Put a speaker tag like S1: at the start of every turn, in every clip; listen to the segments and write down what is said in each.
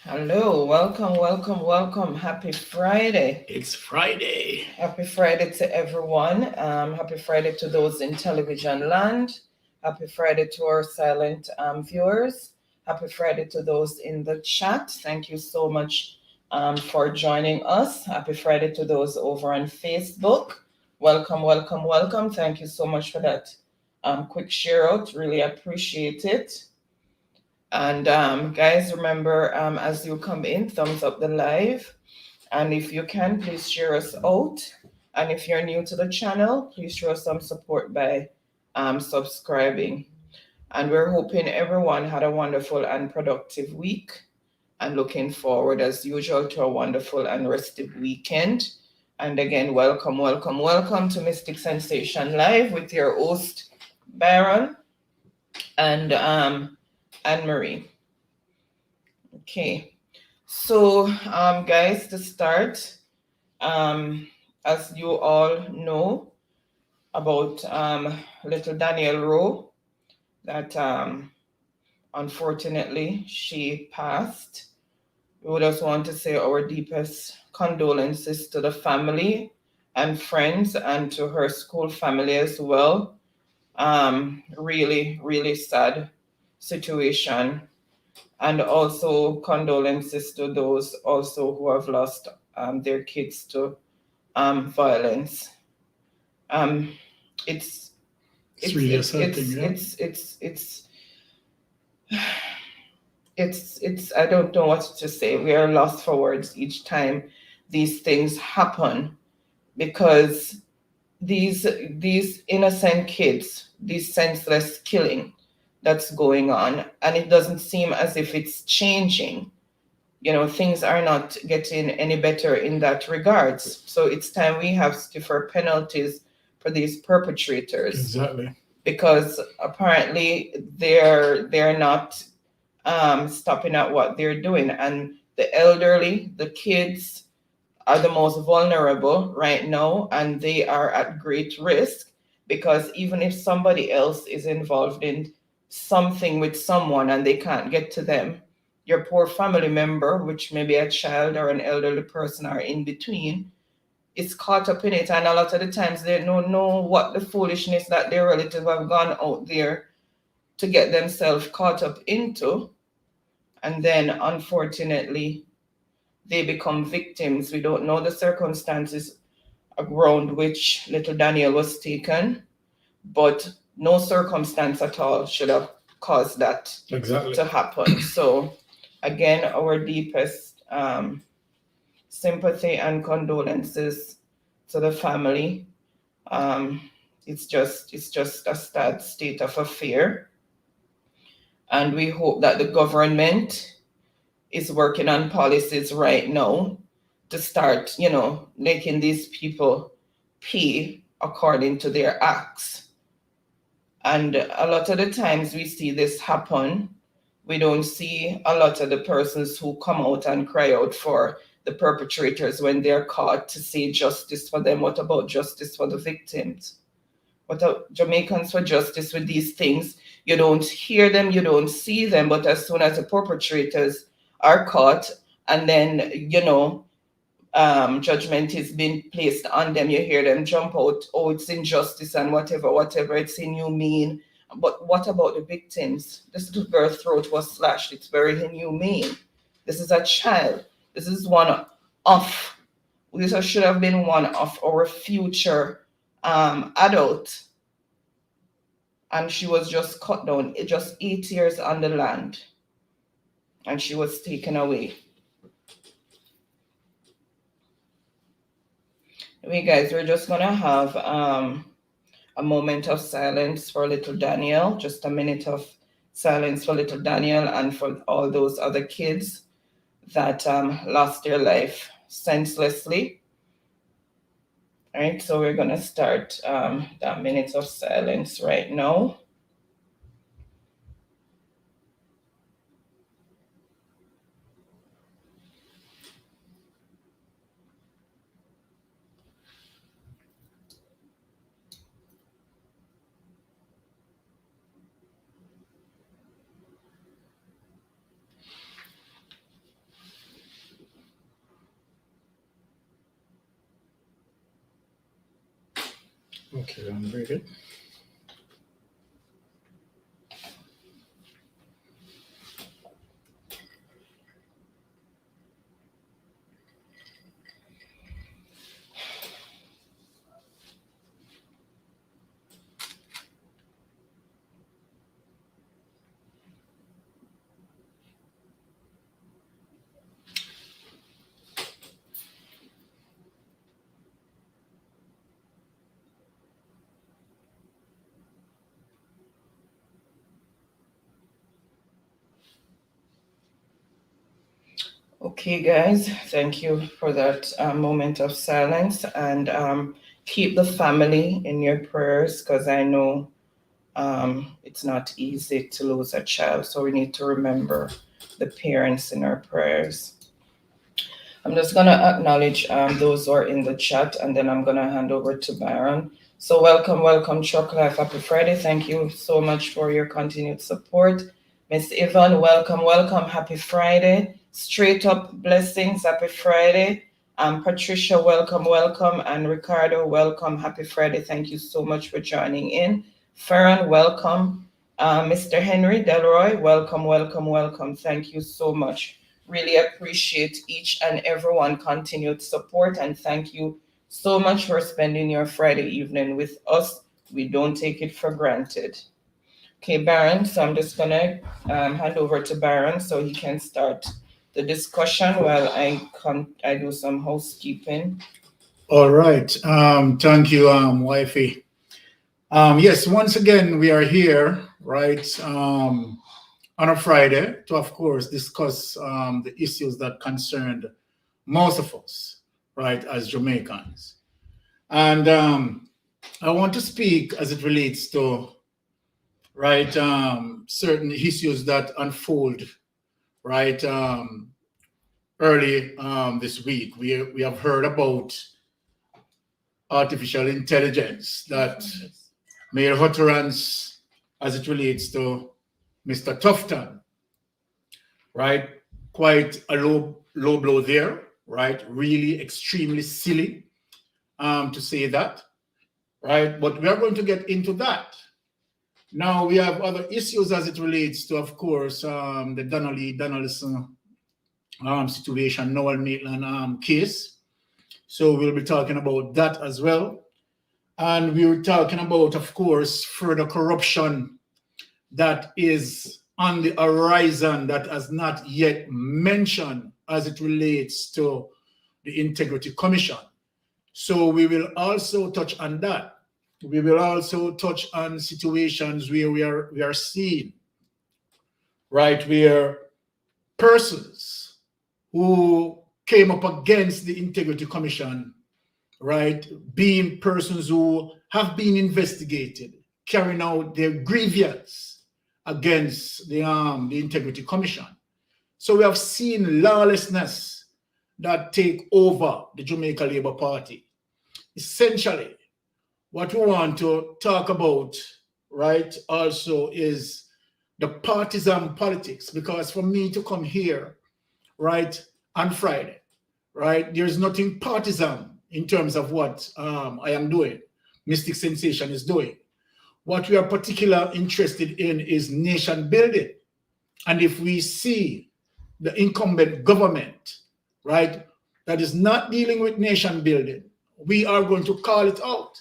S1: Hello, welcome, welcome, welcome. Happy Friday.
S2: It's Friday.
S1: Happy Friday to everyone. Happy Friday to those in television land. Happy Friday to our silent viewers. Happy Friday to those in the chat. Thank you so much for joining us. Happy Friday to those over on Facebook. Welcome, welcome, welcome. Thank you so much for that quick share out. Really appreciate it. And guys, remember as you come in, thumbs up the live. And if you can, please share us out. And if you're new to the channel, please show us some support by subscribing. And we're hoping everyone had a wonderful and productive week. And looking forward, as usual, to a wonderful and restive weekend. And again, welcome, welcome, welcome to Mystic Sensation Live with your host, Baron and Anne-Marie. Okay, so guys, to start, as you all know about little Daniel Rowe, that unfortunately she passed. We would just want to say our deepest condolences to the family and friends and to her school family as well. Really, really sad situation. And also condolences to those also who have lost their kids to violence. Um, it's
S2: really a sad thing, yeah.
S1: It's I don't know what to say. We are lost for words each time these things happen, because these innocent kids, these senseless killing that's going on, and it doesn't seem as if it's changing. Things are not getting any better in that regards. So it's time we have stiffer penalties for these perpetrators.
S2: Exactly.
S1: Because apparently they're not stopping at what they're doing, and the elderly, the kids, are the most vulnerable right now, and they are at great risk, because even if somebody else is involved in something with someone and they can't get to them, your poor family member, which may be a child or an elderly person or in between, is caught up in it. And a lot of the times they don't know what the foolishness that their relative have gone out there to get themselves caught up into. And then unfortunately, they become victims. We don't know the circumstances around which little Daniel was taken, but no circumstance at all should have caused that to happen. So again, our deepest sympathy and condolences to the family. It's just a sad state of affair, and we hope that the government is working on policies right now to start, making these people pay according to their acts. And a lot of the times we see this happen, we don't see a lot of the persons who come out and cry out for the perpetrators when they're caught to say justice for them. What about justice for the victims? What about Jamaicans for justice with these things? You don't hear them, you don't see them, but as soon as the perpetrators are caught, and then, judgment is being placed on them, you hear them jump out, oh, it's injustice and whatever, it's inhumane. But what about the victims? This little girl's throat was slashed. It's very inhumane. This is a child. This is one of, this should have been one of our future adult. And she was just cut down, just 8 years on the land. And she was taken away. We guys, we're just gonna have a moment of silence for little Daniel, just a minute of silence for little Daniel and for all those other kids that lost their life senselessly. All right, so we're gonna start that minute of silence right now.
S2: Okay, I'm ready.
S1: Okay, guys, thank you for that moment of silence, and keep the family in your prayers, because I know it's not easy to lose a child, so we need to remember the parents in our prayers. I'm just going to acknowledge those who are in the chat, and then I'm going to hand over to Baron. So welcome, Chuck Life. Happy Friday. Thank you so much for your continued support. Miss Yvonne, welcome. Happy Friday. Straight Up Blessings. Happy Friday. Patricia, welcome. And Ricardo, welcome. Happy Friday. Thank you so much for joining in. Farron, welcome. Mr. Henry Delroy, welcome. Thank you so much. Really appreciate each and everyone continued support, and thank you so much for spending your Friday evening with us. We don't take it for granted. Okay, Baron, so I'm just gonna hand over to Baron so he can start the discussion while I do some housekeeping.
S2: All right. Thank you, wifey. Yes, once again we are here, right? On a Friday to, of course, discuss the issues that concerned most of us, right, as Jamaicans. And I want to speak as it relates to, right, certain issues that unfold, right, early this week. We have heard about artificial intelligence that made utterance as it relates to Mr. Tufton, right? Quite a low blow there, right? Really extremely silly to say that, right? But we are going to get into that. Now we have other issues as it relates to, of course, the Donaldson situation, Noel Maitland case. So we'll be talking about that as well. And we were talking about, of course, further corruption that is on the horizon that has not yet mentioned as it relates to the Integrity Commission. So we will also touch on that. We will also touch on situations where we are seeing, right, where persons who came up against the Integrity Commission, right, being persons who have been investigated, carrying out their grievance against the Integrity Commission. So we have seen lawlessness that take over the Jamaica Labour Party. Essentially, what we want to talk about, right, also is the partisan politics, because for me to come here, right, on Friday, right, there's nothing partisan in terms of what I am doing, Mystic Sensation is doing. What we are particularly interested in is nation building. And if we see the incumbent government, right, that is not dealing with nation building, we are going to call it out.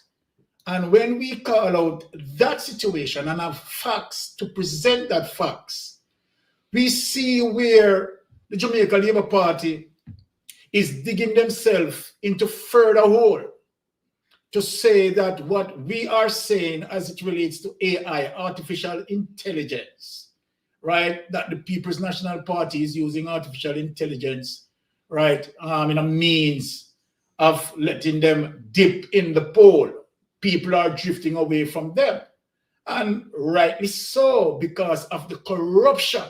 S2: And when we call out that situation and have facts to present that facts, we see where the Jamaica Labour Party is digging themselves into further hole to say that what we are saying as it relates to AI, artificial intelligence, right, that the People's National Party is using artificial intelligence, right, in a means of letting them dip in the pool. People are drifting away from them. And rightly so, because of the corruption,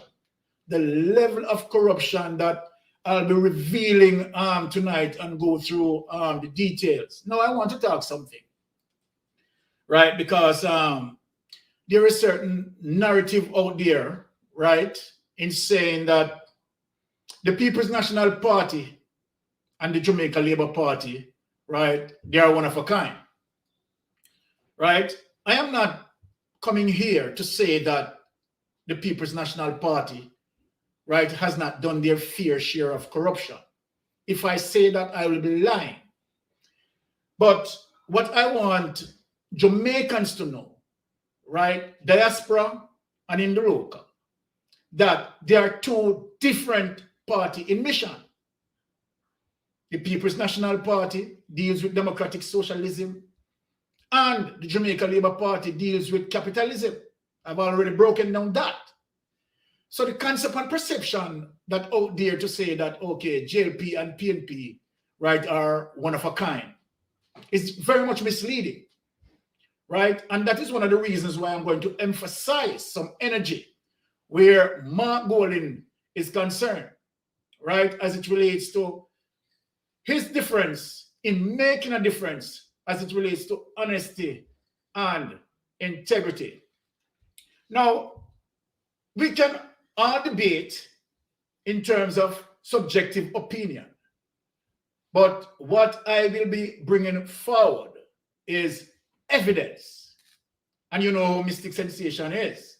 S2: the level of corruption that I'll be revealing tonight and go through the details. Now, I want to talk something, right? Because there is certain narrative out there, right, in saying that the People's National Party and the Jamaica Labour Party, right, they are one of a kind. right? I am not coming here to say that the People's National Party, right, has not done their fair share of corruption. If I say that, I will be lying. But what I want Jamaicans to know, right, diaspora and in the local, that there are two different parties in mission. The People's National Party deals with democratic socialism, and the Jamaica Labour Party deals with capitalism. I've already broken down that. So the concept and perception that out there to say that, okay, JLP and PNP, right, are one of a kind is very much misleading, right? And that is one of the reasons why I'm going to emphasize some energy where Mark Golding is concerned, right, as it relates to his difference in making a difference as it relates to honesty and integrity. Now, we can all debate in terms of subjective opinion, but what I will be bringing forward is evidence. And you know who Mystic Sensation is,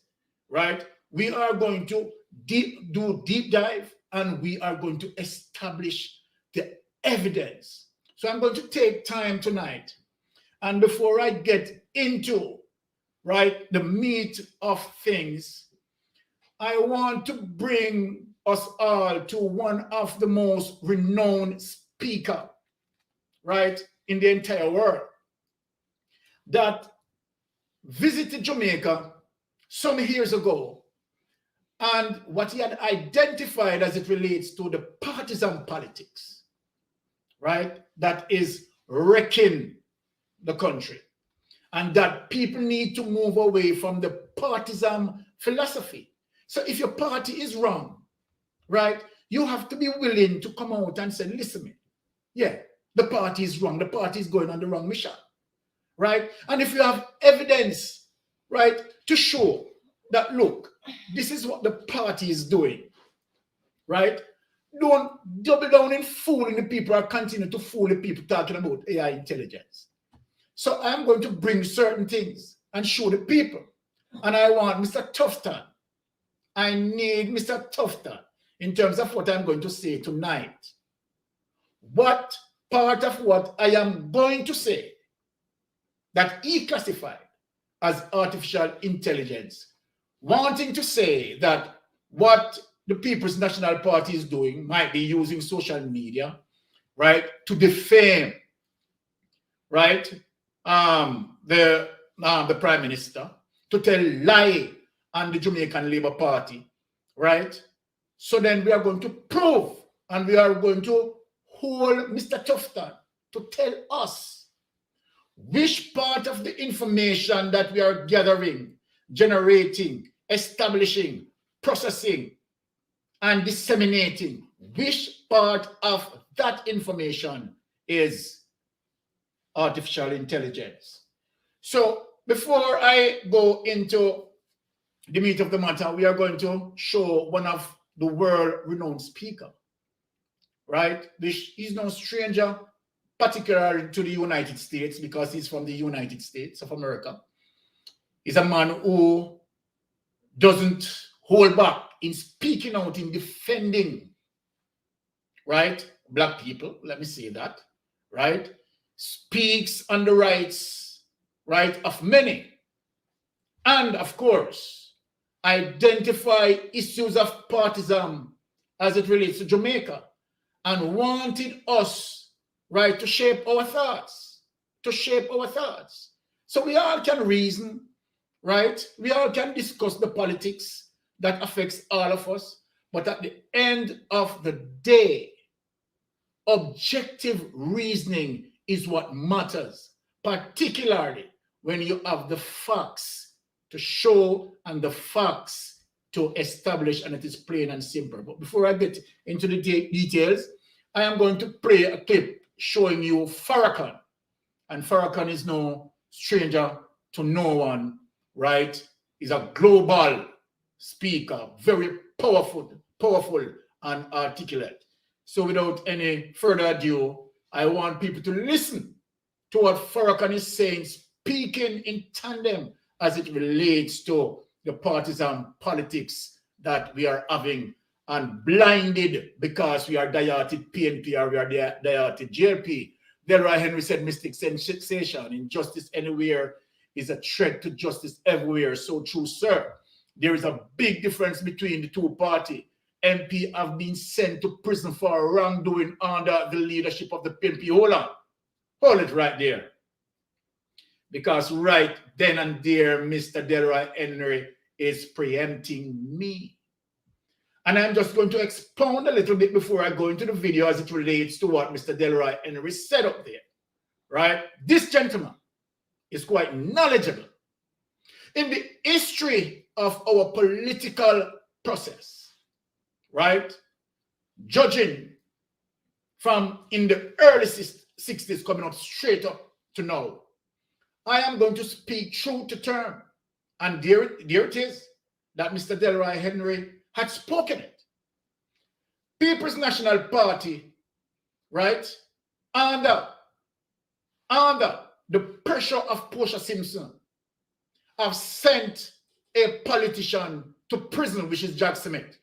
S2: right? We are going to do deep dive, and we are going to establish the evidence. So I'm going to take time tonight, and before I get into, right, the meat of things, I want to bring us all to one of the most renowned speaker, right, in the entire world, that visited Jamaica some years ago, and what he had identified as it relates to the partisan politics, right, that is wrecking the country, and that people need to move away from the partisan philosophy. So if your party is wrong, right, you have to be willing to come out and say, listen, me, yeah, the party is wrong. The party is going on the wrong mission, right? And if you have evidence, right, to show that, look, this is what the party is doing, right? Don't double down in fooling the people or continue to fool the people talking about AI intelligence. So I'm going to bring certain things and show the people. And I want Mr. Tufton. I need Mr. Tufton in terms of what I'm going to say tonight. What part of what I am going to say that he classified as artificial intelligence, wanting to say that what the People's National Party is doing might be using social media, right, to defame, right, the Prime Minister, to tell lie on the Jamaican Labour Party, right? So then we are going to prove, and we are going to hold Mr. Tufton to tell us which part of the information that we are gathering, generating, establishing, processing, and disseminating, which part of that information is artificial intelligence. So before I go into the meat of the matter, we are going to show one of the world-renowned speaker, right? He's no stranger, particularly to the United States, because he's from the United States of America. He's a man who doesn't hold back in speaking out, in defending, right, Black people, let me say that, right? Speaks on the rights, right, of many. And of course, identify issues of partisan as it relates to Jamaica, and wanted us, right, to shape our thoughts, So we all can reason, right? We all can discuss the politics that affects all of us, but at the end of the day, objective reasoning is what matters, particularly when you have the facts to show and the facts to establish, and it is plain and simple. But before I get into the details, I am going to play a clip showing you Farrakhan. And Farrakhan is no stranger to no one, right? He's a global speaker, very powerful and articulate. So without any further ado, I want people to listen to what Farrakhan is saying speaking in tandem as it relates to the partisan politics that we are having, and blinded because we are dieted PNP or we are dieted JLP. Delroy Henry said mystic sensation, injustice anywhere is a threat to justice everywhere. So true, sir. There is a big difference between the two parties. MP have been sent to prison for wrongdoing under the leadership of the PNP. Hold it right there. Because right then and there, Mr. Delroy Henry is preempting me. And I'm just going to expound a little bit before I go into the video as it relates to what Mr. Delroy Henry said up there, right? This gentleman is quite knowledgeable in the history of our political process, right? Judging from in the early 60s coming up straight up to now, I am going to speak true to term. And there it is that Mr. Delroy Henry had spoken it. People's National Party, right, under the pressure of Portia Simpson, have sent a politician to prison, which is Jack Cement.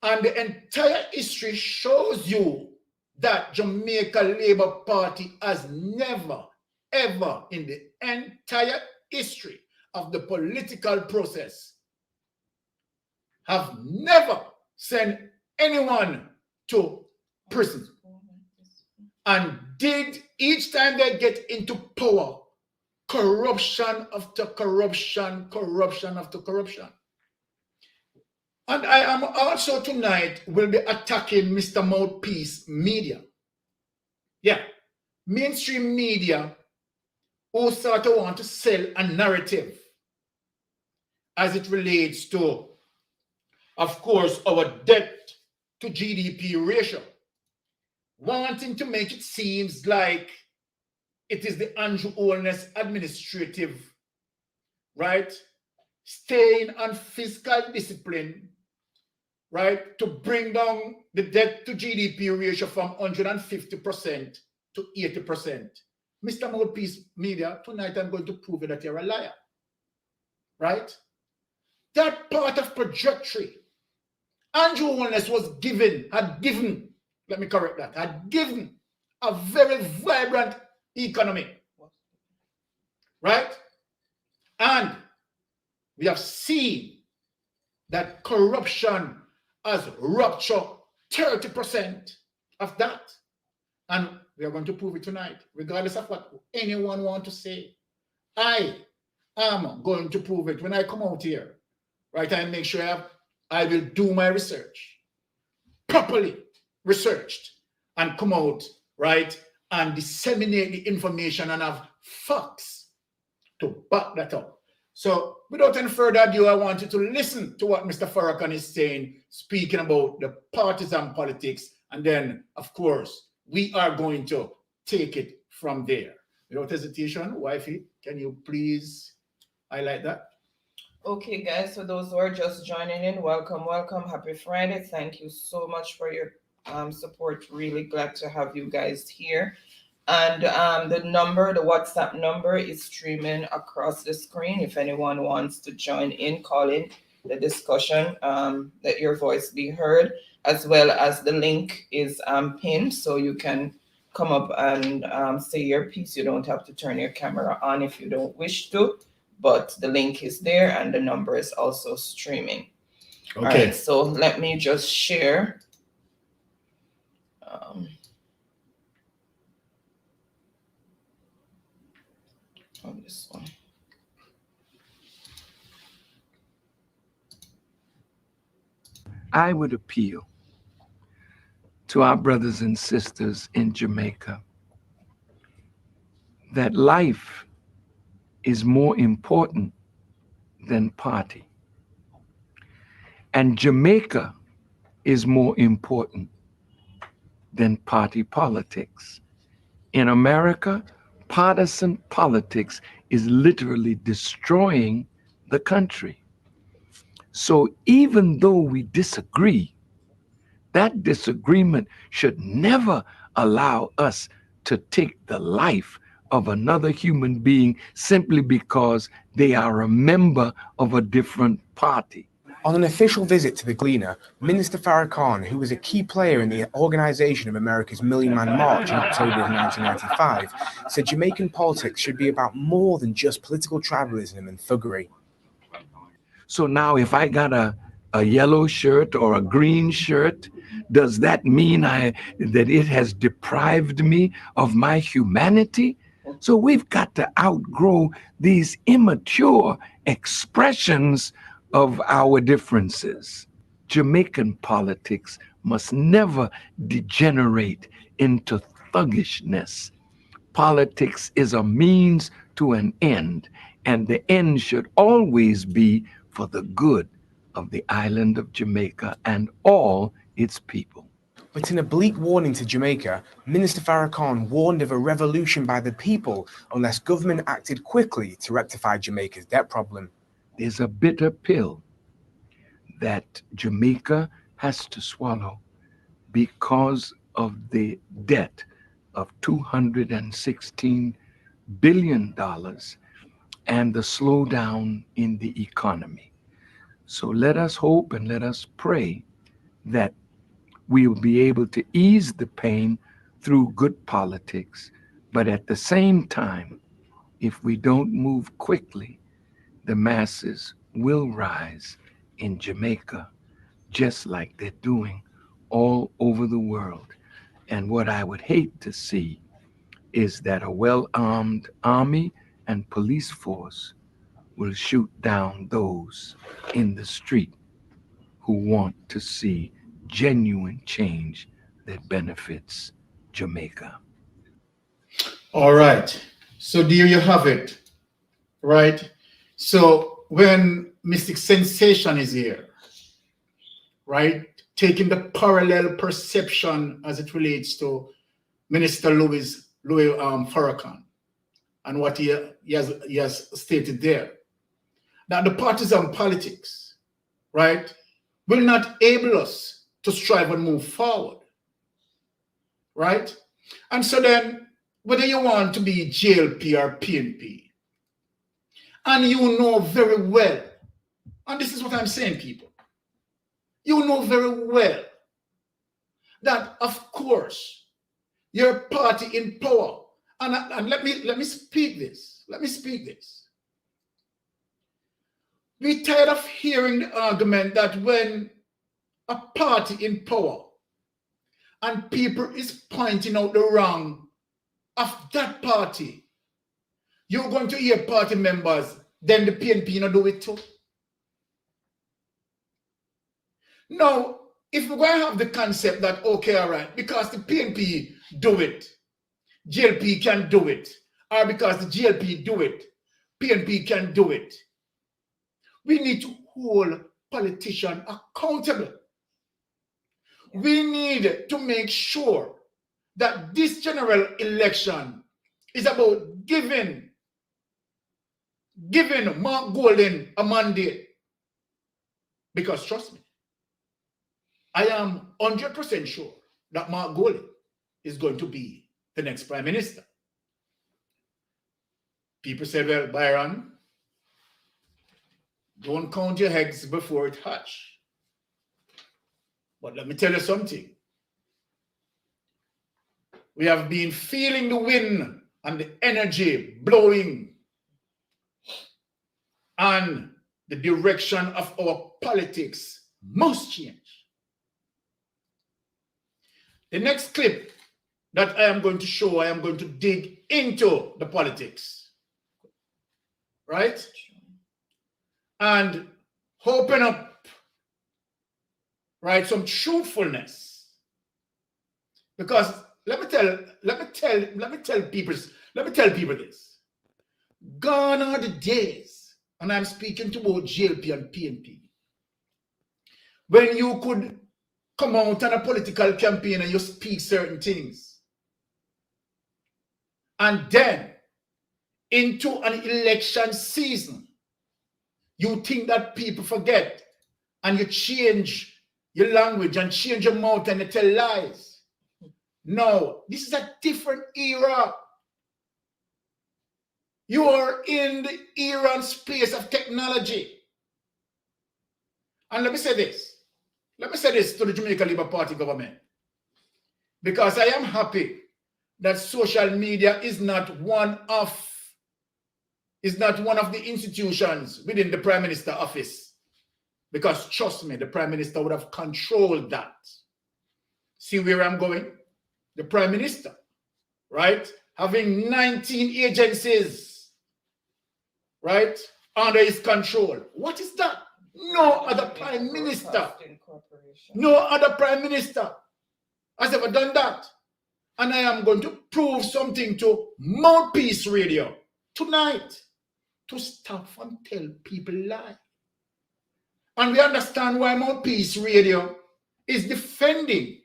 S2: And the entire history shows you that Jamaica Labour Party has never, ever in the entire history of the political process have never sent anyone to prison. And did, each time they get into power, corruption after corruption, corruption after corruption. And I am also tonight will be attacking Mr. Mouthpiece Media. Yeah, mainstream media who sort of want to sell a narrative as it relates to, of course, our debt to GDP ratio, wanting to make it seem like it is the Andrew Holness administrative, right, staying on fiscal discipline, right, to bring down the debt to GDP ratio from 150% to 80%. Mr. Mouthpiece Media, tonight I'm going to prove it that you're a liar, right? That part of trajectory, Andrew Holness had given a very vibrant economy, right? And we have seen that corruption has ruptured 30% of that. And we are going to prove it tonight, regardless of what anyone wants to say. I am going to prove it when I come out here, right? I make sure I will do my research, properly researched, and come out, right, and disseminate the information and have facts to back that up. So without any further ado, I want you to listen to what Mr. Farrakhan is saying, speaking about the partisan politics. And then, of course, we are going to take it from there. Without hesitation, wifey, can you please highlight that?
S1: Okay, guys, so those who are just joining in, welcome. Happy Friday. Thank you so much for your support. Really glad to have you guys here. And the WhatsApp number is streaming across the screen. If anyone wants to join in, call in the discussion, let your voice be heard, as well as the link is pinned, so you can come up and say your piece. You don't have to turn your camera on if you don't wish to, but the link is there and the number is also streaming. Okay. All right, so let me just share. On this one.
S3: I would appeal to our brothers and sisters in Jamaica that life is more important than party. And Jamaica is more important than party politics. In America, partisan politics is literally destroying the country. So even though we disagree, that disagreement should never allow us to take the life of another human being simply because they are a member of a different party.
S4: On an official visit to the Gleaner, Minister Farrakhan, who was a key player in the organisation of America's Million Man March in October of 1995, said Jamaican politics should be about more than just political tribalism and thuggery.
S3: So now if I got a yellow shirt or a green shirt, does that mean that it has deprived me of my humanity? So we've got to outgrow these immature expressions of our differences. Jamaican politics must never degenerate into thuggishness. Politics is a means to an end, and the end should always be for the good of the island of Jamaica and all its people.
S4: But in a bleak warning to Jamaica, Minister Farrakhan warned of a revolution by the people unless government acted quickly to rectify Jamaica's debt problem.
S3: There's a bitter pill that Jamaica has to swallow because of the debt of $216 billion and the slowdown in the economy. So let us hope and let us pray that we will be able to ease the pain through good politics. But at the same time, if we don't move quickly, the masses will rise in Jamaica, just like they're doing all over the world. And what I would hate to see is that a well-armed army and police force will shoot down those in the street who want to see genuine change that benefits Jamaica.
S2: All right. So there you have it. Right. So when Mystic Sensation is here, right, taking the parallel perception as it relates to Minister Louis Farrakhan and what he has stated there, that the partisan politics, right, will not enable us to strive and move forward, right? And so then, whether you want to be JLP or PNP, and you know very well, and this is what I'm saying, people, you know very well that, of course, your party in power, and let me speak this. Let me speak this. We're tired of hearing the argument that when a party in power and people is pointing out the wrong of that party, you're going to hear party members, then the PNP not do it too. Now, if we're going to have the concept that, okay, all right, because the PNP do it, GLP can do it, or because the GLP do it, PNP can do it, we need to hold politicians accountable. We need to make sure that this general election is about giving Mark Golden a mandate. Because trust me, I am 100% sure that Mark Golden is going to be the next prime minister. People say, well, Byron, don't count your eggs before it hatch. But let me tell you something. We have been feeling the wind and the energy blowing, and the direction of our politics must change. The next clip that I am going to show, I am going to dig into the politics, right? And open up, right, some truthfulness. Because let me tell people this. Gone are the days, and I'm speaking to both GLP and PNP, when you could come out on a political campaign and you speak certain things, and then into an election season, you think that people forget, and you change your language and change your mouth and you tell lies. No, this is a different era. You are in the era and space of technology. And let me say this. Let me say this to the Jamaica Labour Party government. Because I am happy that social media is not one of the institutions within the Prime Minister office. Because trust me, the Prime Minister would have controlled that. See where I'm going? The Prime Minister, right? Having 19 agencies, right, under his control. What is that? No other Prime Minister, no other Prime Minister has ever done that. And I am going to prove something to Mouthpiece Radio tonight to stop and tell people lie. And we understand why Mouthpiece Radio is defending.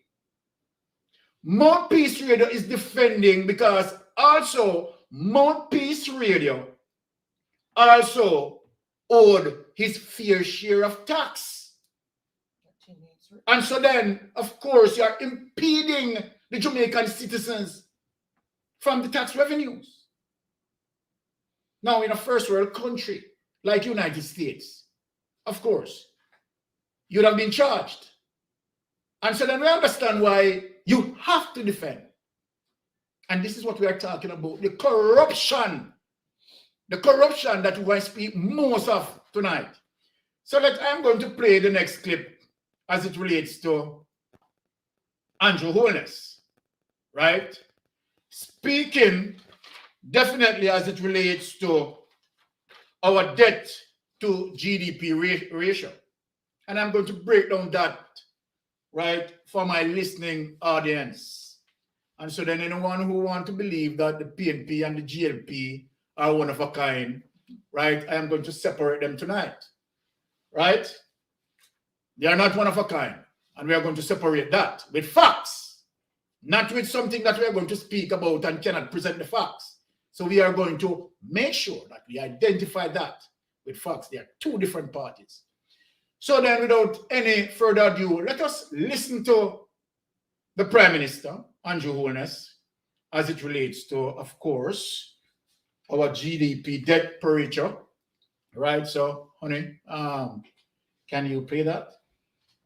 S2: Mouthpiece Radio is defending because also Mouthpiece Radio also owed his fair share of tax. And so then, of course, you are impeding the Jamaican citizens from the tax revenues. Now, in a first world country like United States, of course, you'd have been charged. And so then we understand why you have to defend. And this is what we are talking about, the corruption that we want to speak most of tonight. So I'm going to play the next clip as it relates to Andrew Holness, right? Speaking definitely as it relates to our debt to GDP ratio. And I'm going to break down that, right, for my listening audience. And so then anyone who wants to believe that the PNP and the GLP are one of a kind, right, I am going to separate them tonight, right? They are not one of a kind. And we are going to separate that with facts, not with something that we are going to speak about and cannot present the facts. So we are going to make sure that we identify that with facts. They are two different parties. So then, without any further ado, let us listen to the Prime Minister, Andrew Holness, as it relates to, of course, our GDP debt per ratio. Right? So, honey, can you play that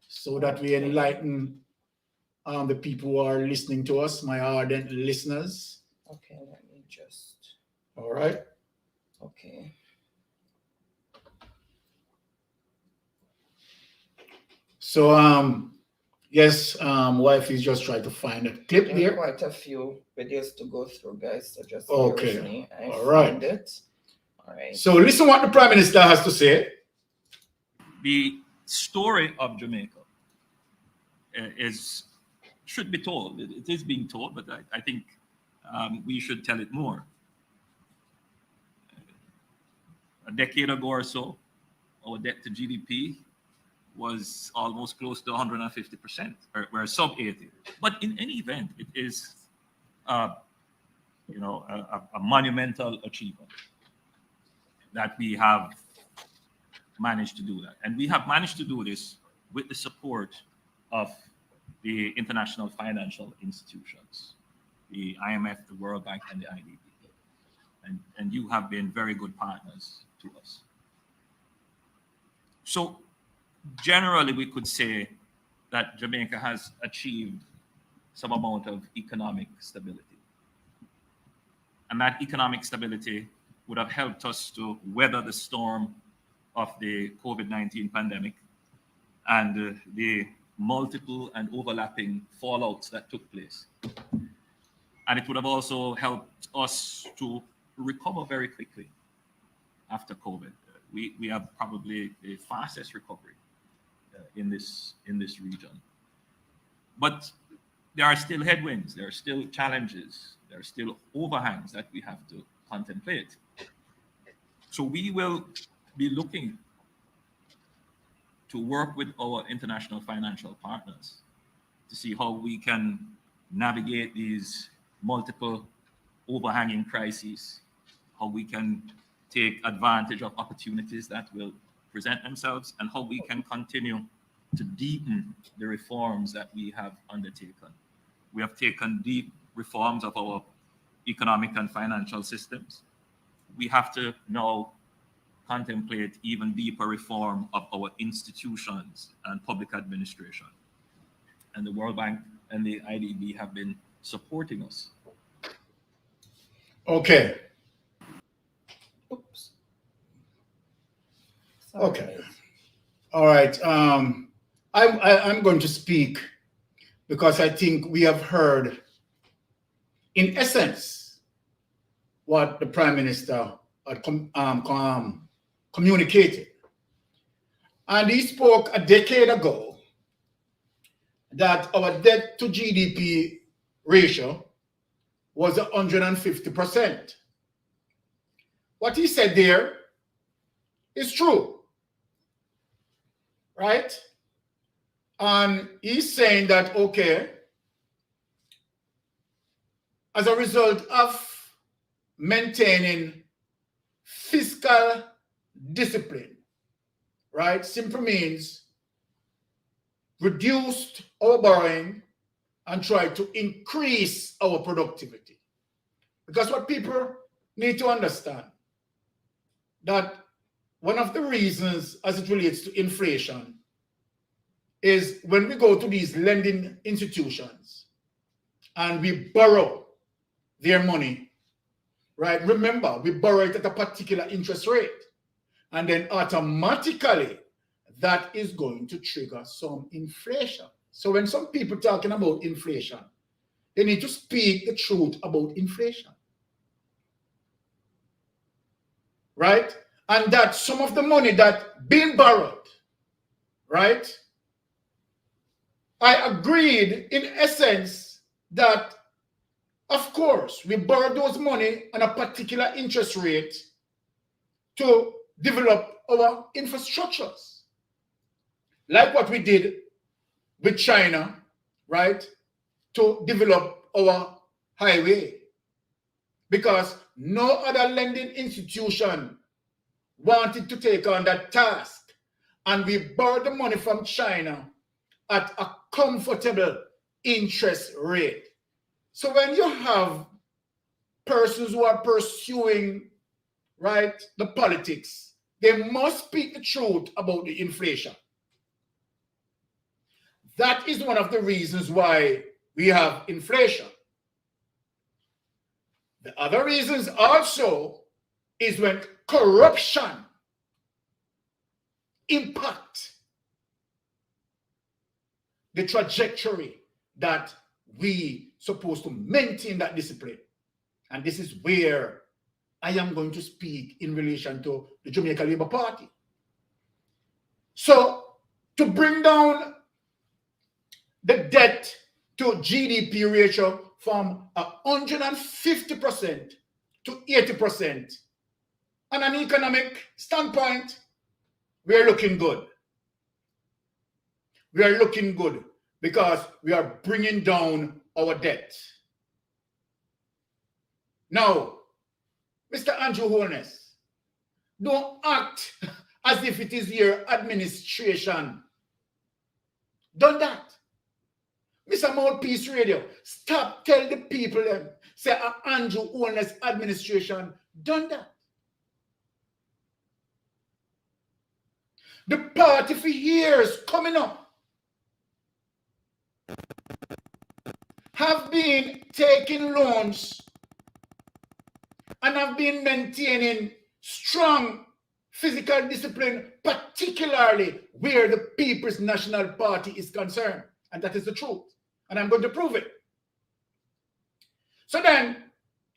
S2: so that we enlighten the people who are listening to us, my ardent listeners?
S1: Okay, let me just.
S2: All right.
S1: Okay.
S2: So, yes, wife is just trying to find a clip
S1: There
S2: here.
S1: are quite a few videos to go through, guys. So just
S2: Okay.
S1: bear with me. I
S2: All right.
S1: found it. All right.
S2: So listen what the Prime Minister has to say.
S5: The story of Jamaica should be told. It is being told, but I think we should tell it more. A decade ago or so, our debt to GDP was almost close to 150%. We're sub 80. But in any event, it is, a monumental achievement that we have managed to do that. And we have managed to do this with the support of the international financial institutions, the IMF, the World Bank, and the IDB. And you have been very good partners to us. So generally, we could say that Jamaica has achieved some amount of economic stability. And that economic stability would have helped us to weather the storm of the COVID-19 pandemic and the multiple and overlapping fallouts that took place. And it would have also helped us to recover very quickly after COVID. We have probably the fastest recovery in this region. But there are still headwinds, there are still challenges, there are still overhangs that we have to contemplate. So we will be looking to work with our international financial partners to see how we can navigate these multiple overhanging crises, how we can take advantage of opportunities that will present themselves, and how we can continue to deepen the reforms that we have undertaken We have taken deep reforms of our economic and financial systems. We have to now contemplate even deeper reform of our institutions and public administration. And the World Bank and the IDB have been supporting us.
S2: Okay.
S1: Oops. Sorry.
S2: Okay. All right. I'm going to speak because I think we have heard, in essence, what the Prime Minister had communicated. And he spoke a decade ago that our debt to GDP ratio was 150%. What he said there is true, right? And he's saying that, okay, as a result of maintaining fiscal discipline, right, simply means reduced our borrowing and try to increase our productivity. Because what people need to understand, that one of the reasons as it relates to inflation is when we go to these lending institutions and we borrow their money, right? Remember, we borrow it at a particular interest rate, and then automatically that is going to trigger some inflation. So when some people talking about inflation, they need to speak the truth about inflation, right? And that some of the money that being borrowed, right? I agreed in essence that, of course, we borrow those money on a particular interest rate to develop our infrastructures. Like what we did with China, right? To develop our highway. Because no other lending institution wanted to take on that task. And we borrowed the money from China at a comfortable interest rate. So when you have persons who are pursuing, right, the politics, they must speak the truth about the inflation. That is one of the reasons why we have inflation. The other reasons also is when corruption impacts the trajectory that we supposed to maintain that discipline. And this is where I am going to speak in relation to the Jamaica Labour Party. So to bring down the debt to GDP ratio from 150% to 80%, on an economic standpoint, we are looking good. We are looking good because we are bringing down our debt. Now, Mr. Andrew Holness, don't act as if it is your administration. Done that. Mr. Mouthpiece Radio, stop, tell the people them, say Andrew Holness administration, done that. The party for years coming up have been taking loans and have been maintaining strong physical discipline, particularly where the People's National Party is concerned. And that is the truth. And I'm going to prove it. So then,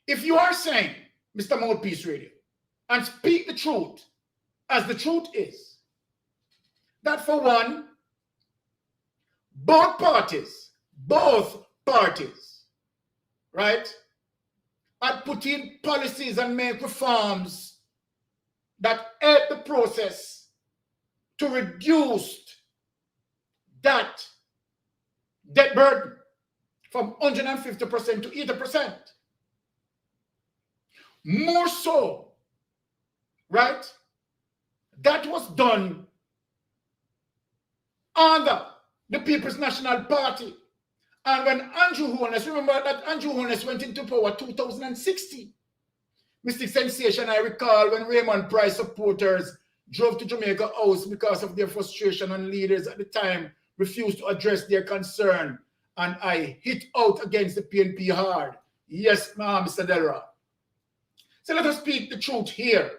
S2: if you are saying, Mr. Mouthpiece Radio, and speak the truth as the truth is, that for one, both parties, right, are put in policies and make reforms that help the process to reduce that debt burden from 150% to 80%. More so, right? That was done under the People's National Party. And when Andrew Holness, remember that Andrew Holness went into power 2016. Mystic Sensation, I recall when Raymond Price supporters drove to Jamaica House because of their frustration, and leaders at the time refused to address their concern. And I hit out against the PNP hard. Yes, ma'am, Mr. Delra. So let us speak the truth here.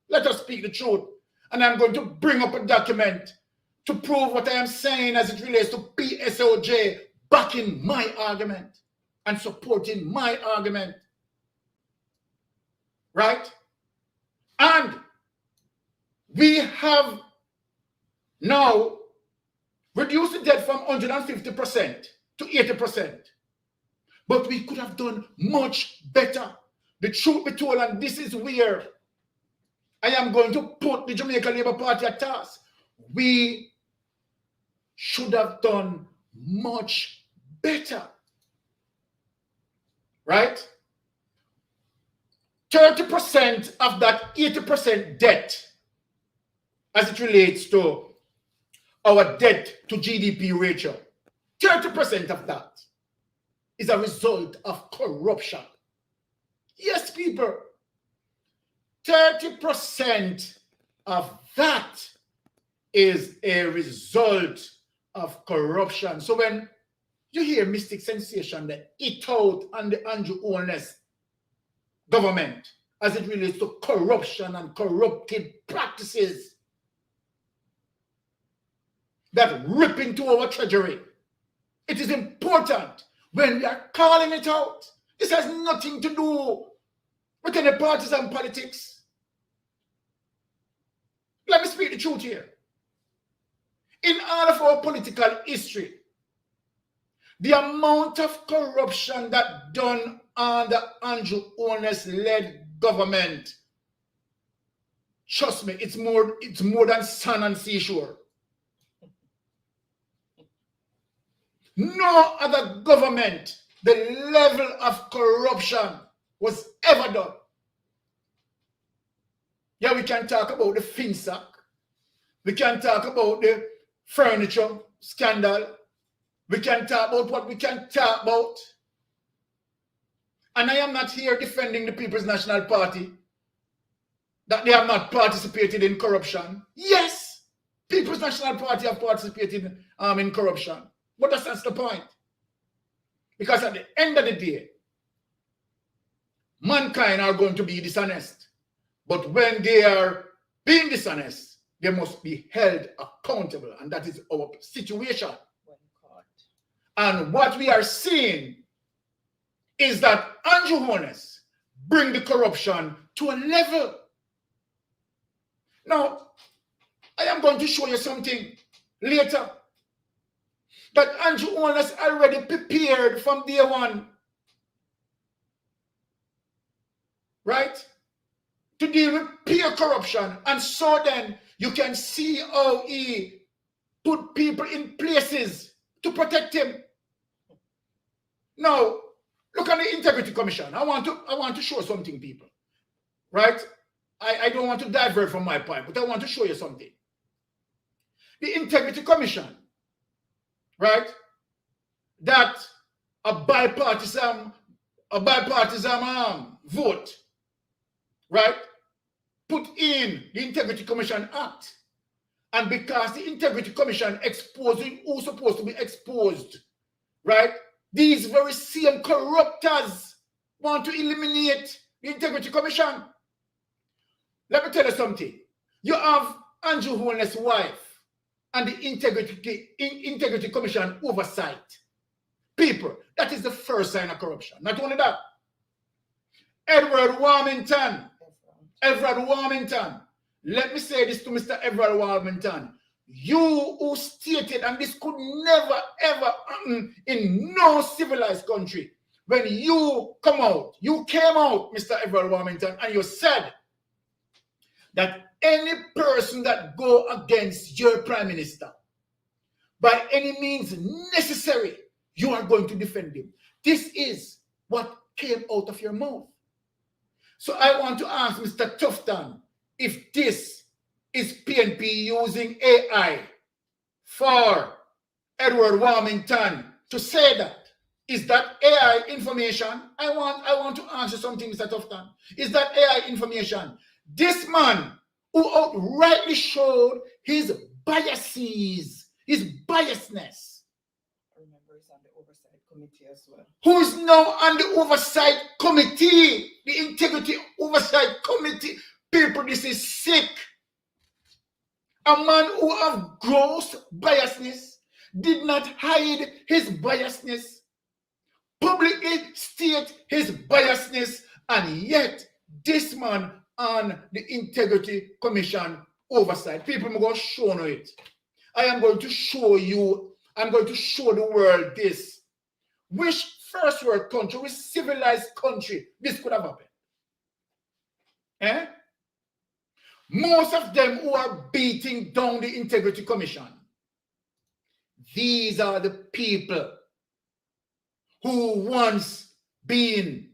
S2: Let us speak the truth. And I'm going to bring up a document to prove what I am saying as it relates to PSOJ backing my argument and supporting my argument. Right? And we have now reduced the debt from 150% to 80%. But we could have done much better. The truth be told, and this is where I am going to put the Jamaica Labour Party at task. We should have done much better. Right? 30% of that 80% debt, as it relates to our debt to GDP ratio, 30% of that is a result of corruption. Yes, people, 30% of that is a result of corruption. So when you hear Mystic Sensation that it out on the Andrew Holness government as it relates to corruption and corrupted practices that rip into our treasury, it is important when we are calling it out. This has nothing to do with any partisan politics. Let me speak the truth here. In all of our political history, the amount of corruption that done under Andrew Holness-led government, trust me, it's more than sand and seashore. No other government, the level of corruption was ever done. Yeah, we can talk about the FinSac. We can talk about the furniture scandal. We can talk about what we can talk about. And I am not here defending the People's National Party, that they have not participated in corruption. Yes, People's National Party have participated in corruption. But that's the point. Because at the end of the day, mankind are going to be dishonest. But when they are being dishonest, they must be held accountable. And that is our situation. And what we are seeing is that Andrew Holness bring the corruption to a level. Now, I am going to show you something later that Andrew Holness already prepared from day one, right, to deal with peer corruption. And so then you can see how he put people in places to protect him. Now, look at the Integrity Commission. I want to show something, people, right? I don't want to divert from my point, but I want to show you something. The Integrity Commission, right, that a bipartisan vote, right, put in the Integrity Commission Act. And because the Integrity Commission exposing who's supposed to be exposed, right, these very same corruptors want to eliminate the Integrity Commission. Let me tell you something. You have Andrew Holness' wife and the Integrity Commission oversight. People, that is the first sign of corruption. Not only that, Everard Warmington. Let me say this to Mr. Everard Warmington. You who stated, and this could never ever happen in no civilized country, when you came out, Mr. Everard Warmington, and you said that any person that go against your prime minister, by any means necessary, you are going to defend him. This is what came out of your mouth. So I want to ask Mr. Tufton if this is PNP using AI for Edward Warmington to say that. Is that AI information? I want to answer something, Mr. Tufton. Is that AI information? This man who outrightly showed his biases, his biasness.
S1: Remember, he's on the oversight committee as well.
S2: Who is now on the oversight committee, the integrity oversight committee. People, this is sick. A man who have gross biasness, did not hide his biasness, publicly state his biasness, and yet this man on the Integrity Commission oversight. People, I'm going to show you it. I am going to show you, I'm going to show the world this. Which first world country, which civilized country this could have happened? Eh? Most of them who are beating down the Integrity Commission, these are the people who once been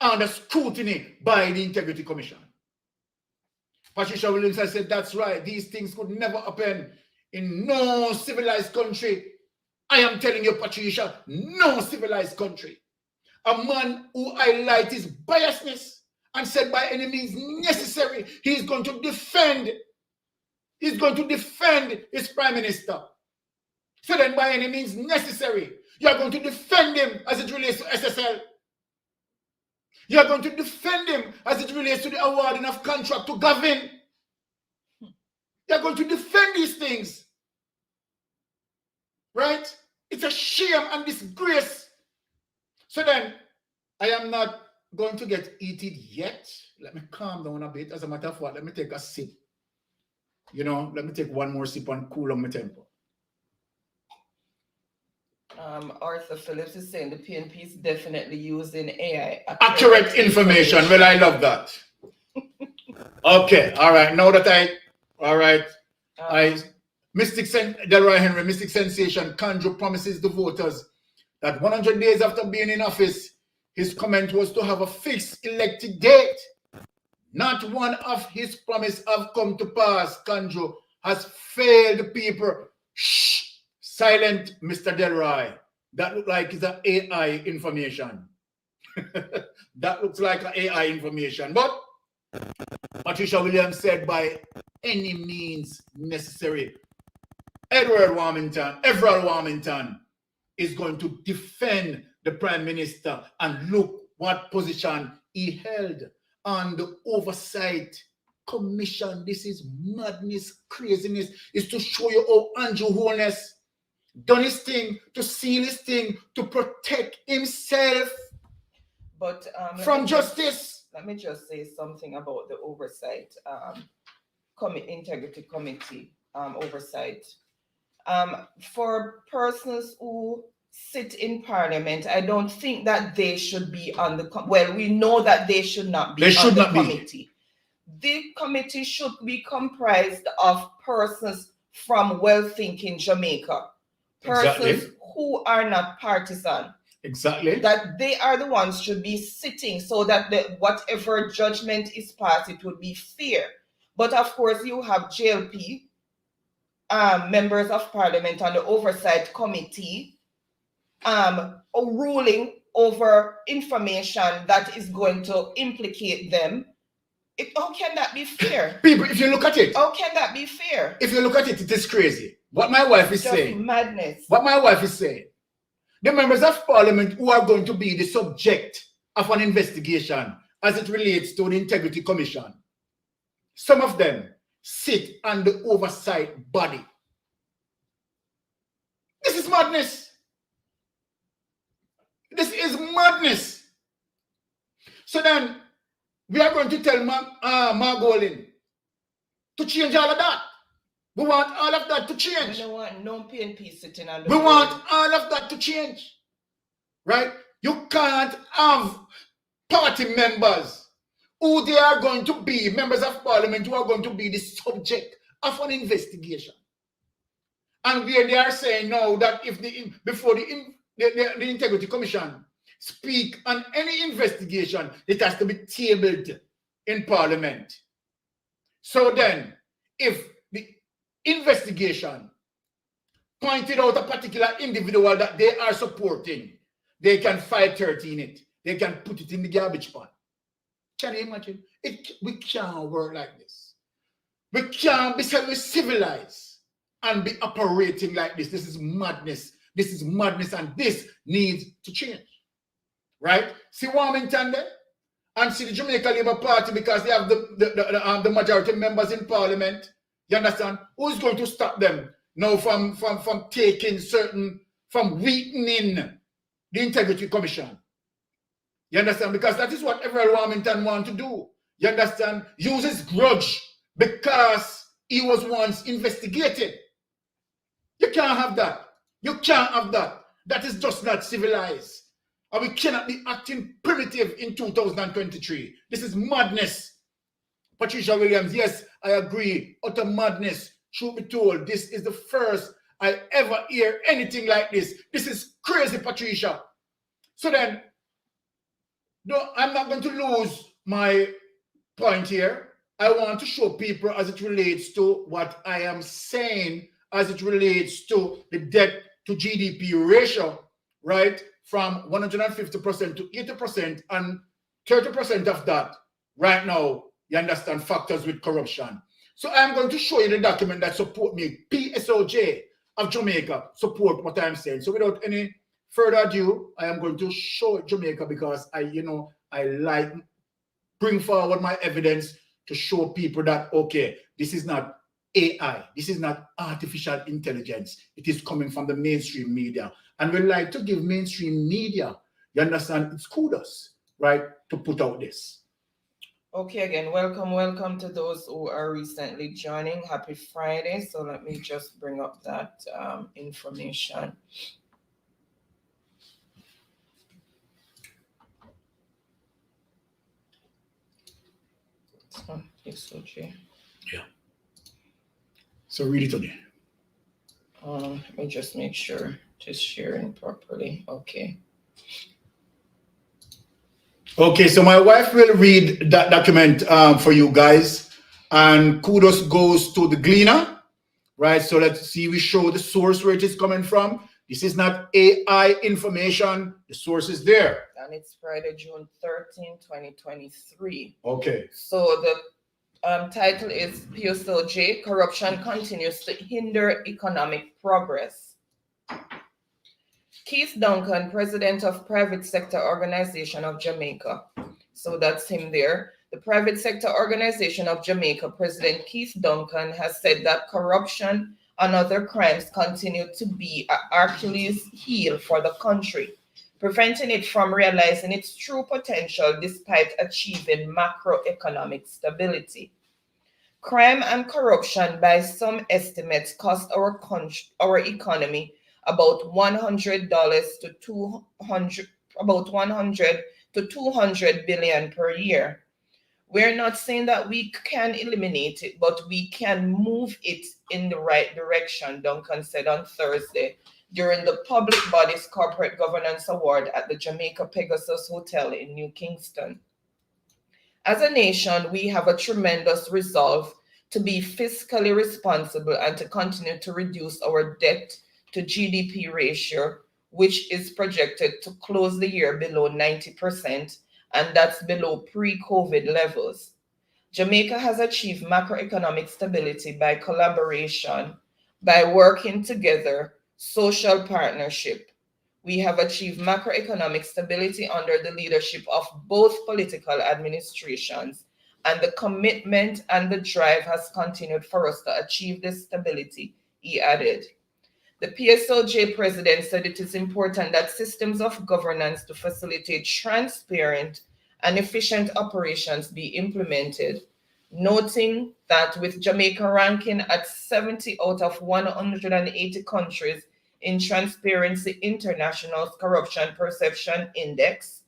S2: under scrutiny by the Integrity Commission. Patricia Williams has said, that's right, these things could never happen in no civilized country. I am telling you, Patricia, no civilized country. A man who highlights his biasness and said by any means necessary, he's going to defend his prime minister. So then by any means necessary, you are going to defend him as it relates to SSL. You are going to defend him as it relates to the awarding of contract to Gavin. You are going to defend these things. Right? It's a shame and disgrace. So then, I am not going to get heated yet. Let me calm down a bit. As a matter of fact, let me take a sip. You know, let me take one more sip and cool on my temper.
S1: Arthur Phillips is saying the PNP is definitely using AI.
S2: Accurate information. Well, I love that. Okay, all right. Now that Delroy Henry, Mystic Sensation, Kanjo promises the voters that 100 days after being in office, his comment was to have a fixed elected date. Not one of his promises have come to pass. Kanjo has failed the people. Shh, silent, Mr. Delroy. That looks like it's an AI information. That looks like an AI information. But Patricia Williams said by any means necessary. Everard Warmington is going to defend the Prime Minister, and look what position he held on the Oversight Commission. This is madness, craziness. It's to show you how Andrew Holness done his thing, to seal his thing, to protect himself from justice.
S1: Let me just say something about the Oversight Integrity Committee oversight. For persons who sit in Parliament, I don't think that they should be on the well, we know that they should not be on the committee. The committee should be comprised of persons from well-thinking Jamaica, persons who are not partisan.
S2: Exactly.
S1: That they are the ones should be sitting so that whatever judgment is passed, it would be fair. But of course, you have JLP, members of Parliament on the Oversight Committee, ruling over information that is going to implicate them. How can that be fair?
S2: People, if you look at it.
S1: How can that be fair?
S2: If you look at it, it is crazy. What my wife is
S1: just
S2: saying.
S1: Madness.
S2: What my wife is saying. The members of Parliament who are going to be the subject of an investigation as it relates to the Integrity Commission, some of them sit on the oversight body. This is madness. This is madness. So then, we are going to tell Margolin to change all of that. We want all of that to change.
S1: We don't want no PNP sitting on the
S2: We
S1: board.
S2: want all of that to change. Right? You can't have party members who they are going to be, members of Parliament who are going to be the subject of an investigation. And where they are saying now that if before the Integrity Commission speak on any investigation, it has to be tabled in Parliament. So then, if the investigation pointed out a particular individual that they are supporting, they can file 13 it. They can put it in the garbage pan. Can you imagine? We can't work like this. We can't be civilized and be operating like this. This is madness. This is madness, and this needs to change. Right? See Wilmington there? And see the Jamaica Labour Party, because they have the majority members in Parliament. You understand? Who's going to stop them now from taking from weakening the Integrity Commission? You understand? Because that is what every Wilmington want to do. You understand? Use his grudge because he was once investigated. You can't have that. You can't have that. That is just not civilized. And we cannot be acting primitive in 2023. This is madness. Patricia Williams, yes, I agree. Utter madness. Truth be told, this is the first I ever hear anything like this. This is crazy, Patricia. So then, I'm not going to lose my point here. I want to show people as it relates to what I am saying, as it relates to the debt to GDP ratio, right? From 150% to 80%, and 30% of that right now, you understand, factors with corruption. So I'm going to show you the document that support me. PSOJ of Jamaica support what I'm saying. So without any further ado, I am going to show Jamaica, because I like bring forward my evidence to show people that, okay, this is not AI. This is not artificial intelligence. It is coming from the mainstream media. And we like to give mainstream media, you understand, it's kudos, right, to put out this.
S1: Okay, again, welcome to those who are recently joining. Happy Friday. So let me just bring up that information. So, PSOJ.
S2: Yeah. So read it again.
S1: Let me just make sure to sharing properly. Okay.
S2: Okay, so my wife will read that document for you guys, and kudos goes to the Gleaner, right? So let's see, we show the source where it is coming from. This is not AI information. The source is there.
S1: And it's Friday, June 13, 2023.
S2: Okay.
S1: So the title is PSOJ, Corruption Continues to Hinder Economic Progress. Keith Duncan, President of Private Sector Organization of Jamaica. So that's him there. The Private Sector Organization of Jamaica, President Keith Duncan, has said that corruption and other crimes continue to be an Achilles heel for the country, preventing it from realizing its true potential despite achieving macroeconomic stability. Crime and corruption, by some estimates, cost our economy about $100 to $200 billion per year. We're not saying that we can eliminate it, but we can move it in the right direction, Duncan said on Thursday during the Public Bodies Corporate Governance Award at the Jamaica Pegasus Hotel in New Kingston. As a nation, we have a tremendous resolve to be fiscally responsible and to continue to reduce our debt to GDP ratio, which is projected to close the year below 90%, and that's below pre-COVID levels. Jamaica has achieved macroeconomic stability by collaboration, by working together, social partnership. We have achieved macroeconomic stability under the leadership of both political administrations, and the commitment and the drive has continued for us to achieve this stability, he added. The PSOJ president said it is important that systems of governance to facilitate transparent and efficient operations be implemented, noting that with Jamaica ranking at 70 out of 180 countries in Transparency International's Corruption Perception Index,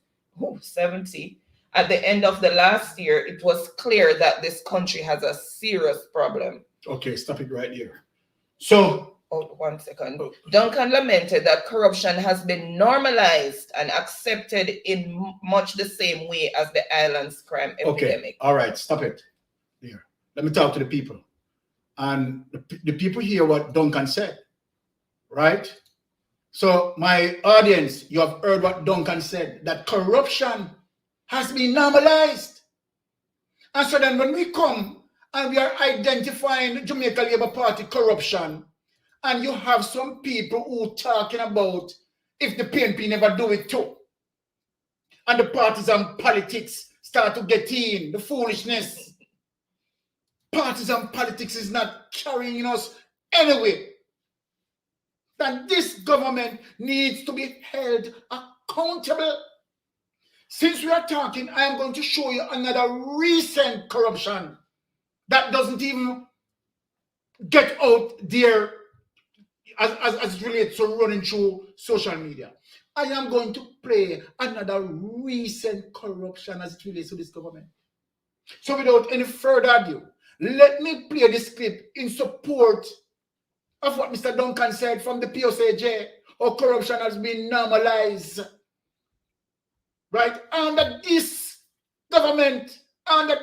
S1: 70, at the end of the last year, it was clear that this country has a serious problem.
S2: Okay, stop it right here. So,
S1: one second. Duncan lamented that corruption has been normalized and accepted in much the same way as the island's crime epidemic.
S2: Okay, all right, stop it here. Let me talk to the people. And the people hear what Duncan said, right? So my audience, you have heard what Duncan said, that corruption has been normalized. And so then when we come and we are identifying Jamaica Labour Party corruption, and you have some people who talking about if the PNP never do it too, and the partisan politics start to get in, the foolishness. Partisan politics is not carrying us anywhere. Then this government needs to be held accountable. Since we are talking, I am going to show you another recent corruption that doesn't even get out there as it relates to running through social media. I am going to play another recent corruption as it relates to this government. So without any further ado, let me play this clip in support of what Mr. Duncan said from the POCJ, how corruption has been normalized. Right? Under this government,
S1: Everybody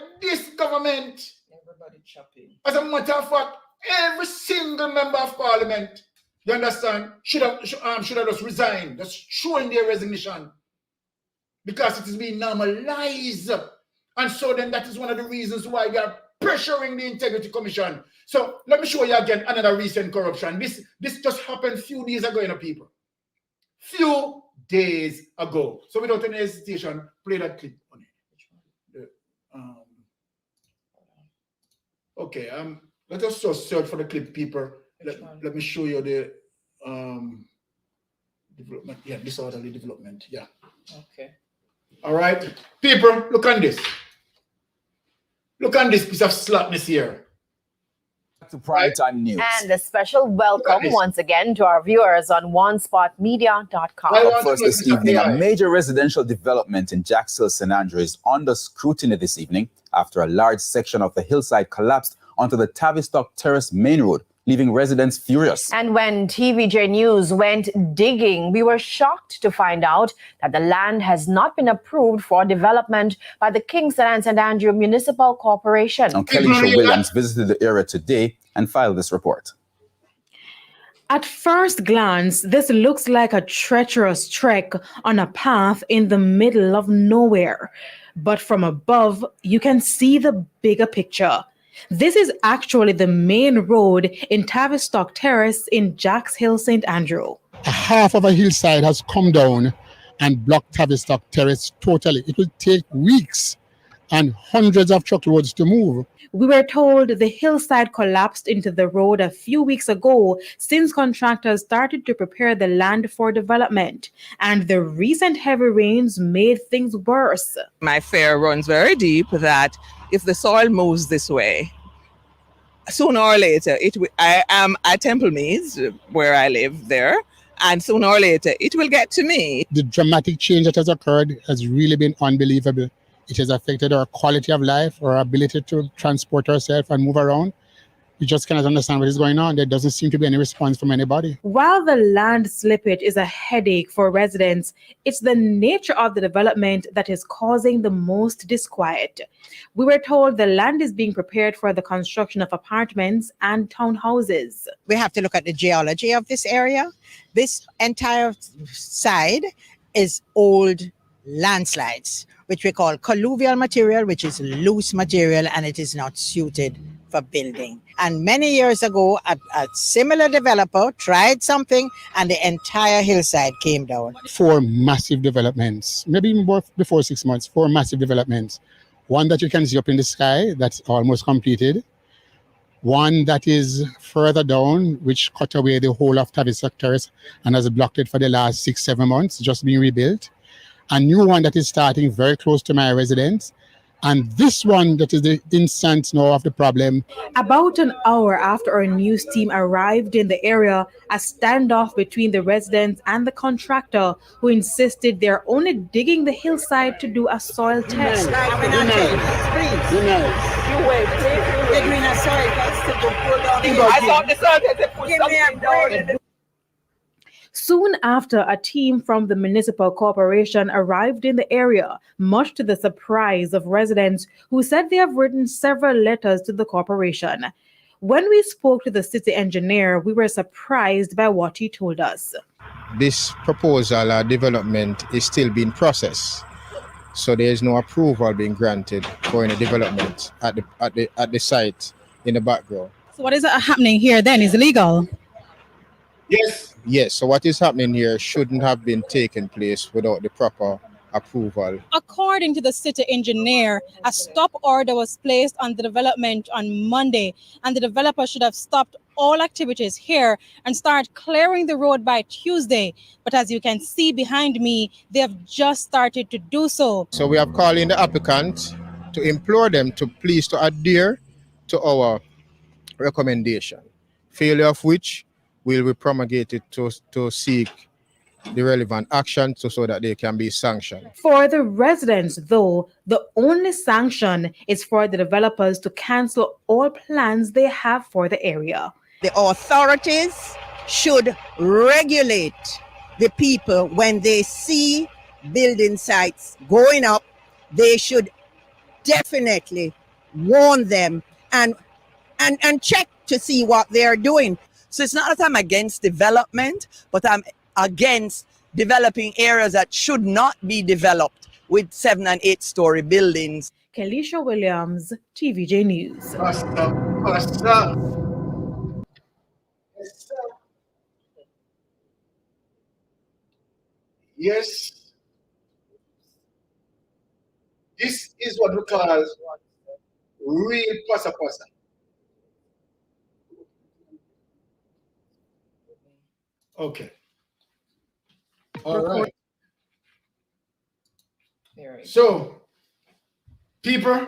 S1: chopping.
S2: as a matter of fact, every single member of parliament, you understand, should have just resigned, just showing their resignation, because it is being normalized. And so then that is one of the reasons why we are pressuring the Integrity Commission. So let me show you again another recent corruption. This just happened a few days ago, people. Few days ago. So without any hesitation, play that clip on it. Okay, let us just search for the clip, people. Let me show you the development. Yeah, disorderly development. Yeah.
S1: Okay.
S2: All right, people, look on this. Look on this piece of slackness here.
S6: To primetime news.
S7: And a special welcome once again to our viewers on onespotmedia.com.
S6: Up first this evening, a major residential development in Jax Hill, St. Andrew is under scrutiny this evening after a large section of the hillside collapsed onto the Tavistock Terrace main road, leaving residents furious.
S7: And when TVJ News went digging, we were shocked to find out that the land has not been approved for development by the Kingston and St. Andrew Municipal Corporation.
S6: Now, Kelly Shaw Williams visited the area today and filed this report.
S8: At first glance, this looks like a treacherous trek on a path in the middle of nowhere. But from above, you can see the bigger picture. This is actually the main road in Tavistock Terrace in Jax Hill, St. Andrew.
S9: Half of a hillside has come down and blocked Tavistock Terrace totally. It will take weeks and hundreds of truckloads to move.
S8: We were told the hillside collapsed into the road a few weeks ago since contractors started to prepare the land for development, and the recent heavy rains made things worse.
S10: My fear runs very deep that if the soil moves this way, sooner or later, I am at Temple Meads, where I live there, and sooner or later, it will get to me.
S9: The dramatic change that has occurred has really been unbelievable. It has affected our quality of life, our ability to transport ourselves and move around. We just cannot understand what is going on. There doesn't seem to be any response from anybody.
S8: While the land slippage is a headache for residents, it's the nature of the development that is causing the most disquiet. We were told the land is being prepared for the construction of apartments and townhouses.
S11: We have to look at the geology of this area. This entire side is old landslides, which we call colluvial material, which is loose material, and it is not suited for building. And many years ago, a similar developer tried something and the entire hillside came down.
S9: 4 massive developments, maybe even before 6 months, 4 massive developments. One that you can see up in the sky, that's almost completed. One that is further down, which cut away the whole of Tavistock Terrace and has blocked it for the last 6-7 months, just being rebuilt. A new one that is starting very close to my residence. And this one that is the instance now of the problem.
S8: About an hour after our news team arrived in the area, a standoff between the residents and the contractor, who insisted they're only digging the hillside to do a soil test. Soon after, a team from the municipal corporation arrived in the area, much to the surprise of residents who said they have written several letters to the corporation. When we spoke to the city engineer, we were surprised by what he told us.
S12: This proposal or development is still being processed. So there is no approval being granted for any development at the site in the background.
S13: So what is happening here then is illegal?
S2: Yes.
S12: Yes, so what is happening here shouldn't have been taken place without the proper approval.
S13: According to the city engineer, a stop order was placed on the development on Monday, and the developer should have stopped all activities here and start clearing the road by Tuesday. But as you can see behind me, they have just started to do so.
S12: So we have called in the applicant to implore them to please to adhere to our recommendation, failure of which will be promulgated to seek the relevant action so that they can be sanctioned.
S8: For the residents, though, the only sanction is for the developers to cancel all plans they have for the area.
S11: The authorities should regulate the people when they see building sites going up. They should definitely warn them and check to see what they're doing.
S14: So it's not that I'm against development, but I'm against developing areas that should not be developed with 7- and 8-story buildings.
S8: Kelisha Williams, TVJ News.
S2: Yes. This is what we call real pasa. Okay. All right. So, people,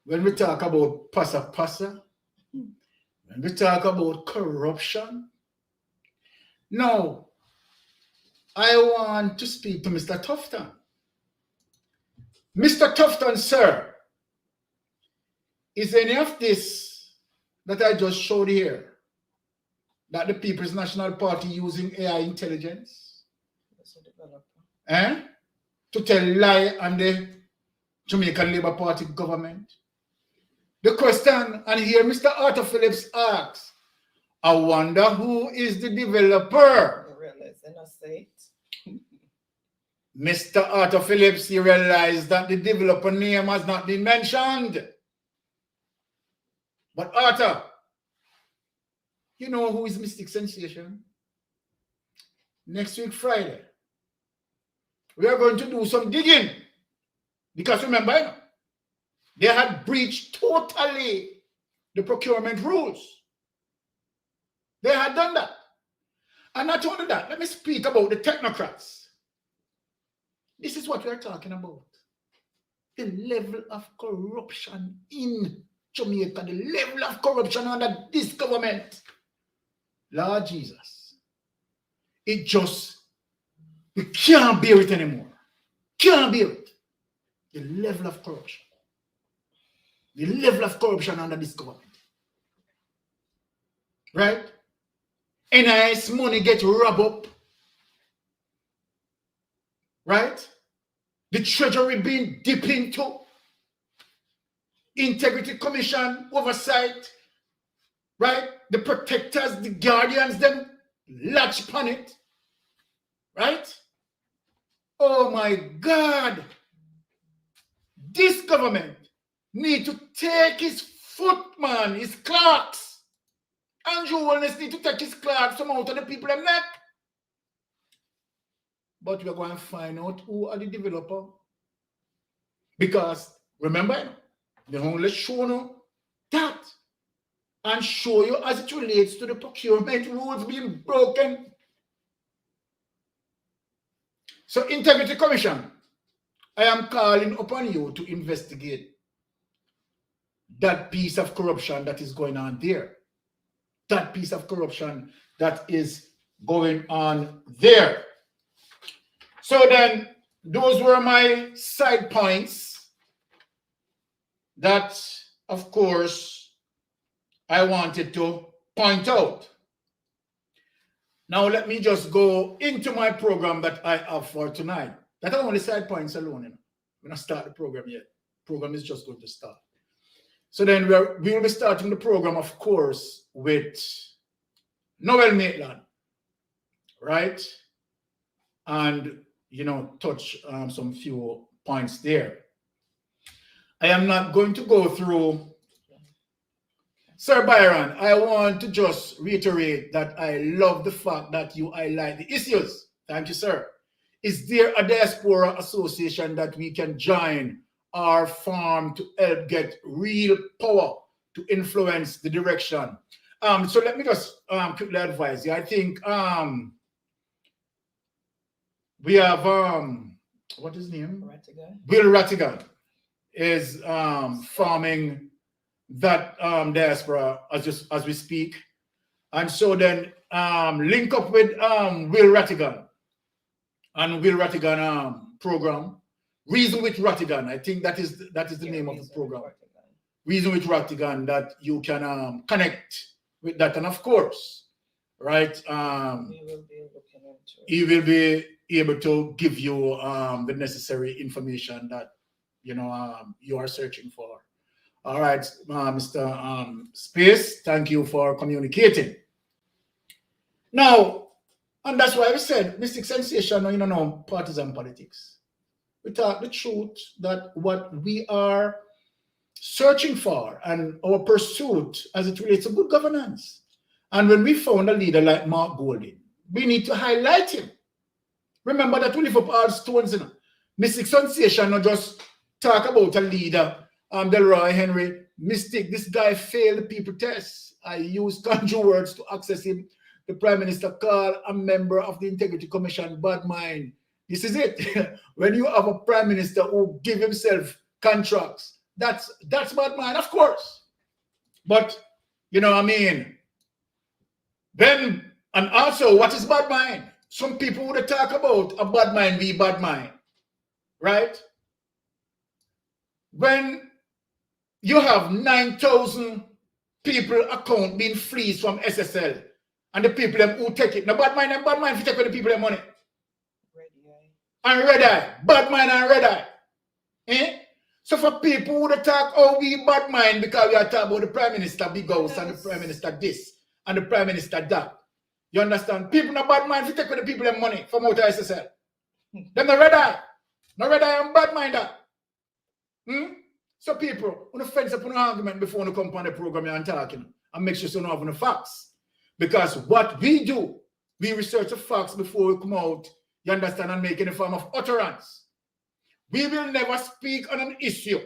S2: when we talk about pasa, when we talk about corruption, now, I want to speak to Mr. Tufton. Mr. Tufton, sir, is any of this that I just showed here that the People's National Party using AI intelligence to tell lie on the Jamaican Labour Party government? The question, and here Mr. Arthur Phillips asks, I wonder who is the developer? Mr. Arthur Phillips, you realize that the developer name has not been mentioned. But Arthur, you know who is Mystic Sensation? Next week, Friday, we are going to do some digging. Because remember, they had breached totally the procurement rules. They had done that. And not only that, let me speak about the technocrats. This is what we are talking about. The level of corruption in Jamaica, the level of corruption under this government. Lord Jesus. We can't bear it anymore. Can't bear it. The level of corruption. The level of corruption under this government. Right? NIS money gets rubbed up. Right? The Treasury being dipped into. Integrity Commission oversight. Right? The protectors, the guardians, them latch upon it. Right? Oh my God. This government need to take his foot, man, his clocks. Andrew Wellness need to take his clocks from out of the people in neck. But we're going to find out who are the developer. Because, remember, they only show you that and show you as it relates to the procurement rules being broken. So, Integrity Commission, I am calling upon you to investigate that piece of corruption that is going on there. That piece of corruption that is going on there. So then, those were my side points that, of course, I wanted to point out. Now, let me just go into my program that I have for tonight. That are only side points alone. We're not start the program yet. The program is just going to start. So then we will be starting the program, of course, with Noel Maitland, right? And, you know, touch some few points there. I am not going to go through. Sir Byron, I want to just reiterate that I love the fact that you highlight the issues. Thank you, sir. Is there a diaspora association that we can join or form to help get real power to influence the direction? So let me just quickly advise you. I think we have what is his name? Will Rattigan is forming that diaspora as we speak, and so then link up with Will Rattigan and Will Rattigan program. Reason with Rattigan, I think that is the name of the program. Reason with Rattigan, that you can connect with that, and of course, right? He will be able to give you the necessary information that you are searching for. All right, Mr. Space, thank you for communicating. Now, and that's why I said mystic sensation, no partisan politics. We talk the truth that what we are searching for and our pursuit as it relates to good governance. And when we found a leader like Mark Golding, we need to highlight him. Remember that we lift up all stones. Mystic sensation, not just talk about a leader. Delroy Henry, mystic, this guy failed the people test. I used conjure words to access him. The Prime Minister called a member of the Integrity Commission bad mind. This is it. When you have a Prime Minister who give himself contracts, that's bad mind, of course. But, then, and also, what is bad mind? Some people would talk about a bad mind be bad mind, right? When you have 9,000 people account being freezed from SSL, and the people who take it. Now, bad mind if you take away the people their money. And red eye. Bad mind and red eye. Eh? So for people who talk, oh, we bad mind because we are talking about the Prime Minister Big House and the Prime Minister this and the Prime Minister that. You understand? People not bad mind if you take away the people their money from out of SSL. Them the red eye. No red eye and bad mind that. So people, when you fence up an argument before you come on the program and talking, and make sure you know the facts. Because what we do, we research the facts before we come out, you understand, and make any form of utterance. We will never speak on an issue,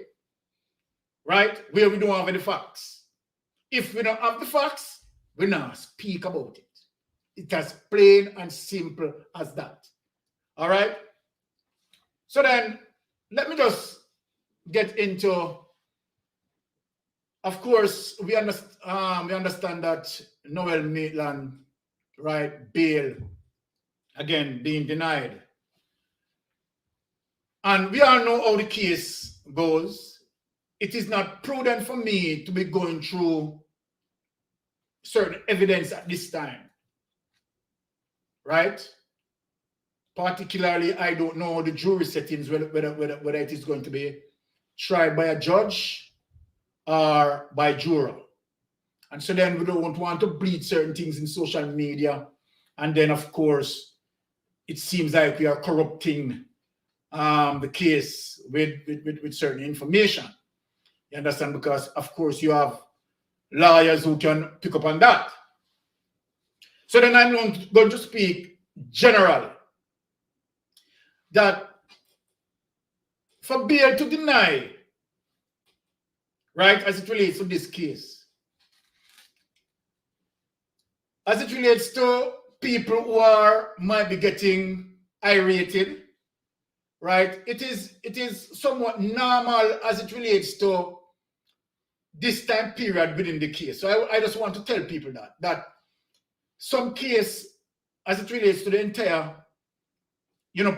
S2: right, where we don't have any facts. If we don't have the facts, we not speak about it. It's as plain and simple as that. All right? So then, let me just get into, of course, we understand that Noel Maitland, right, bail, again, being denied. And we all know how the case goes. It is not prudent for me to be going through certain evidence at this time, right? Particularly, I don't know the jury settings, whether it is going to be tried by a judge or by juror. And so then we don't want to bleed certain things in social media. And then, of course, it seems like we are corrupting the case with certain information. You understand? Because, of course, you have lawyers who can pick up on that. So then I'm going to speak generally that for bail to deny, right, as it relates to this case, as it relates to people who might be getting irated, right, it is somewhat normal as it relates to this time period within the case. So I just want to tell people that some case, as it relates to the entire,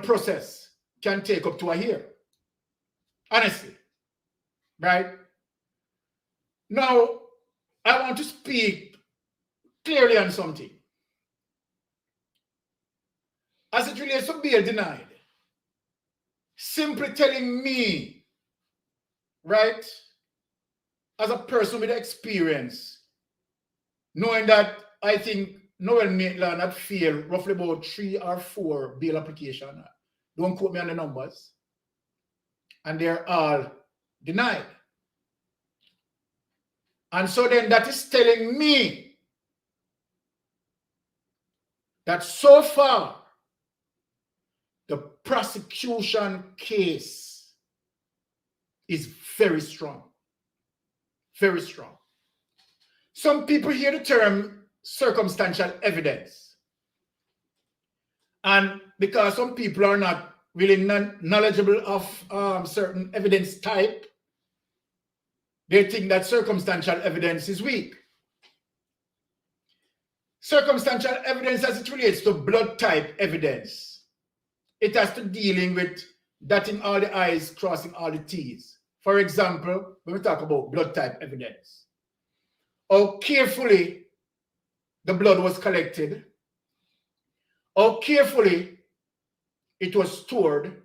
S2: process, can take up to a year. Honestly, right? Now, I want to speak clearly on something. As it relates to bail denied, simply telling me, right, as a person with experience, knowing that I think Noel Maitland had failed roughly about 3 or 4 bail applications. Don't quote me on the numbers. And they're all denied. And so then that is telling me that so far, the prosecution case is very strong. Very strong. Some people hear the term circumstantial evidence. And because some people are not really knowledgeable of certain evidence type, they think that circumstantial evidence is weak. Circumstantial evidence, as it relates to blood type evidence, it has to dealing with dotting all the I's, crossing all the T's. For example, when we talk about blood type evidence, how carefully the blood was collected, how carefully it was stored,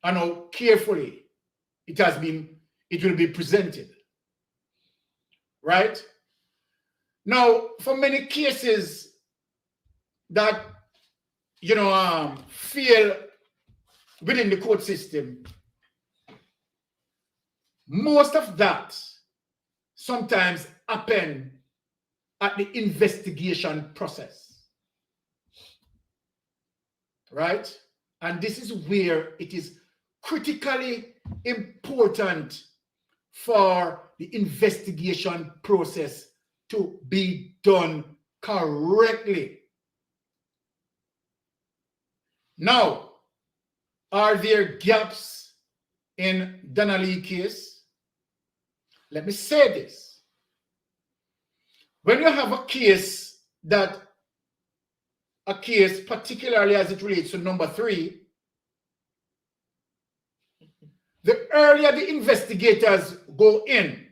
S2: and how carefully it will be presented. Right? Now, for many cases that fail within the court system, most of that sometimes happen at the investigation process. Right? And this is where it is critically important for the investigation process to be done correctly. Now, are there gaps in Daniel case? Let me say this. When you have a case, particularly as it relates to number 3, the earlier the investigators go in,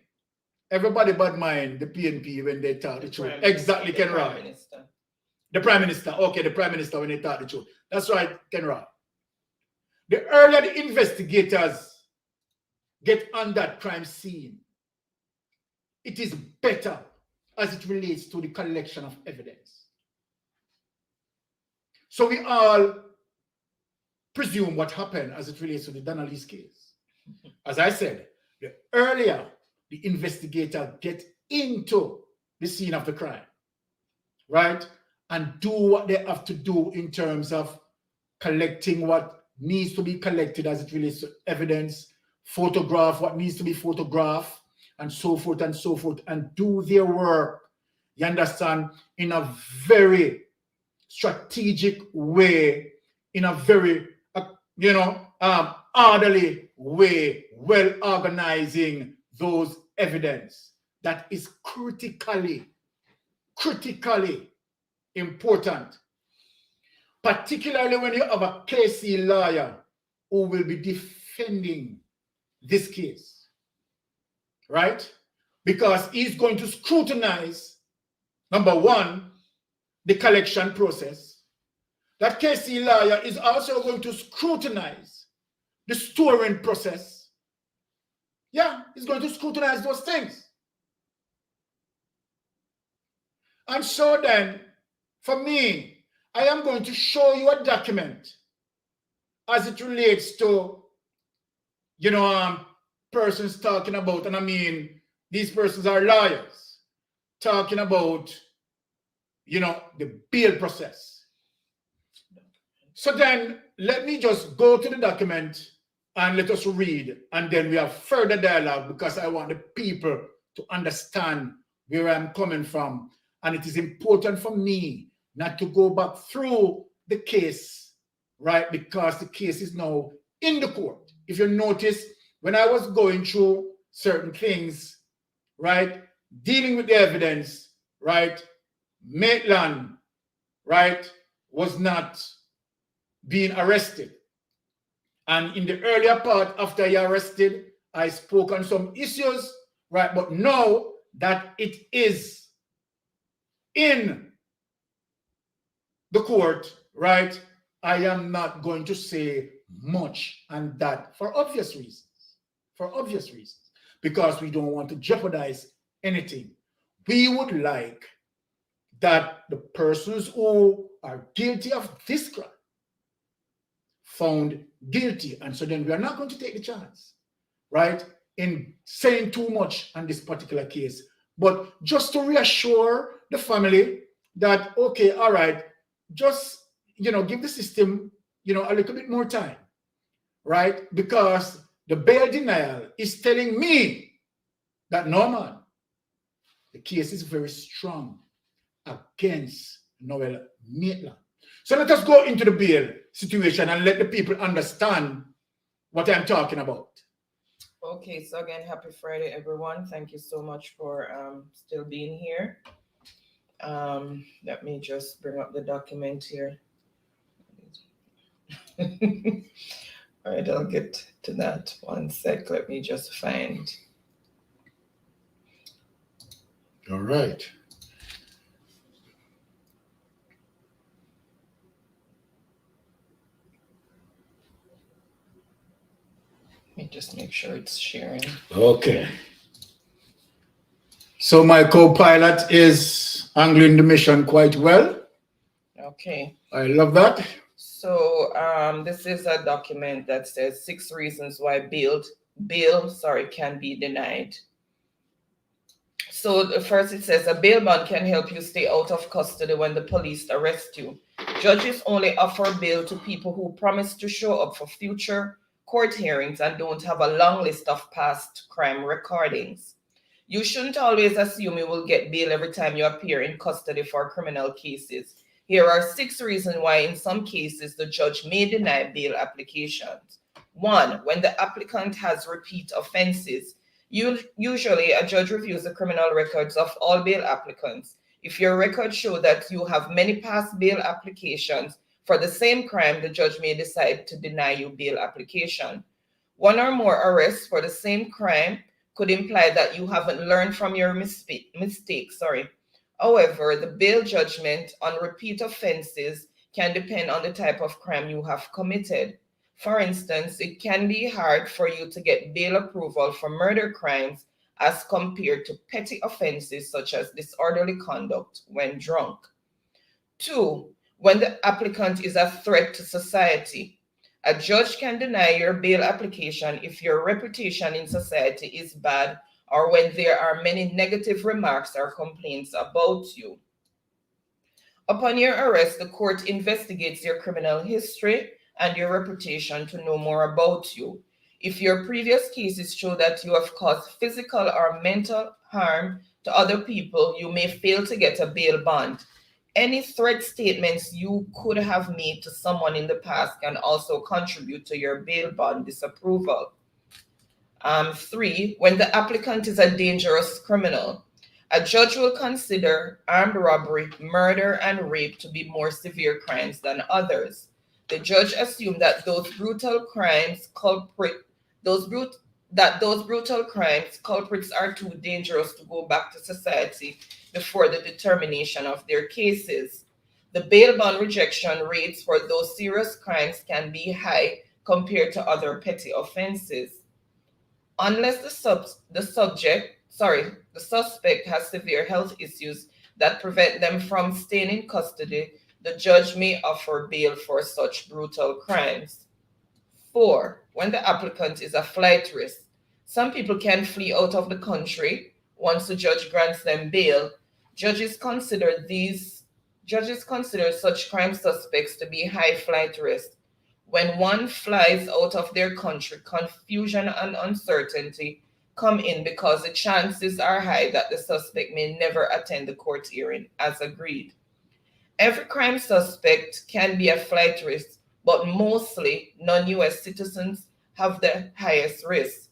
S2: everybody but mind the PNP when they tell the truth. Exactly, Ken Roy. The Prime Minister. Okay, the Prime Minister when they tell the truth. That's right, Ken Roy. The earlier the investigators get on that crime scene, it is better as it relates to the collection of evidence. So we all presume what happened as it relates to the Daniel's case. As I said, the earlier the investigator get into the scene of the crime, right, and do what they have to do in terms of collecting what needs to be collected as it relates to evidence, photograph what needs to be photographed, and so forth, and do their work, you understand, in a very strategic way, in a very, orderly way, well organizing those evidence. That is critically important, particularly when you have a KC lawyer who will be defending this case, right? Because he's going to scrutinize, number 1, the collection process. That KC lawyer is also going to scrutinize the storing process. Yeah, he's going to scrutinize those things. And so then, for me, I am going to show you a document as it relates to, persons talking about, and I mean, these persons are lawyers, talking about, the bail process. So then, let me just go to the document and let us read, and then we have further dialogue, because I want the people to understand where I'm coming from. And it is important for me not to go back through the case, right? Because the case is now in the court. If you notice, when I was going through certain things, right, dealing with the evidence, right, Maitland, right, was not being arrested. And in the earlier part, after he arrested, I spoke on some issues, right? But now that it is in the court, right, I am not going to say much on that for obvious reasons. For obvious reasons. because we don't want to jeopardize anything. We would like that the persons who are guilty of this crime found guilty. And so then we are not going to take the chance, right, in saying too much on this particular case. But just to reassure the family that, okay, all right, just, give the system, a little bit more time, right? Because the bail denial is telling me that, no, man, the case is very strong against Noel Maitland. So let us go into the bail situation and let the people understand what I'm talking about.
S1: Okay, so again, happy Friday, everyone. Thank you so much for still being here. Let me just bring up the document here. All right, I'll get to that. One sec. Let me just find.
S2: All right.
S1: Let me just make sure it's sharing.
S2: Okay. So my co-pilot is handling the mission quite well.
S1: Okay.
S2: I love that.
S1: So this is a document that says 6 reasons why bail can be denied. So first it says a bail bond can help you stay out of custody when the police arrest you. Judges only offer bail to people who promise to show up for future court hearings and don't have a long list of past crime recordings. You shouldn't always assume you will get bail every time you appear in custody for criminal cases. Here are 6 reasons why in some cases the judge may deny bail applications. 1, when the applicant has repeat offenses. Usually a judge reviews the criminal records of all bail applicants. If your records show that you have many past bail applications for the same crime, the judge may decide to deny you bail application. 1 or more arrests for the same crime could imply that you haven't learned from your mistakes. However, the bail judgment on repeat offenses can depend on the type of crime you have committed. For instance, it can be hard for you to get bail approval for murder crimes as compared to petty offenses such as disorderly conduct when drunk. 2, when the applicant is a threat to society. A judge can deny your bail application if your reputation in society is bad or when there are many negative remarks or complaints about you. Upon your arrest, the court investigates your criminal history and your reputation to know more about you. If your previous cases show that you have caused physical or mental harm to other people, you may fail to get a bail bond. Any threat statements you could have made to someone in the past can also contribute to your bail bond disapproval. 3, when the applicant is a dangerous criminal. A judge will consider armed robbery, murder, and rape to be more severe crimes than others. The judge assumed that those brutal crimes culprits are too dangerous to go back to society before the determination of their cases. The bail bond rejection rates for those serious crimes can be high compared to other petty offenses. Unless the suspect has severe health issues that prevent them from staying in custody, the judge may offer bail for such brutal crimes. 4, when the applicant is a flight risk. Some people can flee out of the country once the judge grants them bail. Judges consider such crime suspects to be high flight risk. When one flies out of their country, confusion and uncertainty come in because the chances are high that the suspect may never attend the court hearing as agreed. Every crime suspect can be a flight risk, but mostly non-US citizens have the highest risk.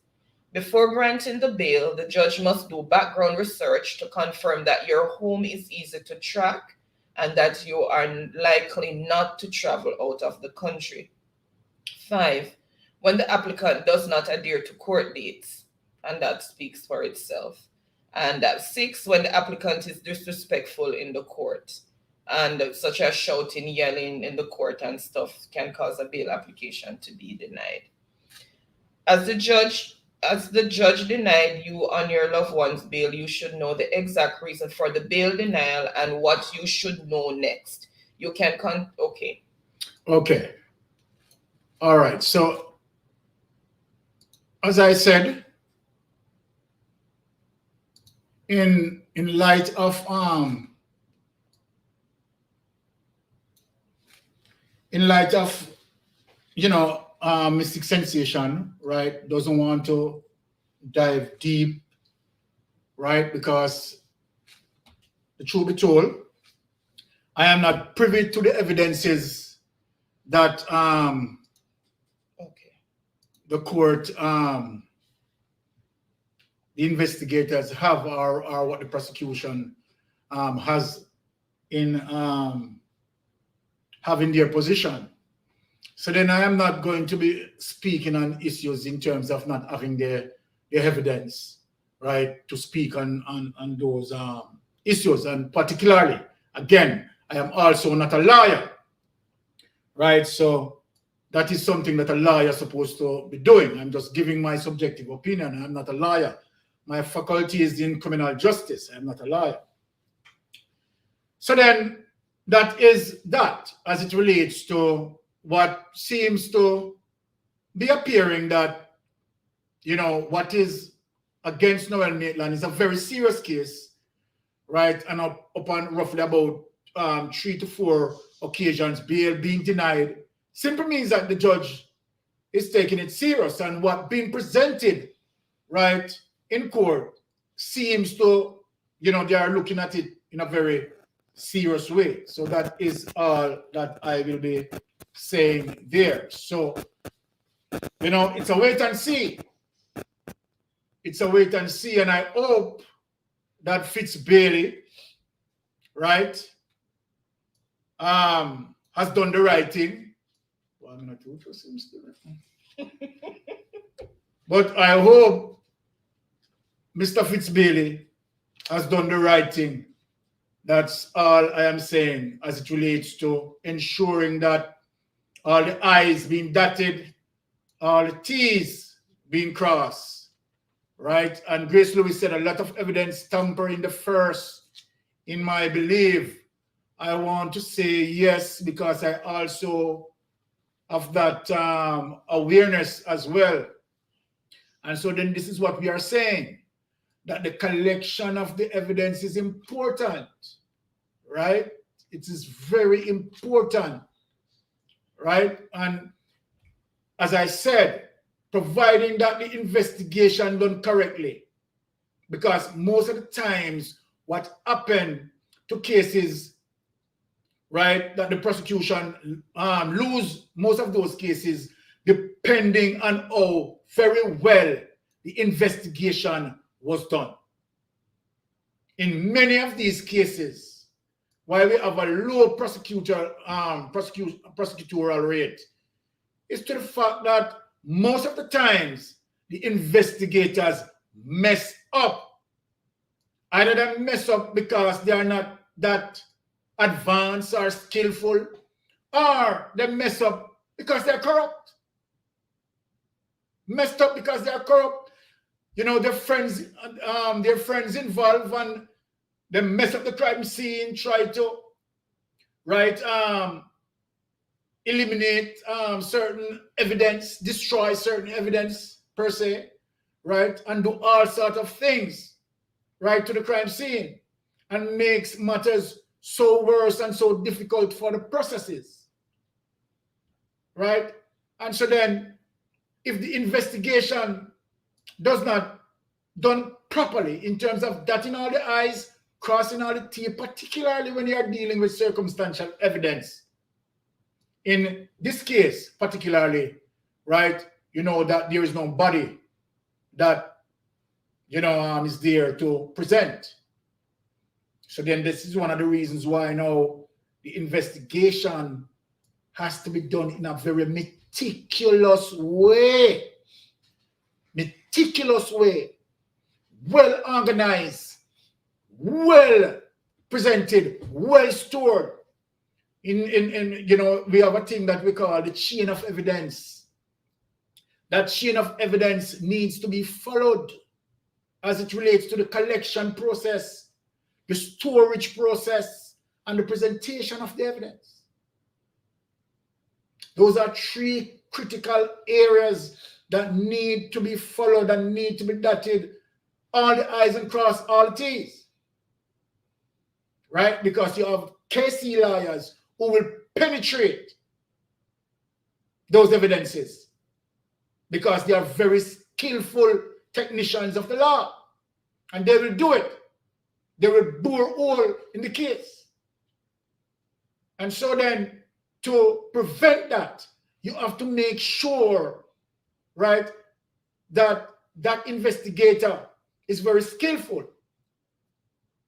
S1: Before granting the bail, the judge must do background research to confirm that your home is easy to track and that you are likely not to travel out of the country. 5, when the applicant does not adhere to court dates, and that speaks for itself. And 6, when the applicant is disrespectful in the court, and such as shouting, yelling in the court and stuff can cause a bail application to be denied. As the judge as the judge denied you on your loved one's bail, you should know the exact reason for the bail denial and what you should know next. You can okay.
S2: Okay. All right. So, as I said, in light of Mystic Sensation, right, doesn't want to dive deep, right, because the truth be told, I am not privy to the evidences that the court, the investigators have, or what the prosecution has in having their position. So then I am not going to be speaking on issues in terms of not having the evidence, right, to speak on those issues. And particularly, again, I am also not a lawyer, right? So that is something that a lawyer is supposed to be doing. I'm just giving my subjective opinion. I'm not a lawyer. My faculty is in criminal justice. I'm not a lawyer. So then that is that as it relates to what seems to be appearing that, you know, what is against Noel Maitland is a very serious case, right? And upon roughly about 3 to 4 occasions, bail being denied, simply means that the judge is taking it serious, and what being presented, right, in court seems to, you know, they are looking at it in a very serious way. So that is all that I will be saying there. So, you know, it's a wait and see. It's a wait and see, and I hope that Fitz Bailey, right, has done the right thing. But I hope Mr. Fitz Bailey has done the right thing. That's all I am saying as it relates to ensuring that all the I's being dotted, all the T's being crossed, right? And Grace Lewis said a lot of evidence tampering the first, in my belief. I want to say yes, because I also have that awareness as well. And so then this is what we are saying, that the collection of the evidence is important, right? It is very important, right? And as I said, providing that the investigation done correctly, because most of the times what happened to cases, right, that the prosecution lose most of those cases depending on how very well the investigation was done. In many of these cases, why we have a low prosecutorial rate, is to the fact that most of the times the investigators mess up. Either they mess up because they are not that advanced or skillful, or they mess up because they're corrupt. Messed up because they're corrupt. You know, their friends involved, and they mess up the crime scene, try to, right, eliminate certain evidence, destroy certain evidence per se, right, and do all sorts of things, right, to the crime scene, and makes matters so worse and so difficult for the processes, right? And so then, if the investigation does not done properly in terms of dotting all the I's, crossing all the T's, particularly when you are dealing with circumstantial evidence, in this case particularly, right, you know that there is no body that, you know, is there to present. So then this is one of the reasons why now the investigation has to be done in a very meticulous way. Meticulous way. Well organized, well presented, well stored. In you know, we have a thing that we call the chain of evidence. that chain of evidence needs to be followed as it relates to the collection process, the storage process, and the presentation of the evidence. Those are three critical areas that need to be followed and need to be dotted, all the I's and cross all the T's. Right? Because you have KC lawyers who will penetrate those evidences because they are very skillful technicians of the law, and they will do it. They will bore hole in the case. And so then, to prevent that, you have to make sure, right, that that investigator is very skillful,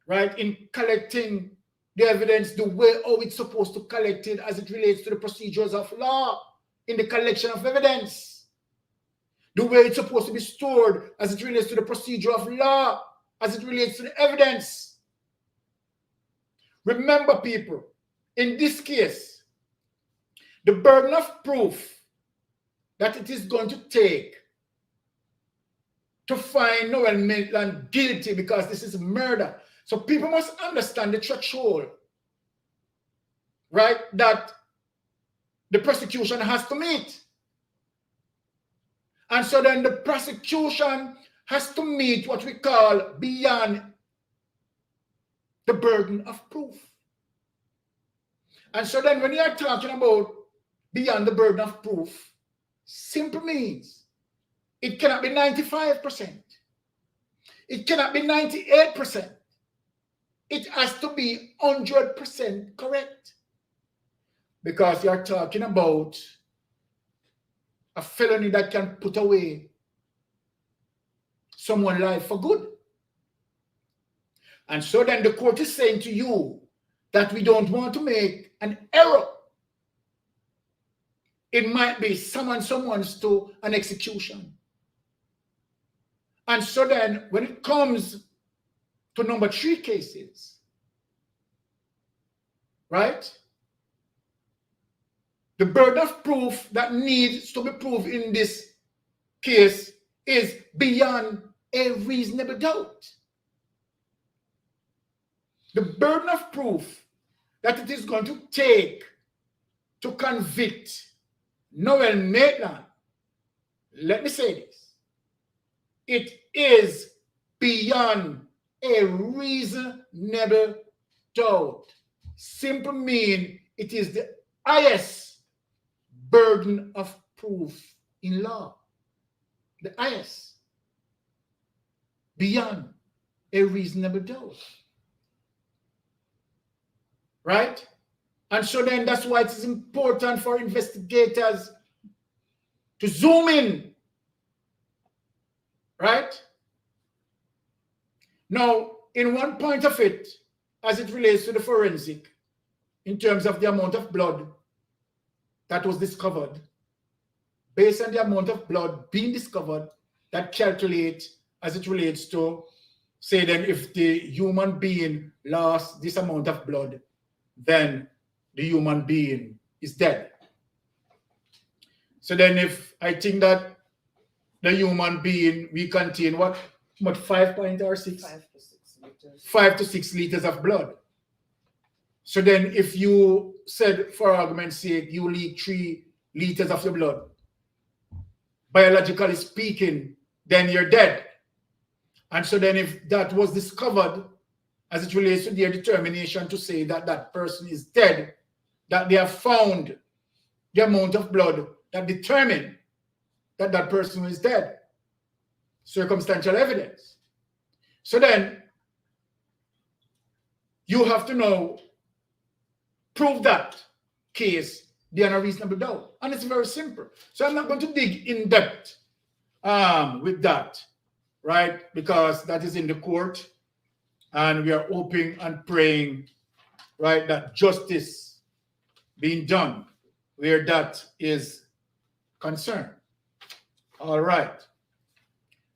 S2: right, in collecting the evidence the way how it's supposed to collect it as it relates to the procedures of law in the collection of evidence, the way it's supposed to be stored as it relates to the procedure of law, as it relates to the evidence. Remember, people, in this case, the burden of proof that it is going to take to find Noel Maitland guilty, because this is murder. So people must understand the threshold, right, that the prosecution has to meet. And so then the prosecution has to meet what we call beyond the burden of proof. And so then when you are talking about beyond the burden of proof, simple means it cannot be 95%. It cannot be 98%. It has to be 100% correct. Because you are talking about a felony that can put away someone's life for good. And so then the court is saying to you that we don't want to make an error. It might be someone's to an execution. And so then when it comes to number 3 cases, right? The burden of proof that needs to be proved in this case is beyond a reasonable doubt. The burden of proof that it is going to take to convict Noel Maitland, let me say this, it is beyond a reasonable doubt. Simple mean it is the highest burden of proof in law. The highest. Beyond a reasonable doubt. Right? And so then that's why it is important for investigators to zoom in. Right? Now, in one point of it, as it relates to the forensic, in terms of the amount of blood that was discovered, based on the amount of blood being discovered, that calculate as it relates to, say then, if the human being lost this amount of blood, then the human being is dead. So then if I think that the human being, we contain what 5 or 6?
S1: 5 to 6 liters.
S2: 5 to 6 liters of blood. So then if you said, for argument's sake, you leak 3 liters of the blood, biologically speaking, then you're dead. And so then if that was discovered as it relates to their determination to say that that person is dead, that they have found the amount of blood that determined that that person is dead, circumstantial evidence. So then you have to now prove that case beyond a reasonable doubt. And it's very simple. So I'm not going to dig in depth with that, right? Because that is in the court. And we are hoping and praying, right, that justice being done where that is concerned. All right.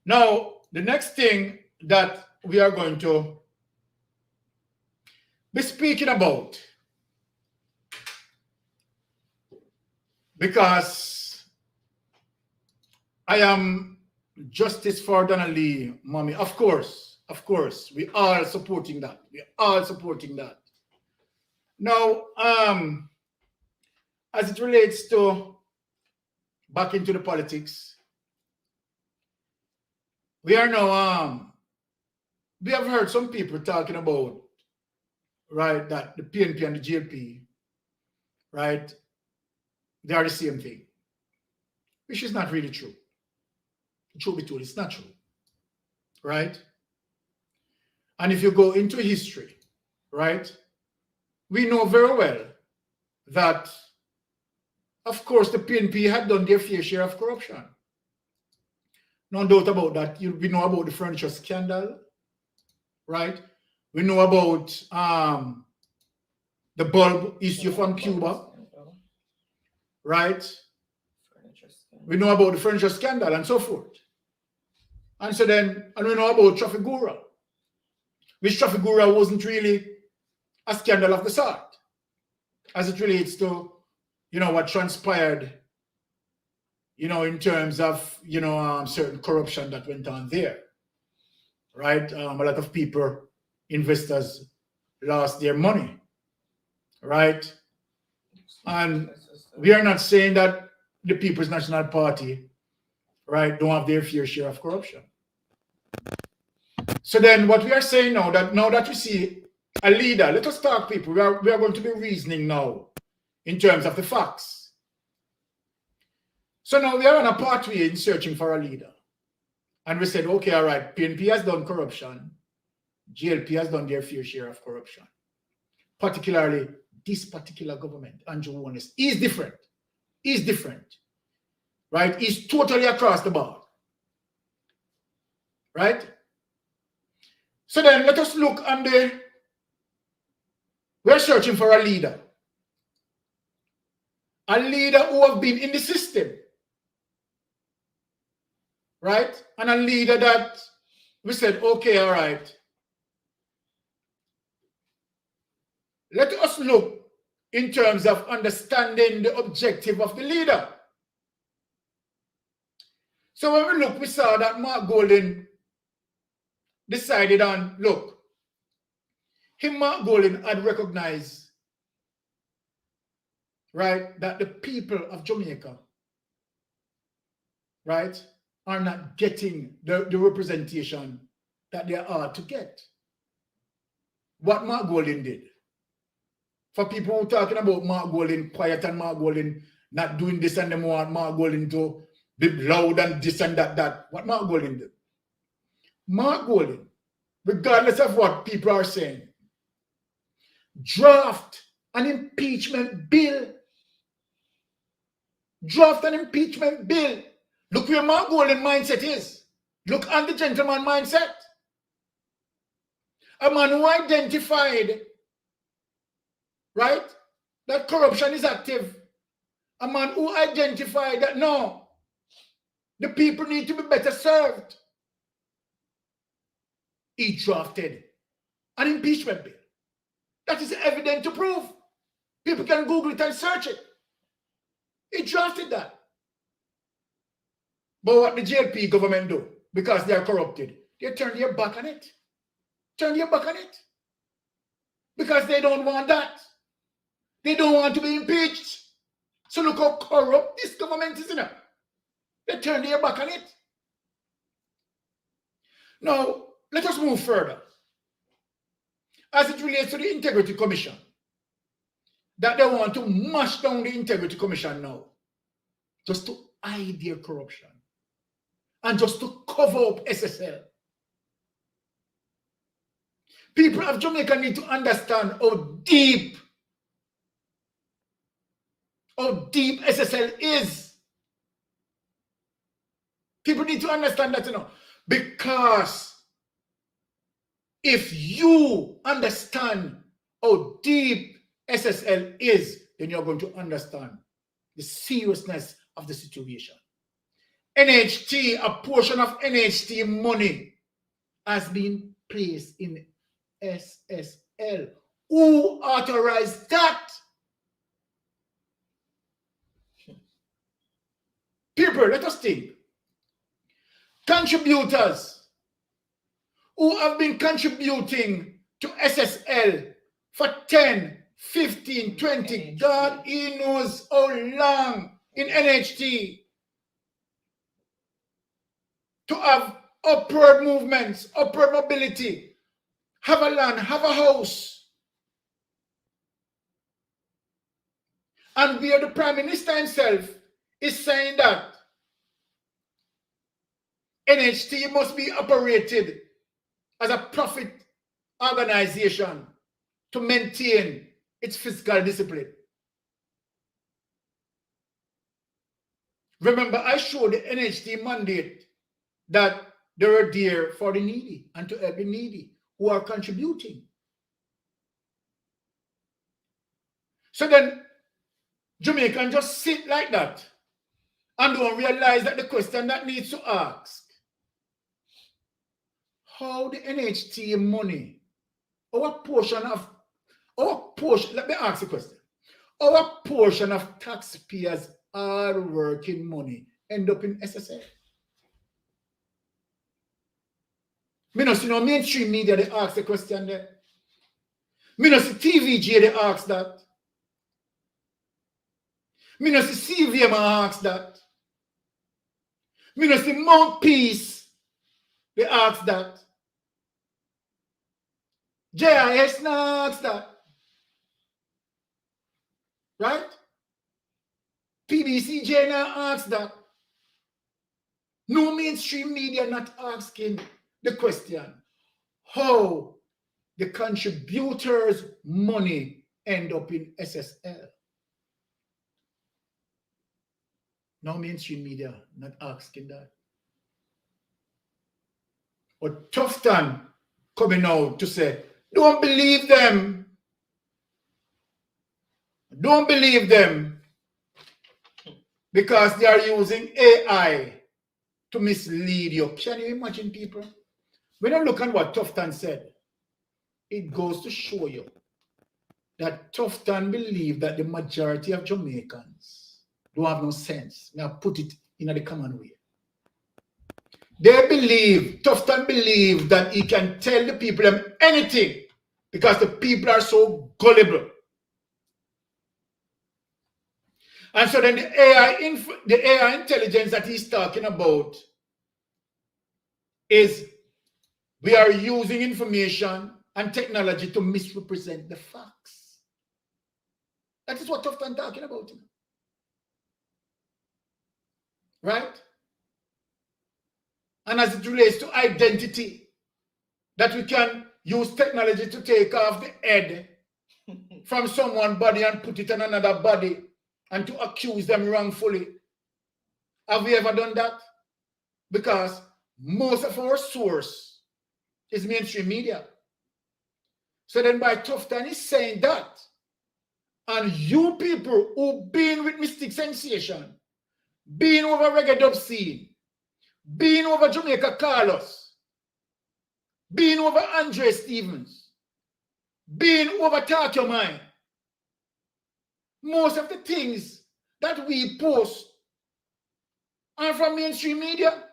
S2: Now, the next thing that we are going to be speaking about, because I am justice for Daniel Lee, mommy. Of course, we are supporting that. We are supporting that. Now, as it relates to back into the politics, we are now, we have heard some people talking about, right, that the PNP and the GLP, right, they are the same thing, which is not really true. Truth be told, it's not true, right? And if you go into history, right, we know very well that, of course, the PNP had done their fair share of corruption. No doubt about that. We know about the furniture scandal, right? We know about the bulb issue from Cuba, right? We know about the furniture scandal and so forth. And so then, and we know about Trafigura, which Trafigura wasn't really a scandal of the sort, as it relates to, you know, what transpired, you know, in terms of, you know, certain corruption that went on there, right? A lot of people, investors, lost their money, right? And we are not saying that the People's National Party, right, don't have their fair share of corruption. So then what we are saying now that we see a leader, let us talk, people. We are going to be reasoning now in terms of the facts. So now we are on a pathway in searching for a leader. And we said, okay, all right, PNP has done corruption. GLP has done their fair share of corruption. Particularly this particular government, Andrew Warnes, is different. Is different. Right? He's totally across the board. Right? So then let us look on we're searching for a leader. A leader who have been in the system. Right? And a leader that we said, okay, all right. Let us look in terms of understanding the objective of the leader. So when we look, we saw that Mark Golden decided on, look, Mark Golden had recognized, right, that the people of Jamaica, right, are not getting the representation that they are to get. What Mark Golden did. For people who are talking about Mark Golden quiet and Mark Golden not doing this and them want Mark Golden to be loud and this and that. What Mark Golden did? Mark Golden, regardless of what people are saying, draft an impeachment bill. Draft an impeachment bill. Look where Mark Golden mindset is. Look on the gentleman mindset. A man who identified, right, that corruption is active. A man who identified that no, the people need to be better served. He drafted an impeachment bill. That is evident to prove. People can Google it and search it. He drafted that. But what the JLP government do, because they are corrupted, they turn their back on it. Turn their back on it. Because they don't want that. They don't want to be impeached. So look how corrupt this government is, now. They turn their back on it. Now, let us move further. As it relates to the Integrity Commission, that they want to mash down the Integrity Commission now, just to hide their corruption and just to cover up SSL. People of Jamaica need to understand how deep SSL is. People need to understand that, you know, because if you understand how deep SSL is, then you're going to understand the seriousness of the situation. NHT, a portion of NHT money has been placed in SSL. Who authorized that? People, let us think. contributors who have been contributing to SSL for 10, 15, 20, God, he knows how long in NHT, to have upward movements, upward mobility, have a land, have a house. And where the Prime Minister himself is saying that NHT must be operated as a profit organization to maintain its fiscal discipline. Remember, I showed the NHT mandate that they were there for the needy and to help the needy who are contributing. So then Jamaicans just sit like that and don't realize that the question that needs to ask, how the NHT money, our portion, let me ask the question, our portion of taxpayers' hard working money end up in SSL? Me no see no mainstream media they ask the question there. Me no see TVG they ask that. Me no see CVM ask that. Me no see Mountpeace they ask that. JIS now ask that. Right? PBCJ now ask that. No mainstream media not asking the question, how the contributors' money end up in SSL. No mainstream media not asking that. But Tufton coming out to say, don't believe them. Don't believe them because they are using AI to mislead you. Can you imagine, people? When I look at what Tufton said, it goes to show you that Tufton believe that the majority of Jamaicans don't have no sense. Now put it in the common way. They believe, Tufton believe that he can tell the people anything because the people are so gullible. And so then the AI intelligence that he's talking about is we are using information and technology to misrepresent the facts. That is what Tufton talking about. Right? And as it relates to identity, that we can use technology to take off the head from someone's body and put it on another body and to accuse them wrongfully. Have we ever done that? Because most of our source is mainstream media. So then by Tufton is saying that, and you people who've been with Mystic Sensation, been over Reggae Dub Scene, been over Jamaica Carlos, been over Andre Stevens, been over Talk Your Mind, most of the things that we post are from mainstream media.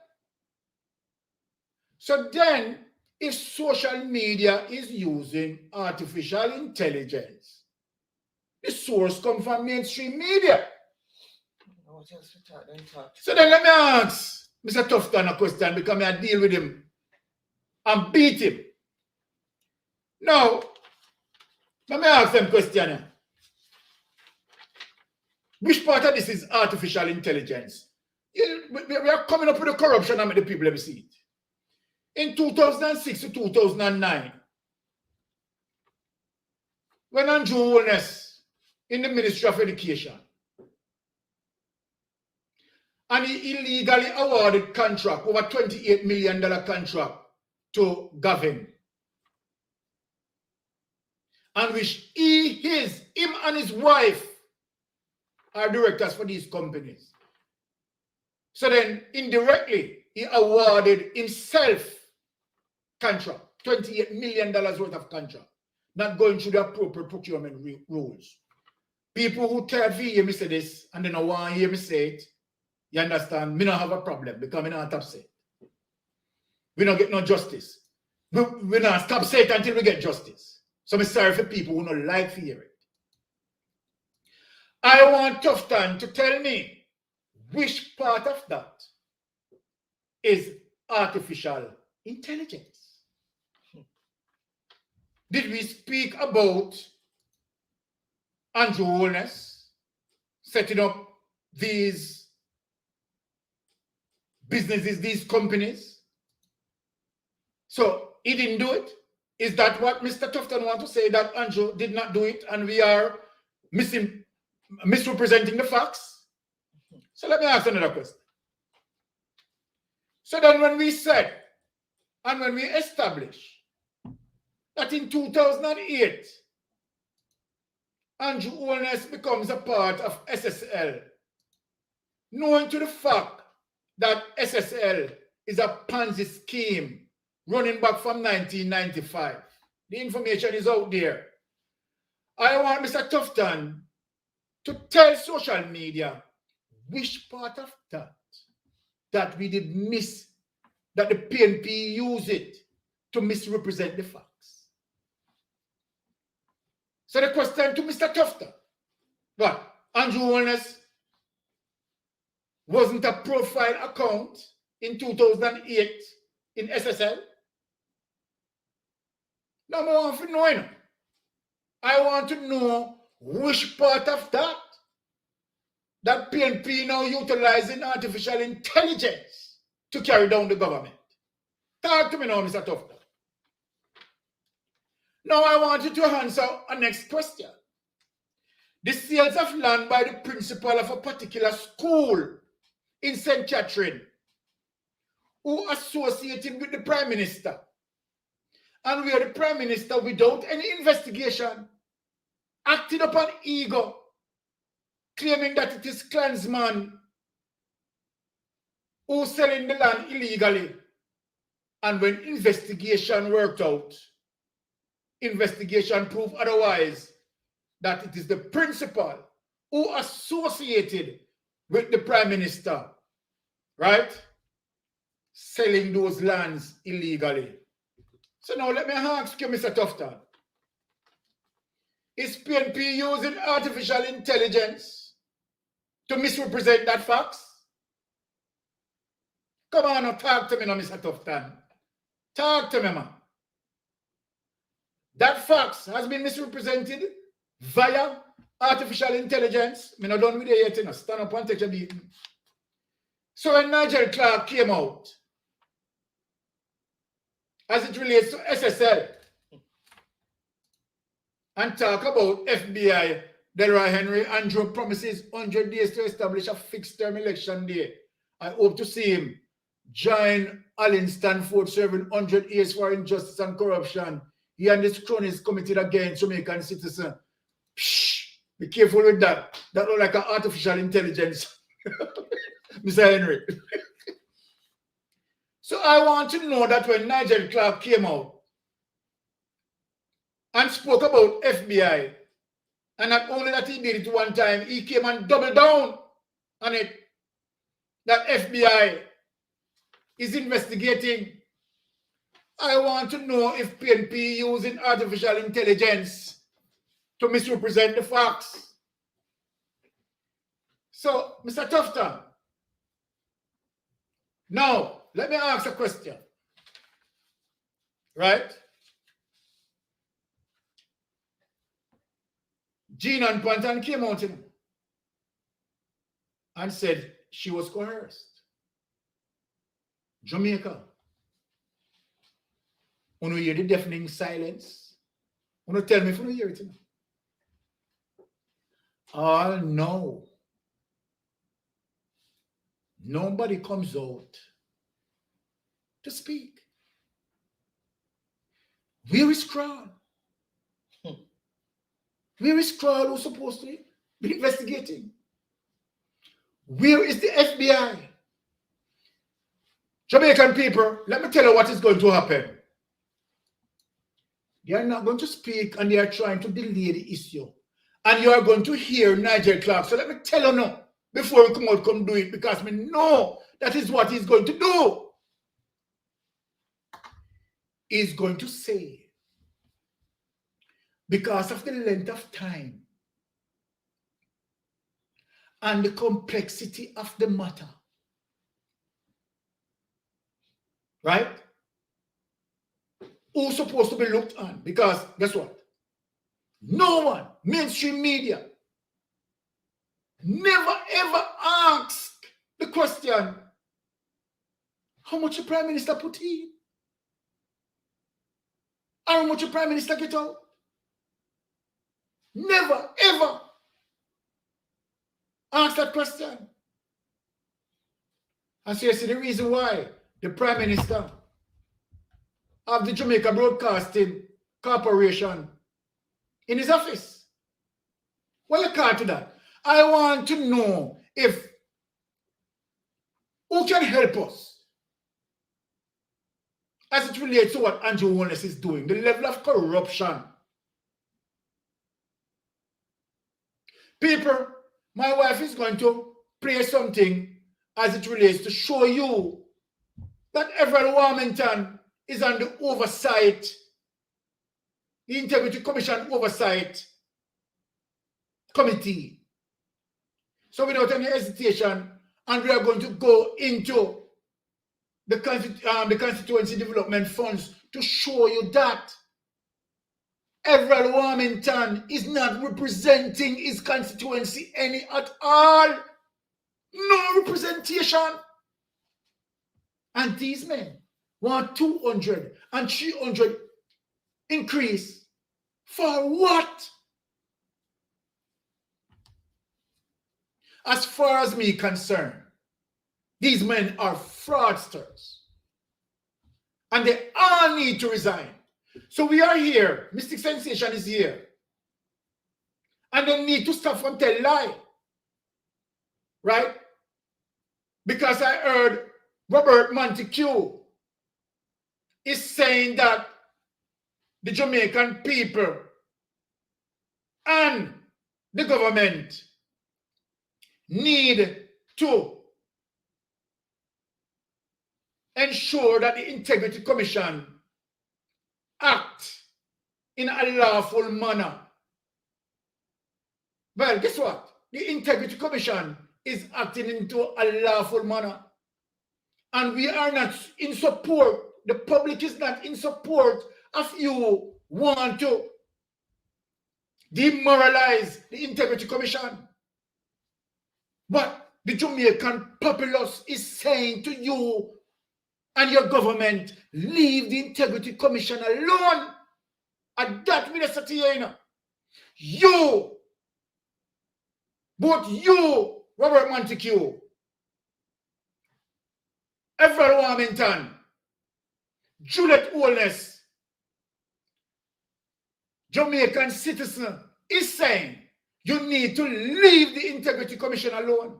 S2: So then, if social media is using artificial intelligence, the source comes from mainstream media. So then let me ask Mr. Tufton a question because I deal with him and beat him. Now, let me ask them a question. Which part of this is artificial intelligence? We are coming up with the corruption and the people have seen it. In 2006 to 2009, when Andrew Holness in the Ministry of Education, and he illegally awarded contract, over $28 million contract to Gavin, and which him and his wife are directors for these companies. So then indirectly, he awarded himself contract, $28 million worth of contract, not going through the appropriate procurement rules. People who tell me hear me say this and then I want to hear me say it, you understand, me not have a problem because me not upset. we don't get no justice. We not stop saying it until we get justice. So I'm sorry for people who don't like to hear it. I want Tufton to tell me which part of that is artificial intelligence. Did we speak about Andrew Holness setting up these businesses, these companies? So he didn't do it? Is that what Mr. Tufton wants to say, that Andrew did not do it and we are misrepresenting the facts? So let me ask another question. So then when we said and when we established that in 2008, Andrew Holness becomes a part of SSL, knowing to the fact that SSL is a Ponzi scheme running back from 1995. The information is out there. I want Mr. Tufton to tell social media which part of that we did miss, that the PNP use it to misrepresent the facts. So the question to Mr. Tufton, what? Andrew Holness wasn't a profile account in 2008 in SSL? No, I want to know. I want to know which part of that PNP now utilizing artificial intelligence to carry down the government. Talk to me now, Mr. Tufton. Now I want you to answer a next question. The sales of land by the principal of a particular school in St. Catherine, who associated with the Prime Minister, and where the Prime Minister, without any investigation, acted upon ego, claiming that it is clansmen who selling the land illegally. And when investigation worked out, investigation proved otherwise, that it is the principal who associated with the Prime Minister, right, selling those lands illegally. So now let me ask you, Mr. Tufton, is PNP using artificial intelligence to misrepresent that facts? Come on, now talk to me now, Mr. Tufton. Talk to me, man. That facts has been misrepresented via artificial intelligence. I'm not done with it yet, you know. Stand up and take a beating. So when Nigel Clark came out, as it relates to SSL, and talk about FBI, Delroy Henry Andrew promises 100 days to establish a fixed term election day. I hope to see him join Allen Stanford serving 100 years for injustice and corruption. He and his cronies committed against Jamaican citizens. Be careful with that. That looks like an artificial intelligence, Mr. Henry. So I want to know that when Nigel Clark came out and spoke about FBI, and not only that he did it one time, he came and doubled down on it, that FBI is investigating. I want to know if PNP using artificial intelligence to misrepresent the facts. So, Mr. Tufton, now let me ask a question, right? Jean Ann Panton came out and said she was coerced. Jamaica. When you hear the deafening silence, when you tell me if you hear it. Oh no. Nobody comes out to speak. Where is Crown? Where is Crown who's supposed to be investigating? Where is the FBI? Jamaican people, let me tell you what is going to happen. They are not going to speak and they are trying to delay the issue. And you are going to hear Nigel Clark. So let me tell you now, before we come out, come do it, because we know that is what he's going to do. is going to say, because of the length of time and the complexity of the matter, right? Who's supposed to be looked on? Because guess what? No one, mainstream media, never ever asked the question, how much the Prime Minister put in? How much the Prime Minister get out? Never ever ask that question. And so you see the reason why the Prime Minister of the Jamaica Broadcasting Corporation in his office. Well, you call to that. I want to know if who can help us as it relates to what Andrew Wallace is doing, the level of corruption. People, my wife is going to play something as it relates to show you that Everett Warmington is under oversight, the Integrity Commission Oversight Committee. So without any hesitation, and we are going to go into the Constituency Development Funds to show you that Everett Warmington is not representing his constituency any at all. No representation. And these men want 200 and 300 increase for what? As far as me concerned, these men are fraudsters. And they all need to resign. So we are here. Mystic Sensation is here. And they need to stop from telling lie. Right? Because I heard Robert Montague is saying that the Jamaican people and the government need to ensure that the Integrity Commission act in a lawful manner. Well, guess what? The Integrity Commission is acting into a lawful manner. And we are not in support, the public is not in support of you want to demoralize the Integrity Commission. But the Jamaican populace is saying to you and your government, leave the Integrity Commission alone. And that will say to you, you, both you, Robert Montague, Everett Warmington, Juliet Holness, Jamaican citizen, is saying you need to leave the Integrity Commission alone.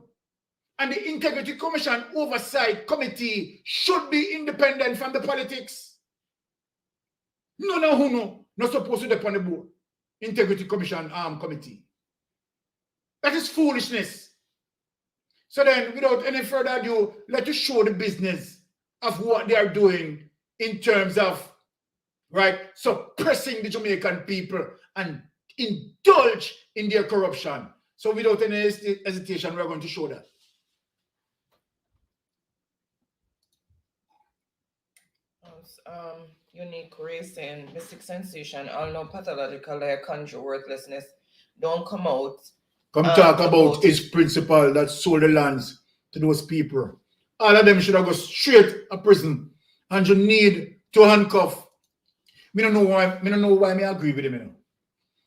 S2: And the Integrity Commission Oversight Committee should be independent from the politics. No, not supposed to be on the board. Integrity Commission Committee. That is foolishness. So then, without any further ado, let us show the business of what they are doing in terms of, right, suppressing the Jamaican people and indulge in their corruption. So without any hesitation, we're going to show that.
S1: Unique race and Mystic Sensation, all know pathological conjure worthlessness. Don't come out.
S2: Come talk about his principle that sold the lands to those people. All of them should have gone straight to prison. And you need to handcuff. I don't know why I agree with him, you know.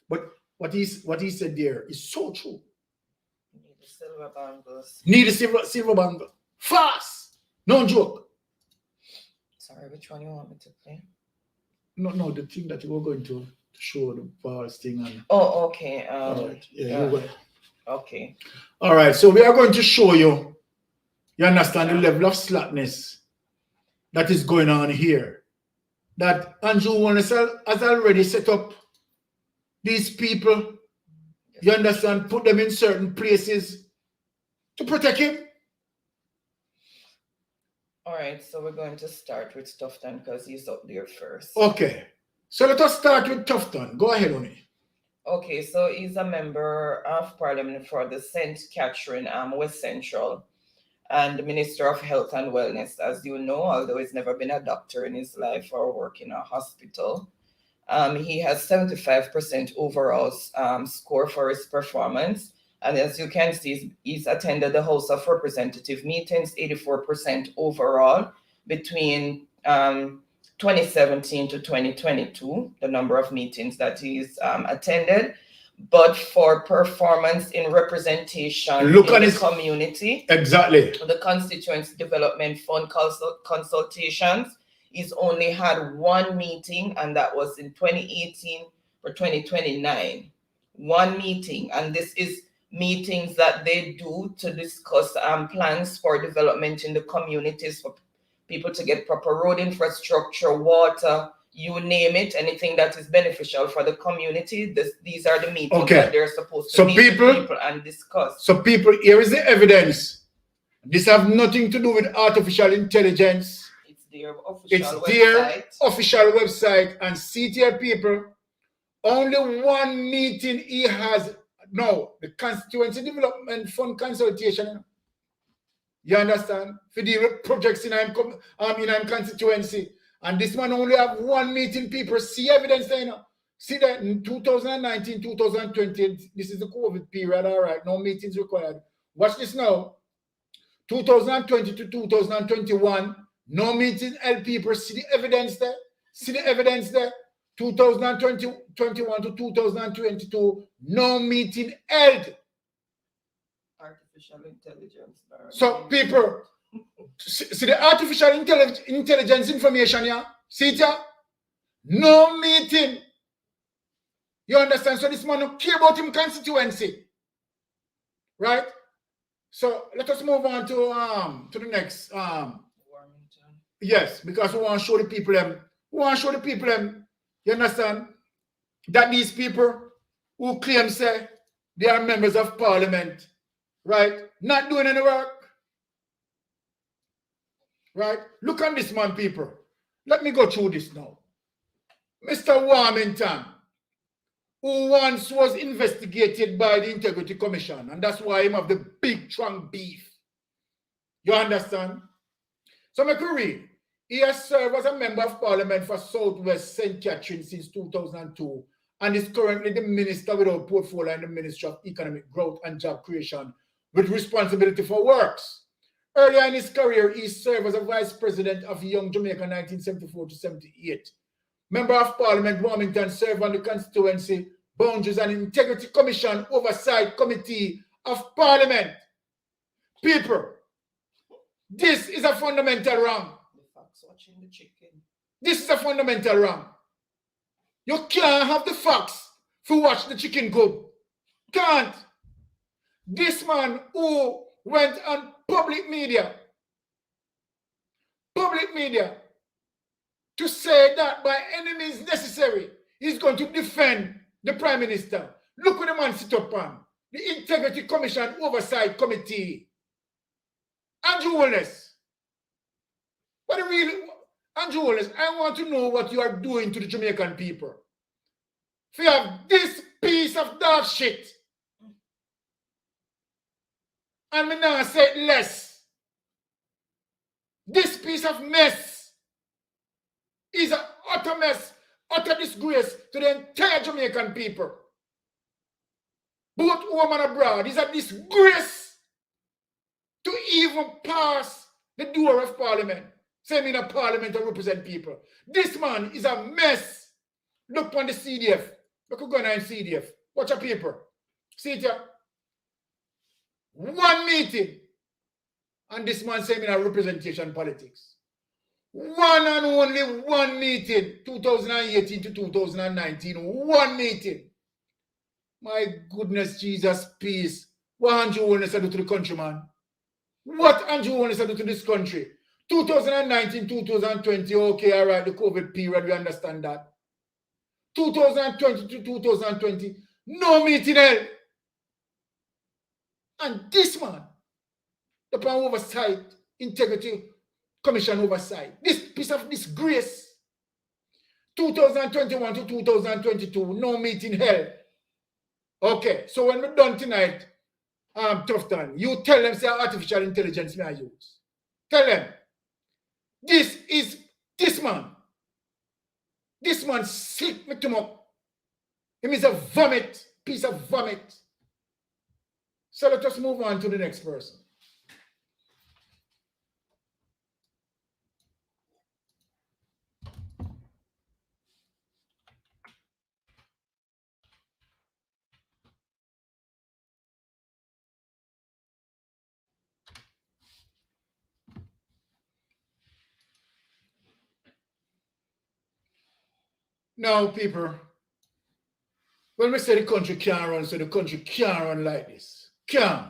S2: But what he said there is so true.
S1: Need the silver bangles.
S2: Need a silver bangle. Fast. No joke.
S1: Sorry, which one you want me to play?
S2: No, the thing that you were going to show, the bars thing. And,
S1: oh, okay.
S2: All right. Yeah, you're right.
S1: Okay.
S2: All right, so we are going to show you, you understand the level of slackness that is going on here. That Andrew Wallace has already set up these people, you understand, put them in certain places to protect him.
S1: All right, so we're going to start with Tufton because he's up there first.
S2: Okay. So let us start with Tufton. Go ahead, Oni.
S1: Okay, so he's a member of parliament for the St. Catherine West Central and the Minister of Health and Wellness, as you know, although he's never been a doctor in his life or worked in a hospital. He has 75% overall score for his performance. And as you can see, he's attended the House of Representative meetings, 84% overall between 2017 to 2022, the number of meetings that he's attended. But for performance in representation in the community,
S2: exactly,
S1: the Constituency Development Fund consultations, he's only had one meeting, and that was in 2018 or 2029. One meeting, and this is meetings that they do to discuss plans for development in the communities for people to get proper road infrastructure, water, you name it, anything that is beneficial for the community. These are the meetings that they're supposed to meet people and discuss.
S2: So people, here is the evidence. This have nothing to do with artificial intelligence.
S1: It's their official website.
S2: Their official website. And see here, people, only one meeting he has. No, the Constituency Development Fund consultation. You understand? For the projects in our constituency. And this man only have one meeting. People see evidence there, you know. See that in 2019, 2020, this is the COVID period, all right, no meetings required. Watch this now. 2020 to 2021, no meeting held. People see the evidence there. See the evidence there. 2021 to 2022, no meeting held.
S1: Artificial intelligence.
S2: So people, see the artificial intelligence information here? See it here? No meeting. You understand? So this man don't care about him constituency. Right? So let us move on to the next yes, because we want to show the people them. We want to show the people them. You understand? That these people who claim say they are members of parliament, right? Not doing any work. Right? Look at this man, people. Let me go through this now. Mr. Warmington, who once was investigated by the Integrity Commission, and that's why him have the big trunk beef. You understand? So I can read. He has served as a member of parliament for Southwest St. Catherine since 2002 and is currently the minister without portfolio in the Ministry of Economic Growth and Job Creation with responsibility for works. Earlier in his career, he served as a vice president of Young Jamaica 1974 to 78. Member of Parliament, Warmington served on the Constituency, Boundaries and Integrity Commission Oversight Committee of Parliament. People, this is a fundamental wrong. This is a fundamental wrong. You can't have the facts to watch the chicken coop. Can't. This man who went on public media to say that by any means necessary, he's going to defend the Prime Minister. Look what the man sit up on. The Integrity Commission Oversight Committee. Andrew Wallace. Andrew Wallace, I want to know what you are doing to the Jamaican people. If you have this piece of dog shit, and me now say it less, this piece of mess is an utter mess, utter disgrace to the entire Jamaican people. Both home and abroad is a disgrace to even pass the door of Parliament. Say me in a Parliament to represent people. This man is a mess. Look on the CDF. Look who going on CDF. Watch your paper. See it here. One meeting. And this man say me in a representation politics. One and only one meeting. 2018 to 2019. One meeting. My goodness, Jesus, peace. What Andrew Wallace do to the country, man? What Andrew Wallace do to this country? 2019, 2020, okay, all right, the COVID period, we understand that. 2020 to 2020, no meeting held. And this man, the Power Oversight Integrity Commission oversight. This piece of disgrace. 2021 to 2022, no meeting held. Okay, so when we're done tonight, Tufton, you tell them say artificial intelligence may I use. Tell them, this man slick me to up. He is a vomit, piece of vomit. So let us move on to the next person. Now, people, when we say the country can't run, so the country can't run like this. Can't.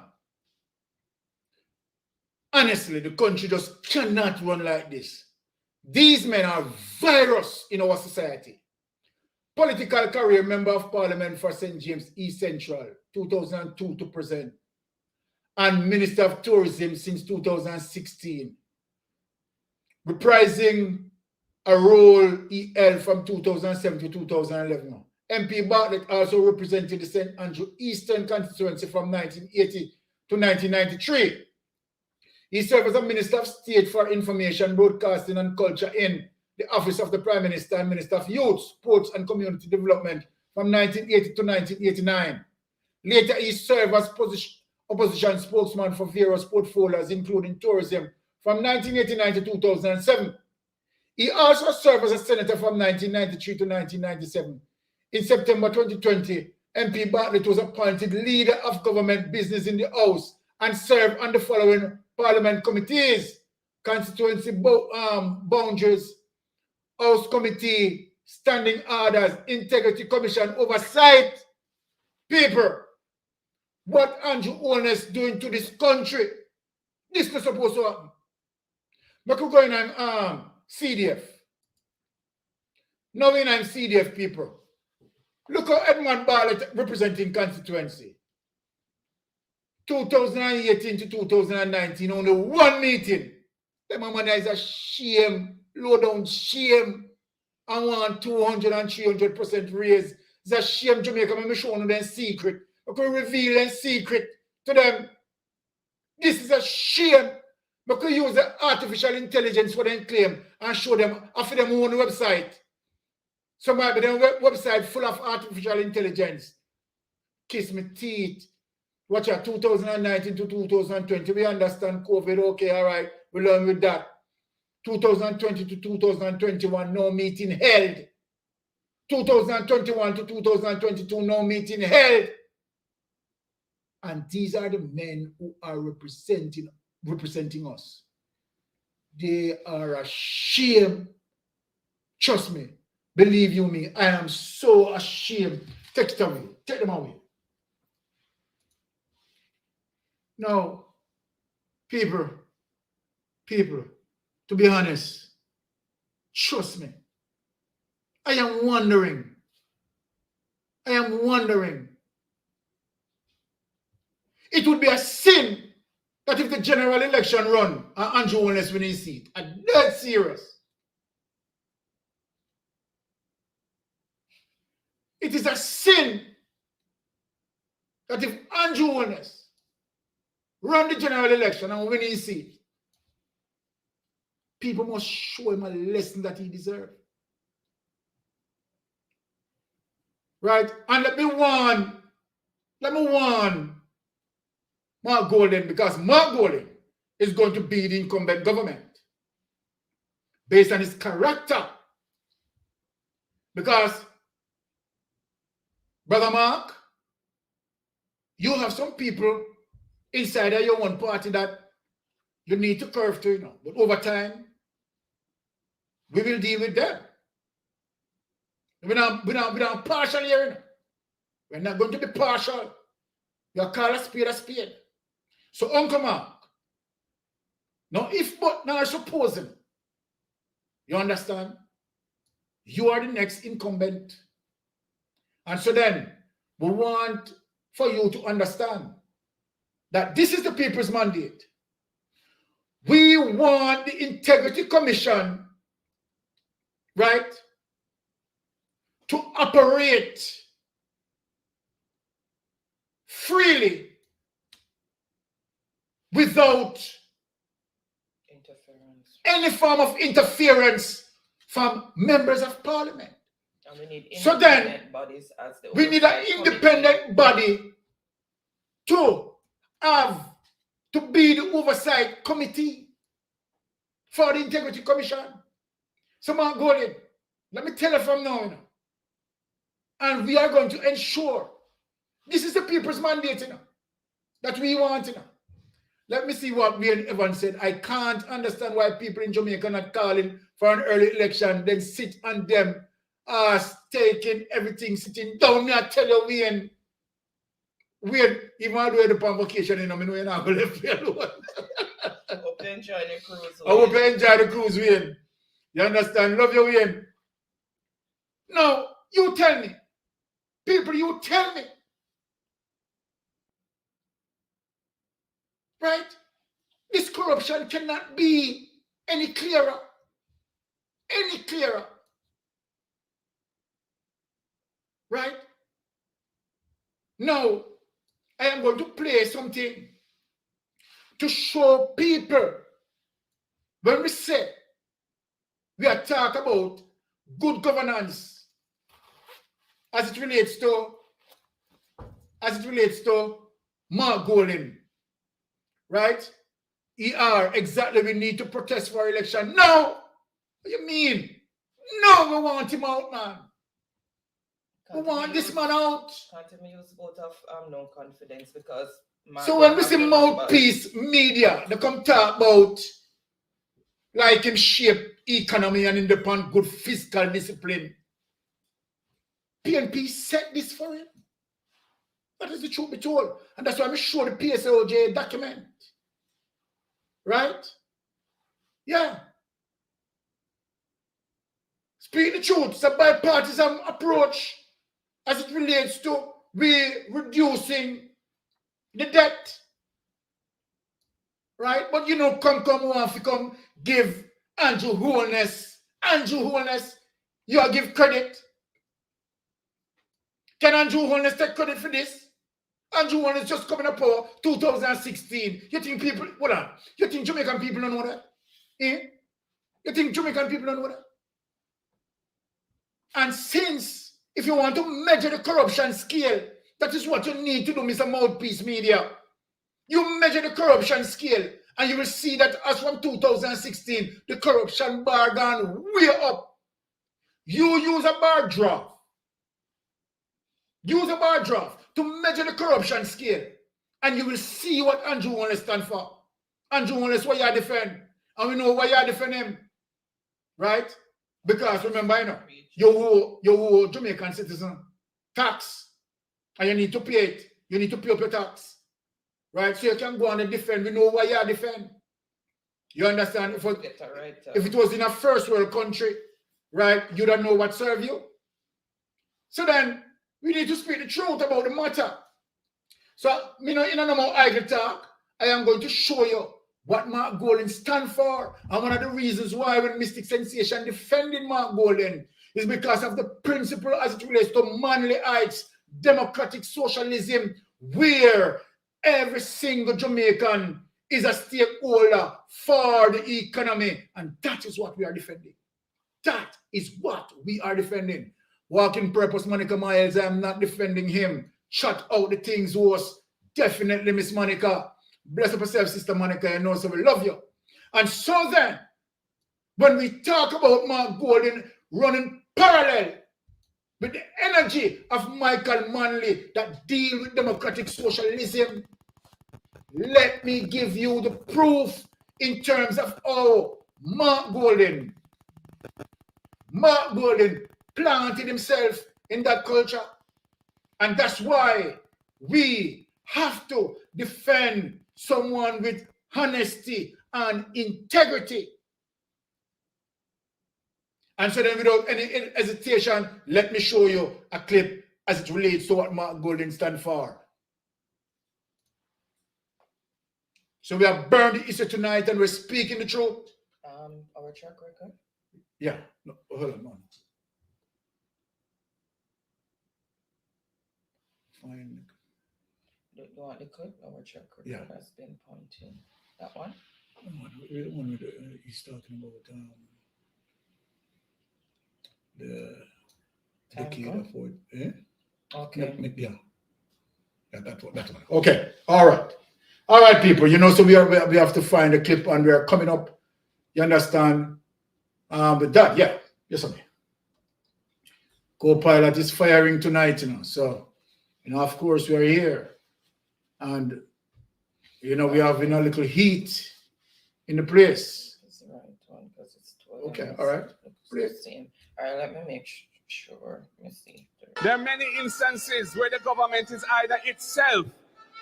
S2: Honestly, the country just cannot run like this. These men are virus in our society. Political career, member of parliament for St. James East Central, 2002 to present. And Minister of Tourism since 2016. Reprising a role he held from 2007 to 2011. MP Bartlett also represented the St. Andrew Eastern Constituency from 1980 to 1993. He served as a Minister of State for Information, Broadcasting and Culture in the Office of the Prime Minister and Minister of Youth, Sports and Community Development from 1980 to 1989. Later, he served as opposition spokesman for various portfolios, including tourism, from 1989 to 2007. He also served as a senator from 1993 to 1997. In September 2020, MP Bartlett was appointed leader of government business in the House and served on the following Parliament committees: Constituency Boundaries, House Committee, Standing Orders, Integrity Commission, Oversight. People, what Andrew Holness doing to this country? This is supposed to happen. But we're going on CDF. Now when I'm CDF, people, look how Edmund Bartlett representing constituency. 2018 to 2019, only one meeting. The man is a shame, low down shame. I want 200 and 300% raise. It's a shame Jamaica, I'm showing them secret. I could reveal them secret to them. This is a shame. I could use the artificial intelligence for them claim and show them after them own website. So might be their website full of artificial intelligence. Kiss me teeth. Watch out, 2019 to 2020. We understand COVID, okay, all right. We learn with that. 2020 to 2021, no meeting held. 2021 to 2022, no meeting held. And these are the men who are representing us. They are ashamed. Trust me. Believe you me, I am so ashamed. Take it away. Take them away. Now, people, to be honest, trust me, I am wondering. It would be a sin that if the general election run, Andrew Holness win his seat. I'm dead serious. It is a sin that if Andrew Holness run the general election and win his seat, people must show him a lesson that he deserves. Right? And let me warn Mark Golden, because Mark Golden is going to be the incumbent government based on his character. Because, Brother Mark, you have some people inside of your one party that you need to curve to, But over time, we will deal with them. We're not partial here, We're not going to be partial. You call a spade a spade. So, Uncle Mark, now supposing, you understand? You are the next incumbent. And so then, we want for you to understand that this is the people's mandate. We want the Integrity Commission, right, to operate freely without any form of interference from members of parliament.
S1: And we need
S2: So then,
S1: independent bodies as the
S2: we need an
S1: oversight
S2: independent body to be the oversight committee for the Integrity Commission. So, Mark Golden, let me tell you from now, and we are going to ensure this is the people's mandate, that we want, Let me see what Wayne Evans said. I can't understand why people in Jamaica are not calling for an early election, then sit on them taking everything, sitting down. Me, I tell you, Wayne, even though you're on vacation, we're not going to leave you alone.
S1: I hope you enjoy the cruise.
S2: I hope you enjoy the cruise, Wayne. You understand? Love you, Wayne. Now, you tell me. People, you tell me. Right? This corruption cannot be any clearer. Any clearer. Right? Now, I am going to play something to show people when we say we are talking about good governance as it relates to Mark Golden. Right? Exactly, we need to protest for election. No! What do you mean? No, we want him out, man. We want this man out.
S1: Can't use vote of no confidence because...
S2: So when we see mouthpiece media, they come talk about like him shape economy and independent good fiscal discipline. PNP set this for him. That is the truth be told. And that's why I'm sure the PSOJ document. Right? Yeah. Speak the truth. It's a bipartisan approach as it relates to reducing the debt. Right? But come want to come give Andrew Holness, you give credit. Can Andrew Holness take credit for this? Andrew Holness just coming up for 2016. You think people, hold on, you think Jamaican people don't know that? You think Jamaican people don't know that? And since, if you want to measure the corruption scale, that is what you need to do, Mr. Mouthpiece Media. You measure the corruption scale, and you will see that as from 2016, the corruption bar gone way up. You use a bar graph. Use a bar graph to measure the corruption scale, and you will see what Andrew Holness stand for. Andrew Holness, why you defend, and we know why you defend him, right? Because remember, you owe Jamaican citizen tax, and you need to pay it. You need to pay up your tax, right? So you can go on and defend. We know why you defend. You understand? If it was in a first world country, right, you don't know what serve you. So then, we need to speak the truth about the matter. So, in a more idle talk, I am going to show you what Mark Golden stands for. And one of the reasons why when Mystic Sensation defending Mark Golden is because of the principle as it relates to manly heights, democratic socialism, where every single Jamaican is a stakeholder for the economy. And that is what we are defending. That is what we are defending. Walking Purpose, Monica Miles, I am not defending him. Shut out the things was definitely Miss Monica. Bless up yourself, Sister Monica, I know so we love you. And so then, when we talk about Mark Golden running parallel with the energy of Michael Manley that deal with democratic socialism, let me give you the proof in terms of how Mark Golden planted himself in that culture. And that's why we have to defend someone with honesty and integrity. And so then without any hesitation, let me show you a clip as it relates to what Mark Golden stands for. So we have burned the issue tonight and we're speaking the truth.
S1: Our track record.
S2: Yeah. No, hold on. Fine.
S1: Do you want the clip? Our track record
S2: Yeah.
S1: has been pointing. That one?
S2: The one with he's talking about the decade of what? Eh?
S1: Okay.
S2: Yeah. That one. Okay. All right, people. You know, so we have to find a clip and we are coming up. You understand? With that, yeah. Yes, sir. Co-pilot is firing tonight, you know. So, you know, of course, we are here. And, you know, we have, you know, a little heat in the place.
S1: It's the right one because it's 12.
S2: Okay, all right.
S1: All right, let me make sure. Let me see.
S15: There are many instances where the government is either itself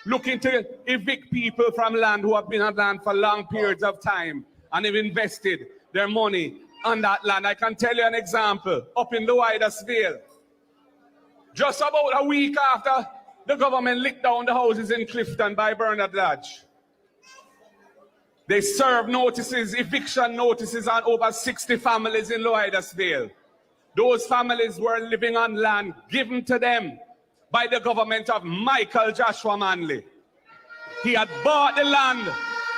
S15: looking to evict people from land who have been on land for long periods of time and have invested their money on that land. I can tell you an example up in Loydasville. Just about a week after the government licked down the houses in Clifton by Bernard Lodge, they served notices, eviction notices on over 60 families in Loydasville. Those families were living on land given to them by the government of Michael Joshua Manley. He had bought the land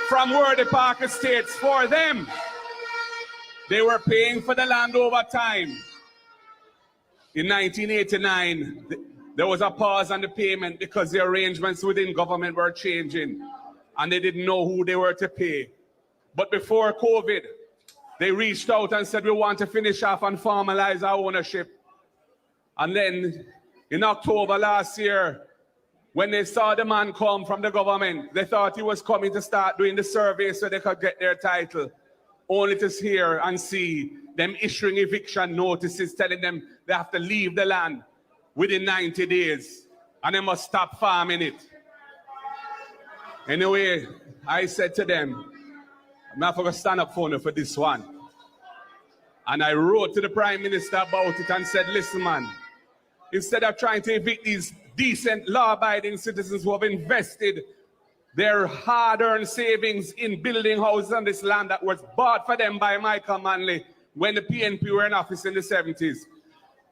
S15: from Worthy Park Estates for them. They were paying for the land over time. In 1989, there was a pause on the payment because the arrangements within government were changing and they didn't know who they were to pay. But before COVID, they reached out and said, we want to finish off and formalize our ownership. And then in October last year, when they saw the man come from the government, they thought he was coming to start doing the survey so they could get their title, only to hear and see them issuing eviction notices telling them they have to leave the land within 90 days and they must stop farming it. Anyway, I said to them, I'm not going to stand up for this one. And I wrote to the Prime Minister about it and said, listen, man, instead of trying to evict these decent, law-abiding citizens who have invested their hard-earned savings in building houses on this land that was bought for them by Michael Manley when the PNP were in office in the 70s,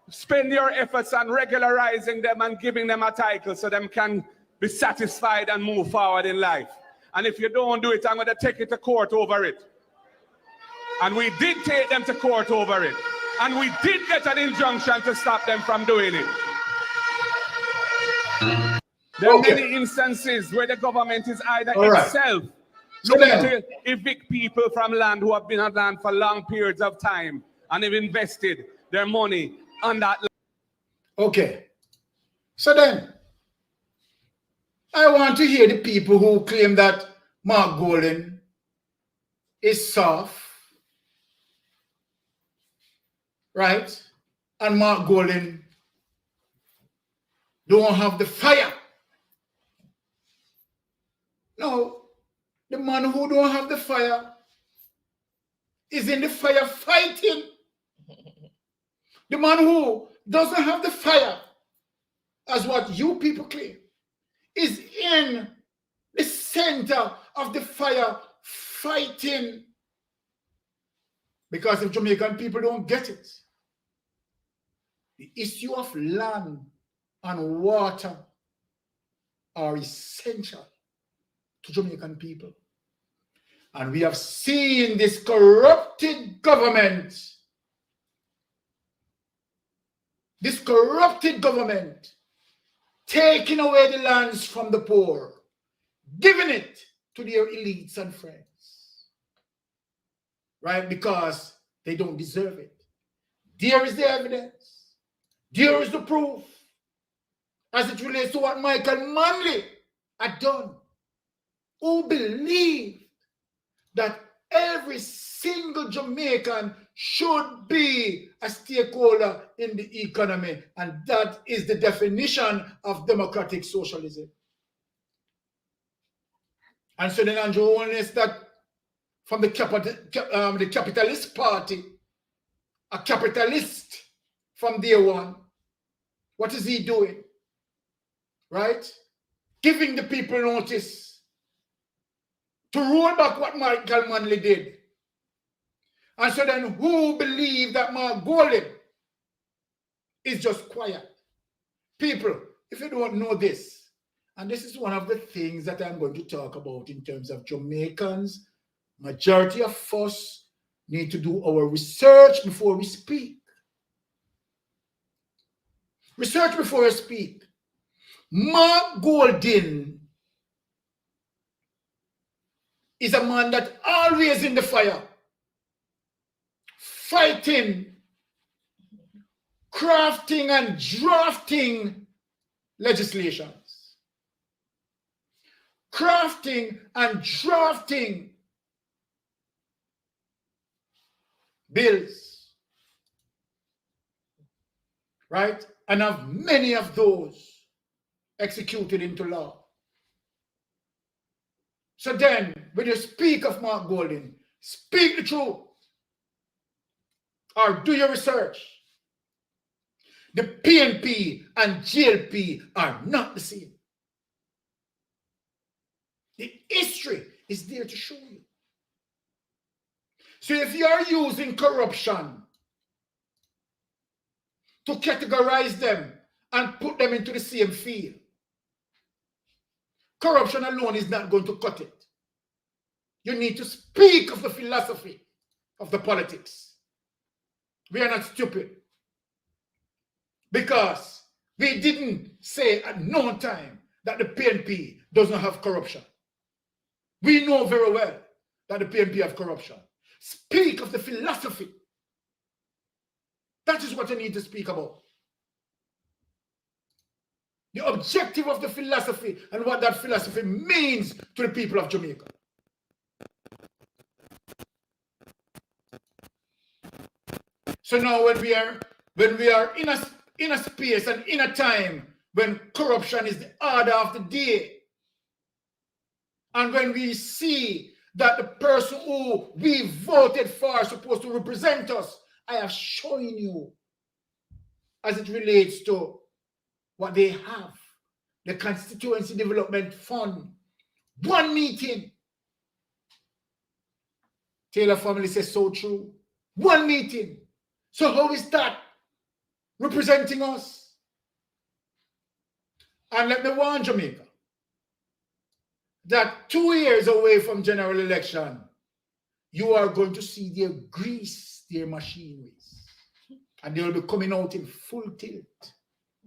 S15: spend your efforts on regularizing them and giving them a title so them can be satisfied and move forward in life. And if you don't do it, I'm going to take it to court over it. And we did take them to court over it. And we did get an injunction to stop them from doing it. There are many instances where the government is either itself looking to evict people from land who have been on land for long periods of time and have invested their money on that land.
S2: Okay. So then, I want to hear the people who claim that Mark Golden is soft, right? And Mark Golden don't have the fire. No, the man who don't have the fire is in the fire fighting. The man who doesn't have the fire, as what you people claim, is in the center of the fire fighting. Because if Jamaican people don't get it, the issue of land and water are essential to Jamaican people. And we have seen this corrupted government, taking away the lands from the poor, giving it to their elites and friends, right? Because they don't deserve it. There is the evidence. There is the proof as it relates to what Michael Manley had done, who believed that every single Jamaican should be a stakeholder in the economy, and that is the definition of democratic socialism. And so then Andrew Holness, that from the capitalist party, a capitalist from day one, what is he doing? Right? Giving the people notice to roll back what Michael Manley did. And so then who believe that Mark Golden is just quiet? People, if you don't know this, and this is one of the things that I'm going to talk about in terms of Jamaicans, majority of us need to do our research before we speak. Research before you speak. Mark Golden is a man that always in the fire, fighting, crafting and drafting legislations. Crafting and drafting bills. Right? And have many of those executed into law. So then, when you speak of Mark Golden, speak the truth. Or do your research. The PNP and GLP are not the same. The history is there to show you. So if you are using corruption to categorize them and put them into the same field, corruption alone is not going to cut it. You need to speak of the philosophy of the politics. We are not stupid. Because we didn't say at no time that the PNP does not have corruption. We know very well that the PNP have corruption. Speak of the philosophy. That is what you need to speak about. The objective of the philosophy and what that philosophy means to the people of Jamaica. So now when we are in a space and in a time when corruption is the order of the day, and when we see that the person who we voted for is supposed to represent us, I have shown you as it relates to what they have, the Constituency Development Fund, one meeting. Taylor family says so true. One meeting. So how is that representing us? And let me warn Jamaica that 2 years away from general election, you are going to see their grease, their machineries, and they will be coming out in full tilt.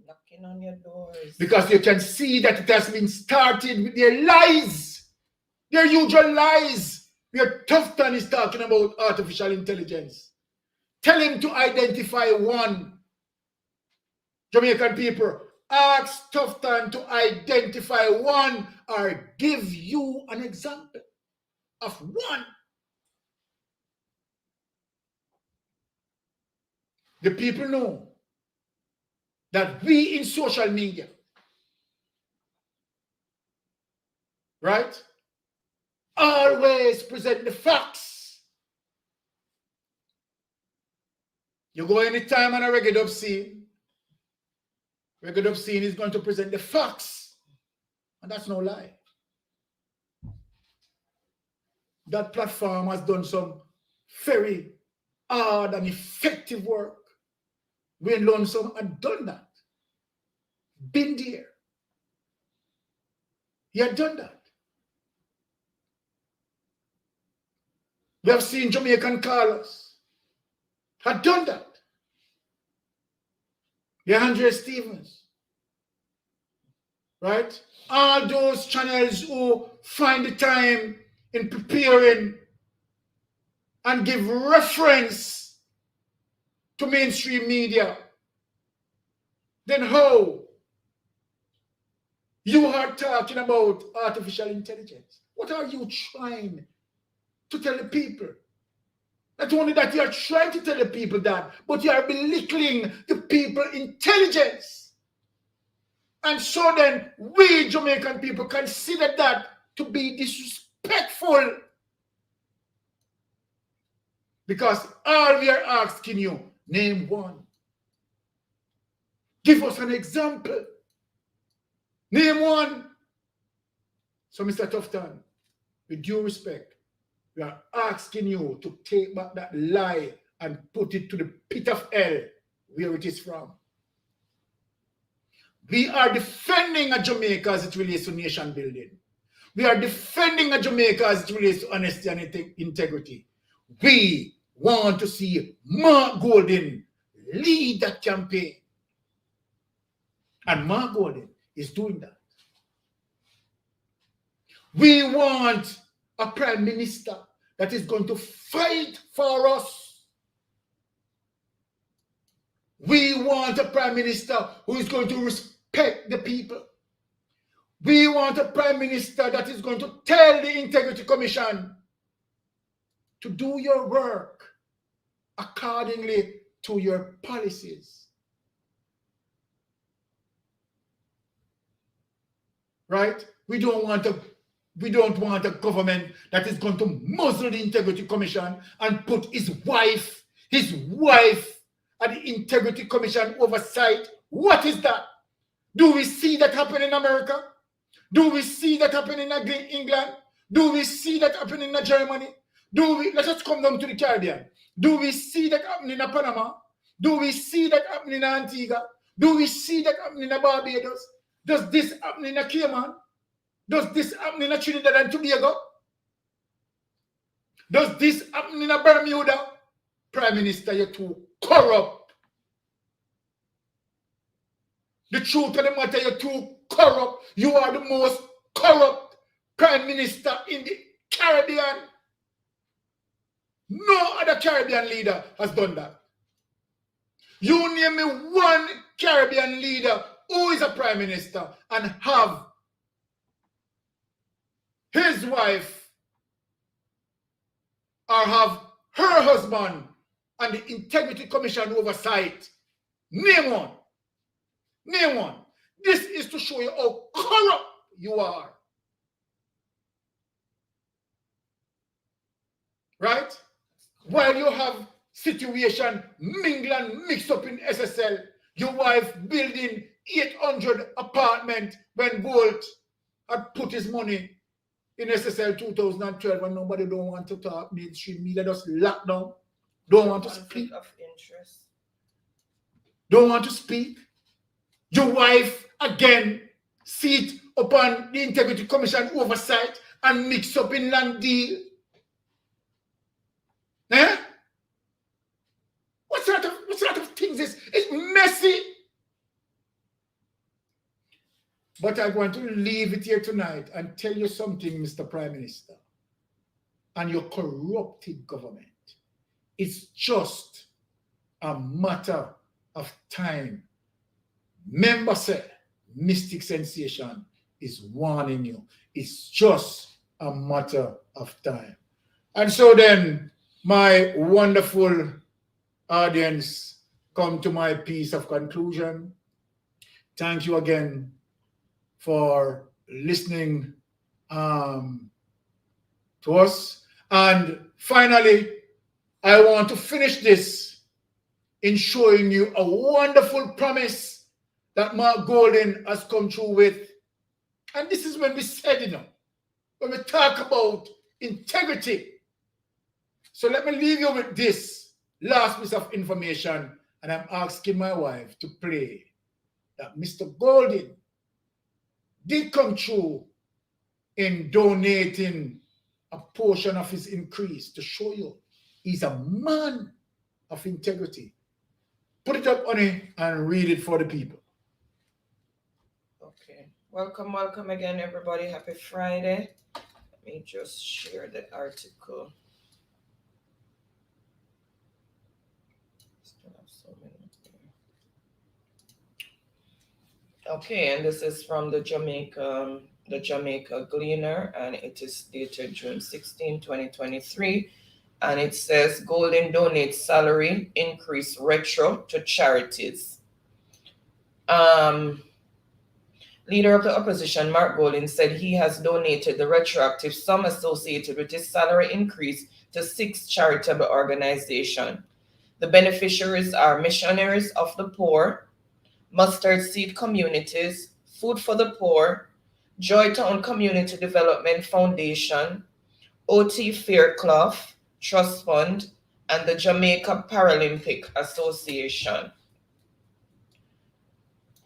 S1: Knocking on your doors.
S2: Because you can see that it has been started with their lies, their usual lies. Where Tufton is talking about artificial intelligence. Tell him to identify one. Jamaican people, ask Tufton to identify one or give you an example of one. The people know that we in social media, right, always present the facts. You go anytime on a reggae dub scene, reggae dub scene is going to present the facts, and that's no lie. That platform has done some very hard and effective work. Wayne Lonesome had done that. Been there. He had done that. We have seen Jamaican Carlos had done that. The Andre Stevens, right? All those channels who find the time in preparing and give reference to mainstream media. Then how you are talking about artificial intelligence? What are you trying to tell the people? Not only that you are trying to tell the people that, but you are belittling the people's intelligence. And so then we Jamaican people consider that to be disrespectful. Because all we are asking you, name one. Give us an example. Name one. So Mr. Tufton, with due respect, we are asking you to take back that lie and put it to the pit of hell where it is from. We are defending a Jamaica as it relates to nation building. We are defending a Jamaica as it relates to honesty and integrity. We want to see Mark Golden lead that campaign. And Mark Golden is doing that. We want a prime minister that is going to fight for us. We want a prime minister who is going to respect the people. We want a prime minister that is going to tell the Integrity Commission to do your work accordingly to your policies. Right? We don't want a government that is going to muzzle the Integrity Commission and put his wife at the Integrity Commission oversight. What is that? Do we see that happen in America? Do we see that happen in England? Do we see that happen in Germany? Let us come down to the Caribbean. Do we see that happening in Panama? Do we see that happening in Antigua? Do we see that happening in Barbados? Does this happen in Cayman? Does this happen in Trinidad and Tobago? Does this happen in Bermuda? Prime Minister, you're too corrupt. The truth of the matter, you're too corrupt. You are the most corrupt Prime Minister in the Caribbean. No other Caribbean leader has done that. You name me one Caribbean leader who is a Prime Minister and have his wife or have her husband and the Integrity Commission oversight. Name one. Name one. This is to show you how corrupt you are. Right? While you have situation mingle and mix up in SSL, your wife building 800 apartment when Bolt had put his money in SSL 2012 and nobody don't want to talk. Mainstream media just locked down. Don't want to speak.
S1: Of interest.
S2: Don't want to speak. Your wife again sit upon the Integrity Commission oversight and mix up in land deal. Eh? What sort of things is it's messy? But I want to leave it here tonight and tell you something, Mr. Prime Minister, and your corrupted government. It's just a matter of time. Member said, Mystic Sensation is warning you. It's just a matter of time. And so then, my wonderful audience, come to my piece of conclusion. Thank you again for listening to us. And finally, I want to finish this in showing you a wonderful promise that Mark Golden has come through with. And this is when we said, when we talk about integrity. So let me leave you with this last piece of information, and I'm asking my wife to play that Mr. Golden did come through in donating a portion of his increase to show you he's a man of integrity. Put it up, honey, and read it for the people.
S1: Okay. Welcome again, everybody. Happy Friday. Let me just share the article. Okay, and this is from the Jamaica Gleaner, and it is dated June 16, 2023. And it says, Golden donates salary increase retro to charities. Leader of the opposition, Mark Golden, said he has donated the retroactive sum associated with his salary increase to 6 charitable organizations. The beneficiaries are Missionaries of the Poor, Mustard Seed Communities, Food for the Poor, Joytown Community Development Foundation, OT Fairclough Trust Fund, and the Jamaica Paralympic Association.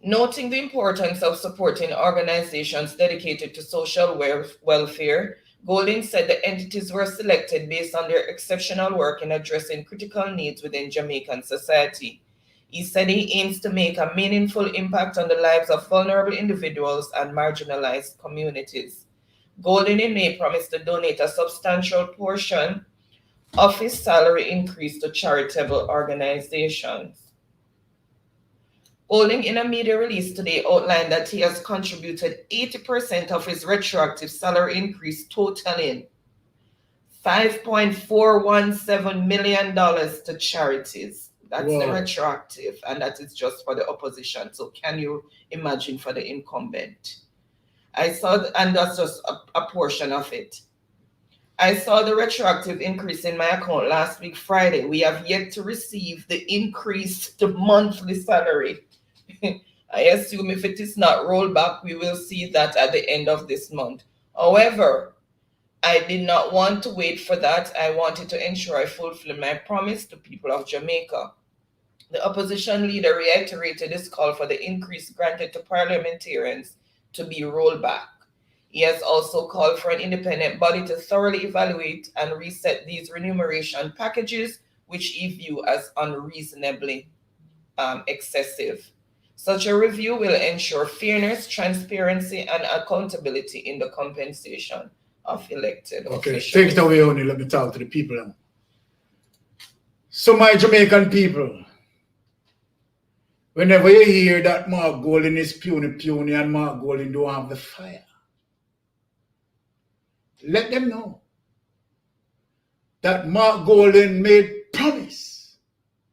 S1: Noting the importance of supporting organizations dedicated to social welfare, Golding said the entities were selected based on their exceptional work in addressing critical needs within Jamaican society. He said he aims to make a meaningful impact on the lives of vulnerable individuals and marginalized communities. Golding in May promised to donate a substantial portion of his salary increase to charitable organizations. Golding, in a media release today, outlined that he has contributed 80% of his retroactive salary increase, totaling $5.417 million to charities. That's the retroactive, and that is just for the opposition. So can you imagine for the incumbent? I saw, and that's just a portion of it. I saw the retroactive increase in my account last week, Friday. We have yet to receive the increased monthly salary. I assume if it is not rolled back, we will see that at the end of this month. However, I did not want to wait for that. I wanted to ensure I fulfill my promise to people of Jamaica. The opposition leader reiterated his call for the increase granted to parliamentarians to be rolled back. He has also called for an independent body to thoroughly evaluate and reset these remuneration packages, which he views as unreasonably excessive. Such a review will ensure fairness, transparency, and accountability in the compensation of elected officials.
S2: Take it away, only let me talk to the people now. So my Jamaican people, whenever you hear that Mark Golding is puny and Mark Golding don't have the fire, let them know that Mark Golding made promise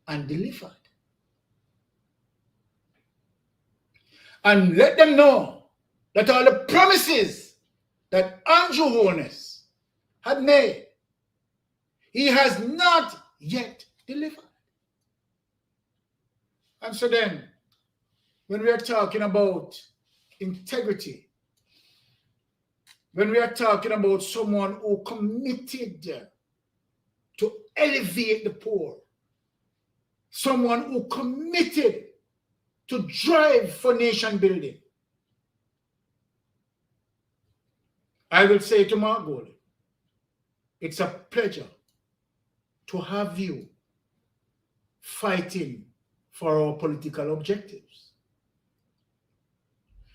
S2: and delivered. And let them know that all the promises that Andrew Holness had made, he has not yet delivered. And so then, when we are talking about integrity, when we are talking about someone who committed to elevate the poor, someone who committed to drive for nation building, I will say to Mark Golding, it's a pleasure to have you fighting for our political objectives.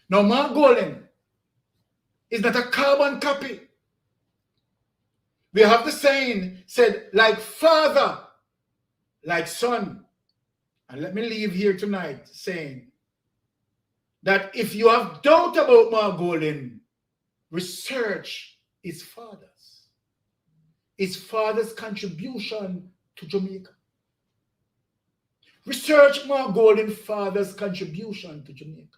S2: Now, Mark Golding is not a carbon copy. We have the saying said, like father, like son. And let me leave here tonight saying that if you have doubt about Mark Golding, research his father's contribution to Jamaica. Research Mark Golding's father's contribution to Jamaica.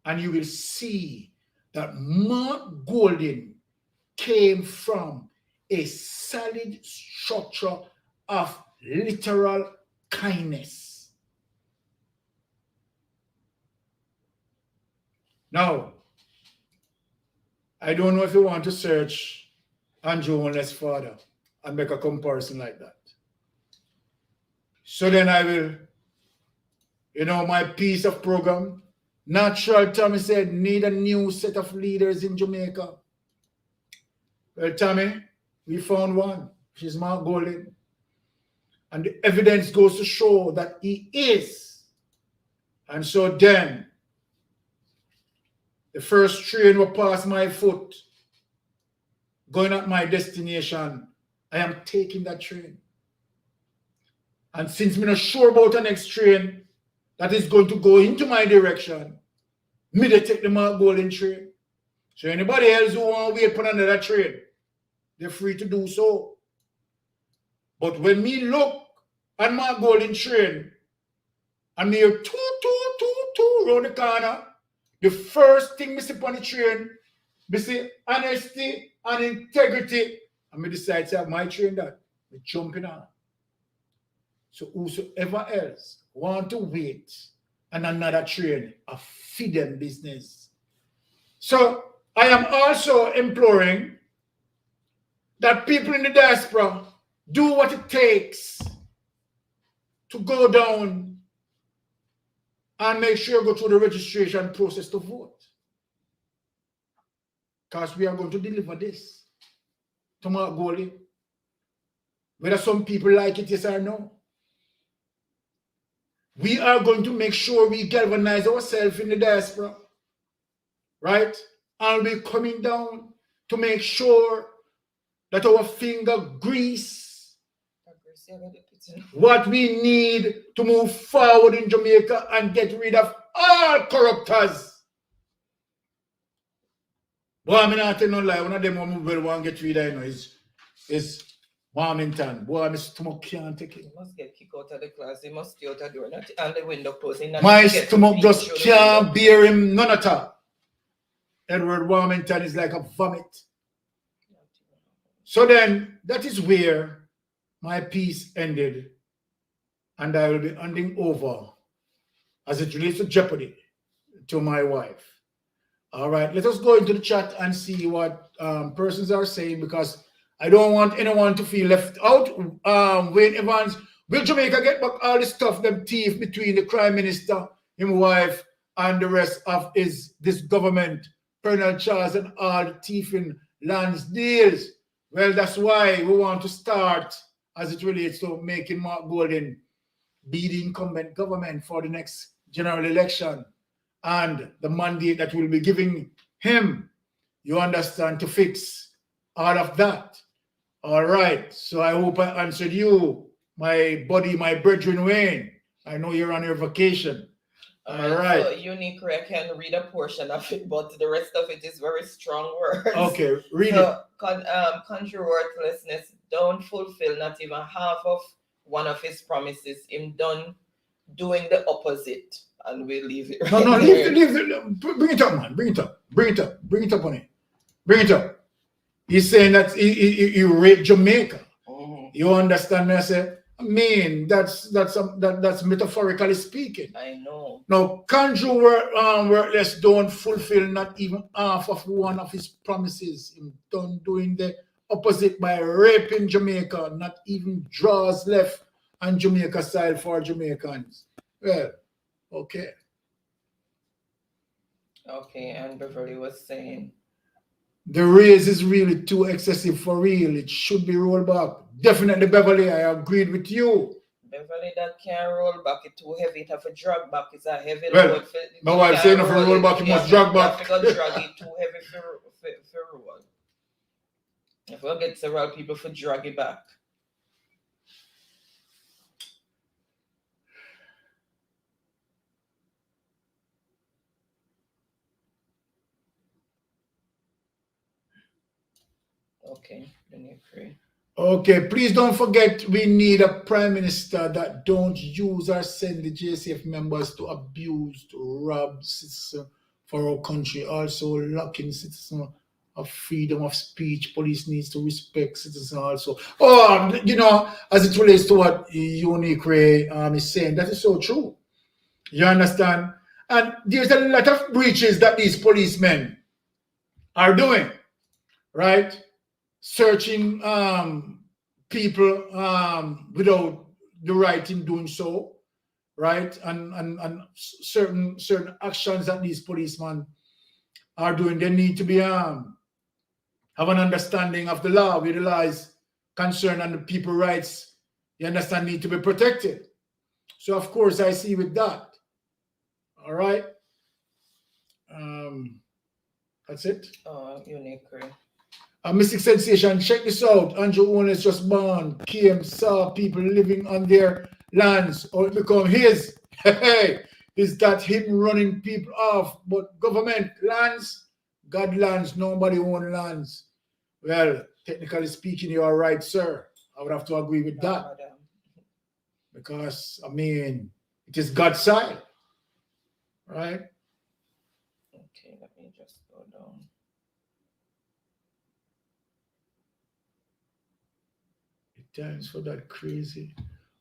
S2: And you will see that Mark Golding came from a solid structure of literal kindness. Now, I don't know if you want to search Andrew Holness' father and make a comparison like that. So then I will, my piece of program, Natural Tommy said, need a new set of leaders in Jamaica. Well, Tommy, we found one. She's Mark Golding. And the evidence goes to show that he is. And so then, the first train will pass my foot, going at my destination. I am taking that train. And since I'm not sure about the next train that is going to go into my direction, me to take the Mark Golding train. So anybody else who want to wait for another train, they're free to do so. But when me look at Mark Golding train, and me hear two round the corner, the first thing me see on the train, me see honesty and integrity, and me decide to have my train that, me jumping on. So whosoever else want to wait on another train, a feed them business. So I am also imploring that people in the diaspora do what it takes to go down and make sure you go through the registration process to vote. Because we are going to deliver this to Mark Goldie. Whether some people like it, yes or no. We are going to make sure we galvanize ourselves in the diaspora. Right? And we're coming down to make sure that our finger grease what we need to move forward in Jamaica and get rid of all corruptors. Boy, I'm not telling no lie. One of them who want to get rid of, you know, is Wilmington. Boy, my stomach can't take it.
S1: You must get kicked out of the class. You must stay out of the door, not and the window closing.
S2: My stomach just can't bear him none at all. Edward Wilmington is like a vomit. So then, that is where my piece ended. And I will be handing over, as it relates to Jeopardy, to my wife. All right, let us go into the chat and see what persons are saying, because I don't want anyone to feel left out. Wayne Evans, will Jamaica get back all the stuff, them thief between the Prime Minister, his wife, and the rest of this government, Colonel Charles, and all the thieving lands deals? Well, that's why we want to start as it relates to making Mark Goldie be the incumbent government for the next general election, and the mandate that we'll be giving him, you understand, to fix all of that. All right, so I hope I answered you, my buddy, my brethren Wayne. I know you're on your vacation. All right.
S1: So Unique, I can read a portion of it, but the rest of it is very strong words.
S2: Okay, read
S1: it. Country worthlessness don't fulfill not even half of one of his promises. Him done doing the opposite, and we'll leave it.
S2: No, no, leave it. Bring it up, man. Bring it up. Bring it up. Bring it up on it. Bring it up. He's saying that he raped Jamaica. You understand me? I say, I mean, that's metaphorically speaking.
S1: I know.
S2: Now, country worthless don't fulfill not even half of one of his promises. Him done doing the opposite by raping Jamaica, not even draws left on Jamaica side for Jamaicans. Well, okay.
S1: Okay, and Beverly was saying,
S2: the raise is really too excessive for real. It should be rolled back. Definitely, Beverly, I agreed with you.
S1: Beverly, that can't roll back. It's too heavy. It have to drag back. It's a heavy
S2: well,
S1: load.
S2: My wife saying if you roll back, you must drag back.
S1: You have to drag it too heavy for roll. If we get several people for drag it back. Okay, then you pray.
S2: Okay, please don't forget we need a prime minister that don't use or send the JCF members to abuse, to rob citizens for our country. Also locking citizens of freedom of speech. Police needs to respect citizens also. Oh, you know, as it relates to what Unique Ray is saying, that is so true. You understand? And there's a lot of breaches that these policemen are doing, right? Searching people without the right in doing so, right? And certain actions that these policemen are doing, they need to be have an understanding of the law, where the law is concerned and the people's rights, you understand, need to be protected. So of course I see with that. All right. That's it.
S1: Unique.
S2: A Mystic Sensation, check this out. Andrew Owen is just born. Came, saw people living on their lands, or it become his. Hey, is that him running people off? But government lands, God lands, nobody own lands. Well, technically speaking, you are right, sir. I would have to agree with that. Because, I mean, it is God's side. Right?
S1: Okay, let me just go down.
S2: Times for that crazy.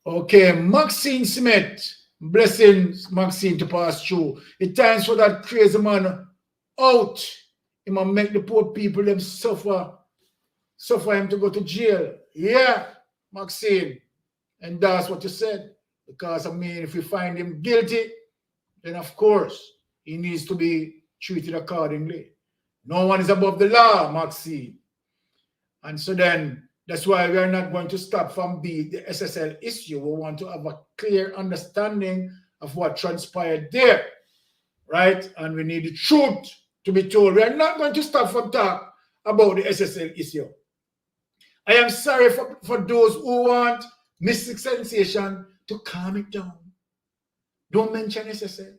S2: Okay, Maxine Smith. Blessings, Maxine, to pass through. It times for that crazy man out. He might make the poor people them suffer So for him to go to jail. Yeah, Maxine. And that's what you said. Because, I mean, if we find him guilty, then of course, he needs to be treated accordingly. No one is above the law, Maxine. And so then, that's why we are not going to stop from the SSL issue. We want to have a clear understanding of what transpired there, right? And we need the truth to be told. We are not going to stop from talk about the SSL issue. I am sorry for those who want Mystic Sensation to calm it down. Don't mention SSL.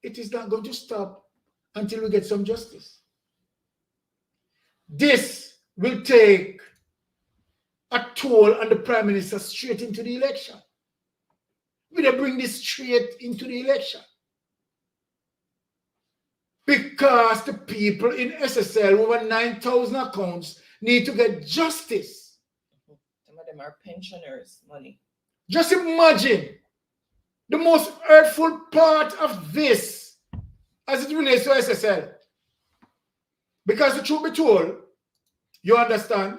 S2: It is not going to stop until we get some justice. This will take a toll on the Prime Minister straight into the election. We will bring this straight into the election. Because the people in SSL, over 9,000 accounts, need to get justice.
S1: Some of them are pensioners' money.
S2: Just imagine the most hurtful part of this as it relates to SSL. Because the truth be told, you understand,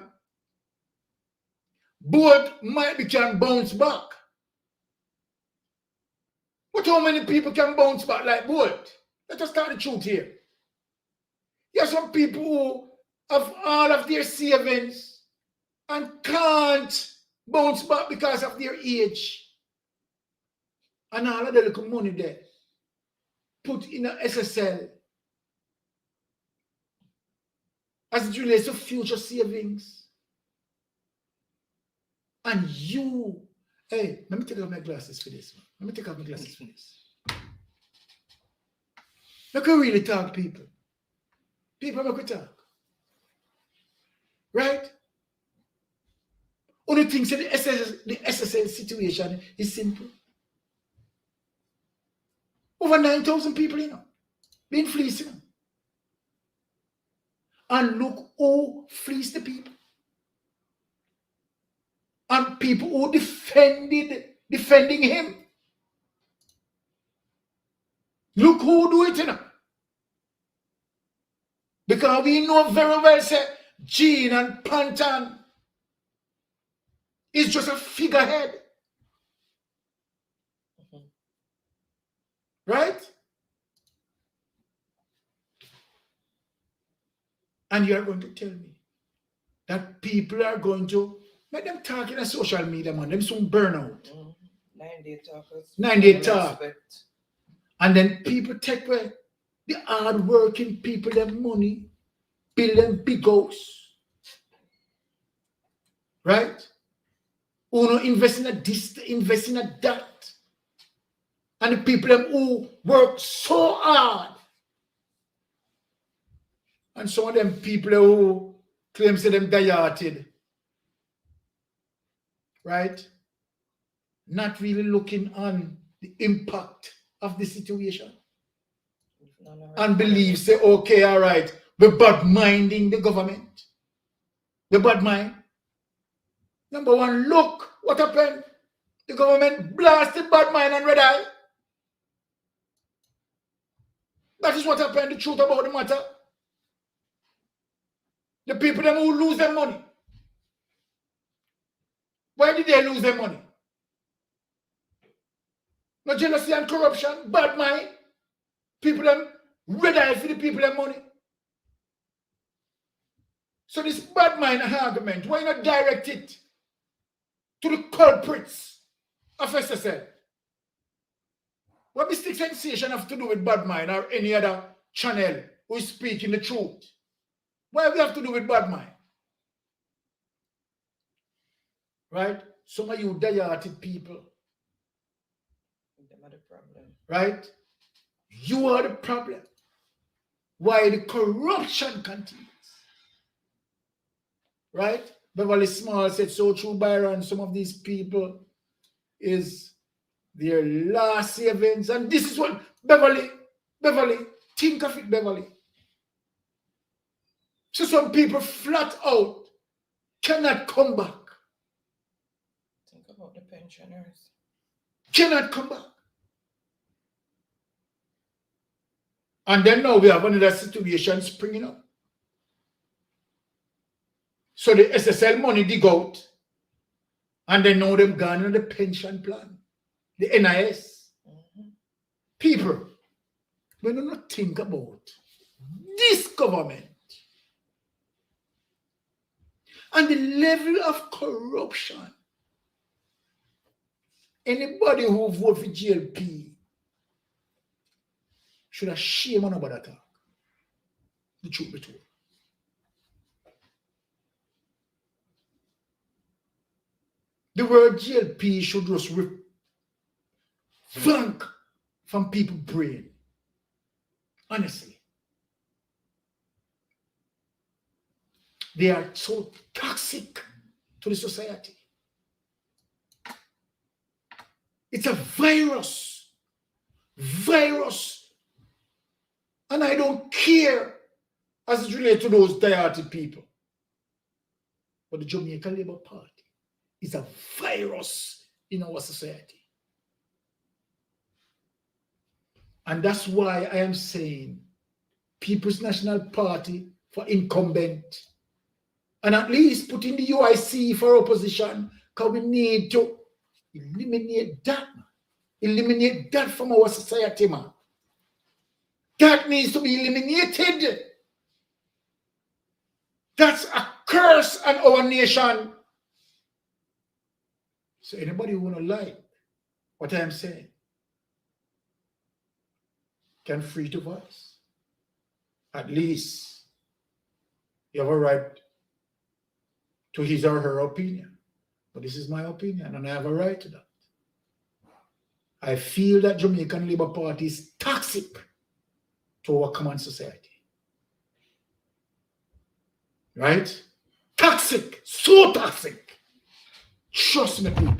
S2: both might can bounce back. But how many people can bounce back like both? Let us start the truth here. There are some people who have all of their savings and can't bounce back because of their age. And all of the little money there put in a SSL as it relates to future savings. And you, hey, let me take off my glasses for this one. Let me take off my glasses for this. Look, we really talk, people. People make we talk. Right? Only thing say the SSL situation is simple. Over 9,000 people, being fleeced, And look who fleeced the people. And people who defending him. Look who do it, Because we know very well, say, Gene and Pantan is just a figurehead. Right? And you are going to tell me that people are going to let them talk in a social media, man. Them soon burn out.
S1: 9-day talkers.
S2: 9-day talk. And then people take away the hard-working people, their money, build them big house. Right? Who no invest in a this, invest in a that. And the people them who work so hard. And some of them people who claim to them die-hearted. Right? Not really looking on the impact of the situation. And believe, say, okay, all right, we're bad-minding the government. The bad mind. Number one, look what happened. The government blasted bad mind and red eye. That is what happened, the truth about the matter. The people them who lose their money. Why did they lose their money? No jealousy and corruption, bad mind. People them red eye for the people them money. So this bad mind argument, why not direct it to the culprits of SSL? What Mystic Sensation have to do with bad mind or any other channel who is speaking the truth? What do we have to do with bad mind? Right? Some of you die-hearted people.
S1: Them are the problem.
S2: Right? You are the problem. Why the corruption continues. Right? Beverly Small said so true, Byron. Some of these people is their last savings. And this is what Beverly, think of it, Beverly. So some people flat out cannot come back.
S1: Think about the pensioners.
S2: Cannot come back. And then now we have another situation springing up. So the SSL money dig out, and they know them gone on the pension plan, the NIS. People, we do not think about this government and the level of corruption. Anybody who vote for GLP should have shame on about that talk. The truth be told. The word GLP should just flank from people's brain. Honestly. They are so toxic to the society. It's a virus. And I don't care as it relates to those dirty people. But the Jamaican Labour Party is a virus in our society. And that's why I am saying People's National Party for incumbent. And at least put in the UIC for opposition, because we need to eliminate that. Eliminate that from our society, man. That needs to be eliminated. That's a curse on our nation. So anybody who want to like what I am saying can free to voice. At least you have a right to his or her opinion. But this is my opinion, and I have a right to that. I feel that Jamaican Labour Party is toxic to our common society. Right? Toxic, so toxic. Trust me, people.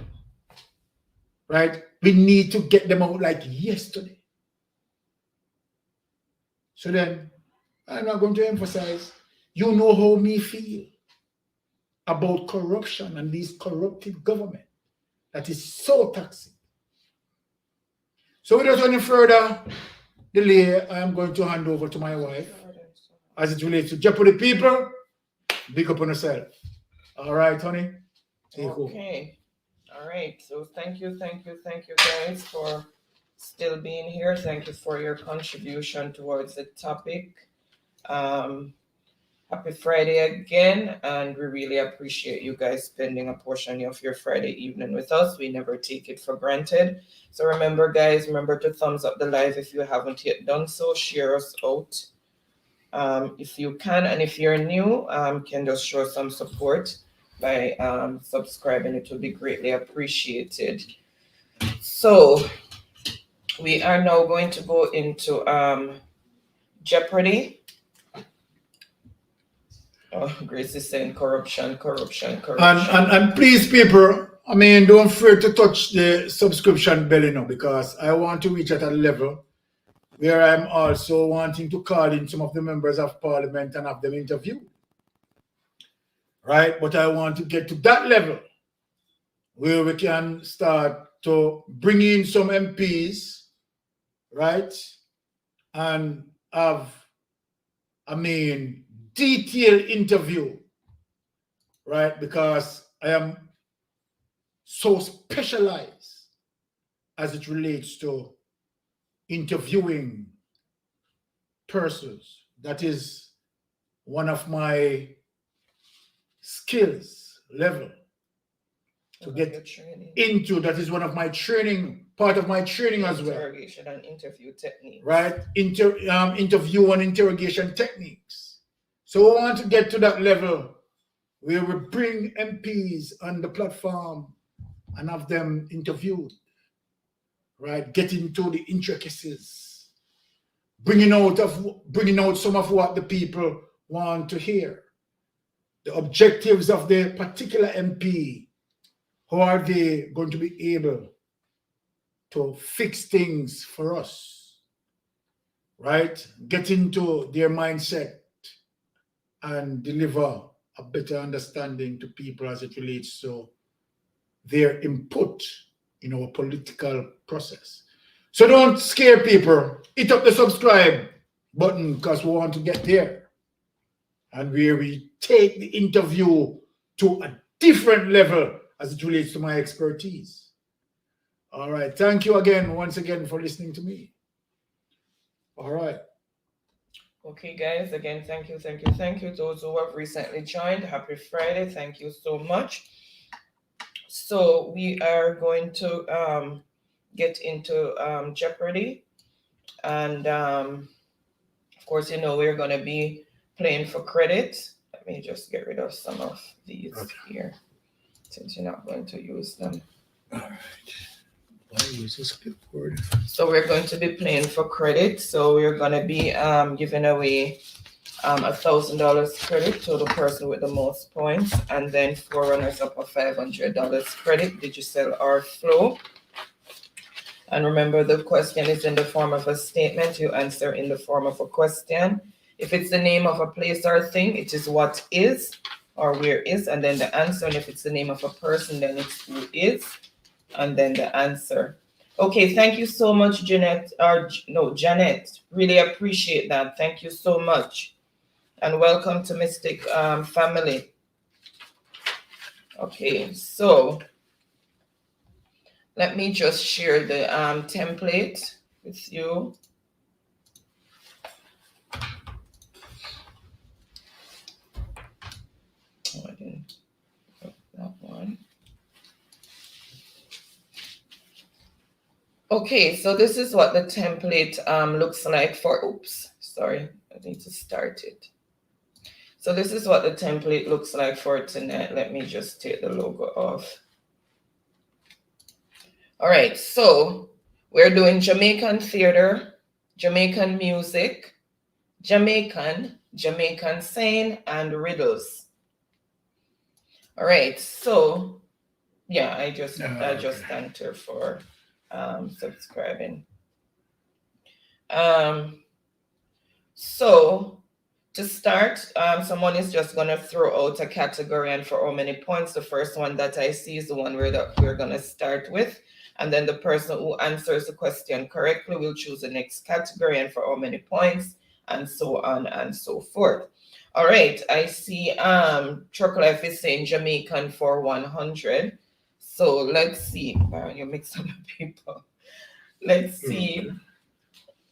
S2: Right? We need to get them out like yesterday. So then, I'm not going to emphasize, you know how me feel about corruption and this corruptive government that is so toxic. So without any further delay, I am going to hand over to my wife as it relates to Jeopardy. People, big up on yourself. All right, honey.
S1: Okay. All right. So thank you guys for still being here. Thank you for your contribution towards the topic. Happy Friday again, and we really appreciate you guys spending a portion of your Friday evening with us. We never take it for granted. So remember, guys, remember to thumbs up the live if you haven't yet done so. Share us out if you can, and if you're new, can just show some support by subscribing. It will be greatly appreciated. So we are now going to go into Jeopardy. Oh, Grace is saying corruption.
S2: And please, people, I mean, don't fear to touch the subscription bell, you know, because I want to reach at a level where I'm also wanting to call in some of the members of parliament and have them interviewed. Right? But I want to get to that level where we can start to bring in some MPs, right? And have, I mean, detailed interview, right? Because I am so specialized as it relates to interviewing persons. That is one of my skills level to get into. That is one of my training, part of my training as well.
S1: Interrogation and interview techniques.
S2: Right? Interview and interrogation techniques. So we want to get to that level where we bring MPs on the platform and have them interviewed, right? Get into the intricacies, bringing out some of what the people want to hear, the objectives of the particular MP. How are they going to be able to fix things for us, right? Get into their mindset and deliver a better understanding to people as it relates to their input in our political process. So don't scare people. Hit up the subscribe button because we want to get there. and where we take the interview to a different level as it relates to my expertise. All right. Thank you again, once again, for listening to me. All right.
S1: Okay, guys, again, thank you. Those who have recently joined, happy Friday. Thank you so much. So we are going to get into Jeopardy. And of course, you know, we're going to be playing for credit. Let me just get rid of some of these here, since you're not going to use them.
S2: All right. Why use this clipboard?
S1: So we're going to be playing for credit. So we're going to be giving away $1,000 credit to the person with the most points, and then 4 runners-up of $500 credit, Digicel or Flow. And remember, the question is in the form of a statement. You answer in the form of a question. If it's the name of a place or thing, it is what is or where is, and then the answer. And if it's the name of a person, then it's who is, and then the answer. Okay, thank you so much, Janet. Janet. Really appreciate that. Thank you so much. And welcome to Mystic family. Okay, so let me just share the template with you. Oh, I didn't put that one. Okay, so this is what the template looks like for, oops, sorry, I need to start it. So this is what the template looks like for tonight. Let me just take the logo off. All right, so we're doing Jamaican theater, Jamaican music, Jamaican saying, and riddles. All right, so yeah, I just thanked her for subscribing. So to start, someone is just going to throw out a category, and for how many points. The first one that I see is the one we're going to start with. And then the person who answers the question correctly will choose the next category, and for how many points, and so on and so forth. All right, I see Truck Life is saying Jamaican for 100. So let's see. Wow, you mix up people. Let's see.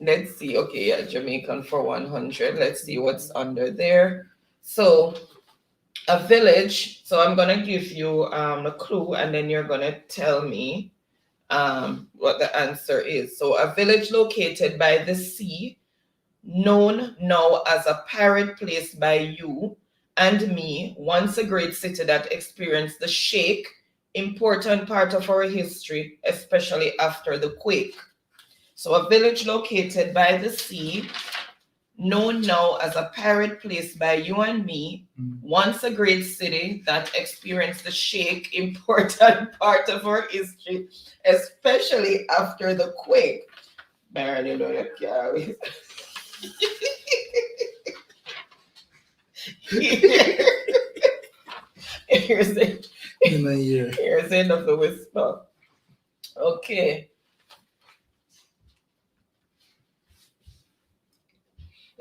S1: Okay, yeah, Jamaican for 100. Let's see what's under there. So a village. So I'm gonna give you a clue, and then you're gonna tell me what the answer is. So a village located by the sea, known now as a pirate place by you and me, once a great city that experienced the shake, important part of our history, especially after the quake. So a village located by the sea, known now as a pirate place by you and me, once a great city that experienced the shake, important part of our history, especially after the quake. Barely know that carry. Here's the end of the whisper. Okay.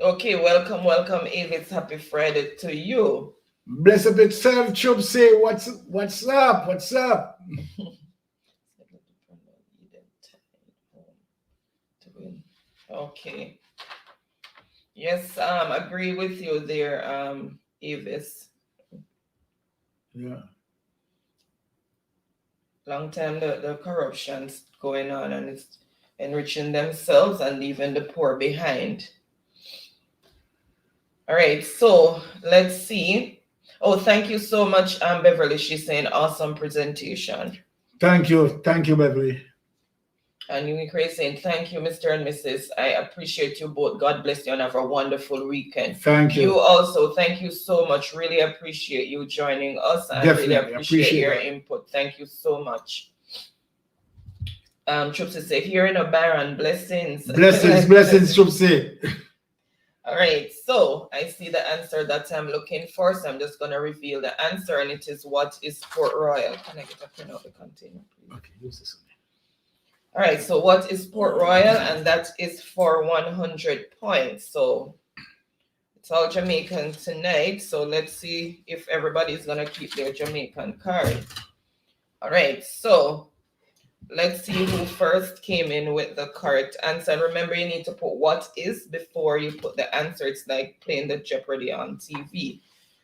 S1: Okay, welcome, Avis. Happy Friday to you.
S2: Blessed itself, Chub say, what's up?
S1: Okay. Yes, agree with you there, Avis.
S2: Yeah.
S1: Long time the corruption's going on, and it's enriching themselves and leaving the poor behind. All right, so let's see. Oh, thank you so much, Beverly. She's saying awesome presentation.
S2: Thank you, Beverly.
S1: And Unique saying thank you, Mr. and Mrs. I appreciate you both. God bless you and have a wonderful weekend.
S2: Thank you.
S1: You also, thank you so much. Really appreciate you joining us. And
S2: Definitely
S1: really appreciate your
S2: that.
S1: input. Thank you so much. Trupsi say, hearing a Baron, blessings.
S2: Blessings, Trupsi.
S1: All right, so I see the answer that I'm looking for, so I'm just going to reveal the answer, and it is what is Port Royal. Can I get a print out the container, please?
S2: Okay, use this one.
S1: All right, so what is Port Royal? And that is for 100 points. So It's all Jamaican tonight. So let's see if everybody's going to keep their Jamaican card. All right. So let's see who first came in with the correct answer. And remember, you need to put what is before you put the answer. It's like playing the Jeopardy on TV.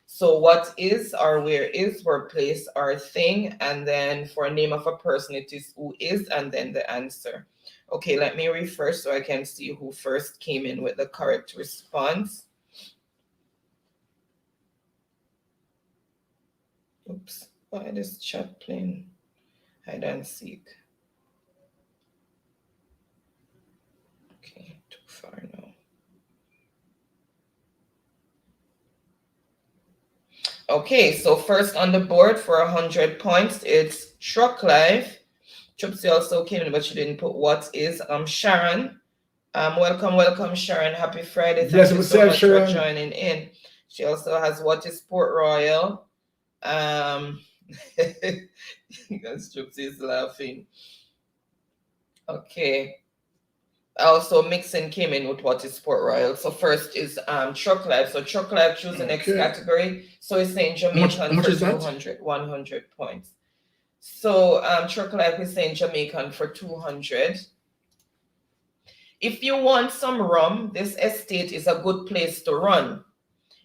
S1: So what is or where is, where place or thing. And then for a name of a person, it is who is, and then the answer. Okay, let me refresh so I can see who first came in with the correct response. Oops, why is this chat playing hide and seek? Okay, too far now. Okay, so first on the board for 100 points, it's Truck Life. Chupsy also came in, but she didn't put what is. Sharon. Welcome, Sharon. Happy Friday. Thank you so much for joining in. She also has what is Port Royal. Because Chupsy is laughing. Okay. Also, Mixon came in with what is Port Royal. So first is Truck Life. So Truck Life, choose the next category. So it's saying Jamaican for 100 points. So Truck Life is saying Jamaican for 200. If you want some rum, this estate is a good place to run.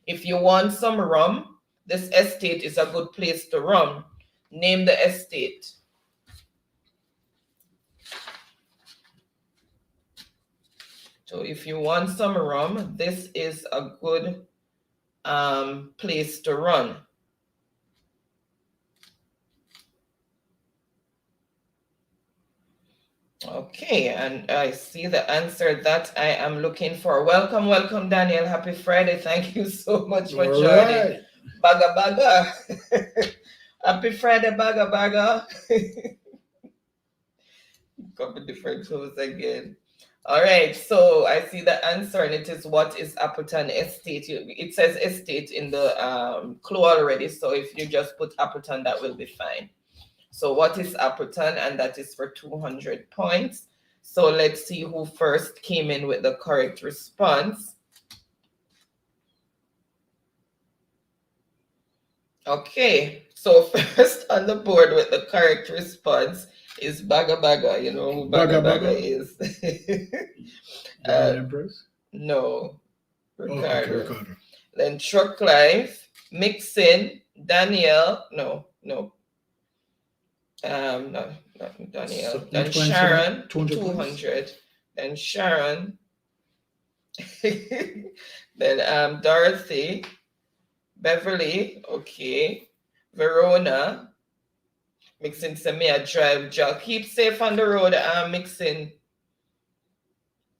S1: If you want some rum, this estate is a good place to run. Name the estate. So if you want some rum, this is a good place to run. Okay, and I see the answer that I am looking for. Welcome, Daniel. Happy Friday. Thank you so much for joining. Right. Baga. Happy Friday, Baga. Couple different clothes again. All right, so I see the answer, and it is what is Appleton Estate. It says estate in the clue already, so if you just put Appleton, that will be fine. So what is Appleton? And that is for 200 points. So let's see who first came in with the correct response. Okay, so first on the board with the correct response is Baga. You know who Baga is.
S2: Empress?
S1: No, Ricardo.
S2: Oh, okay, Ricardo.
S1: Then Truck Life, Mixin, Daniel, no, not Daniel. So then Sharon, 200. Then Sharon. Then Dorothy, Beverly, okay. Verona, Mixin said me a drive job. Keep safe on the road, Mixin.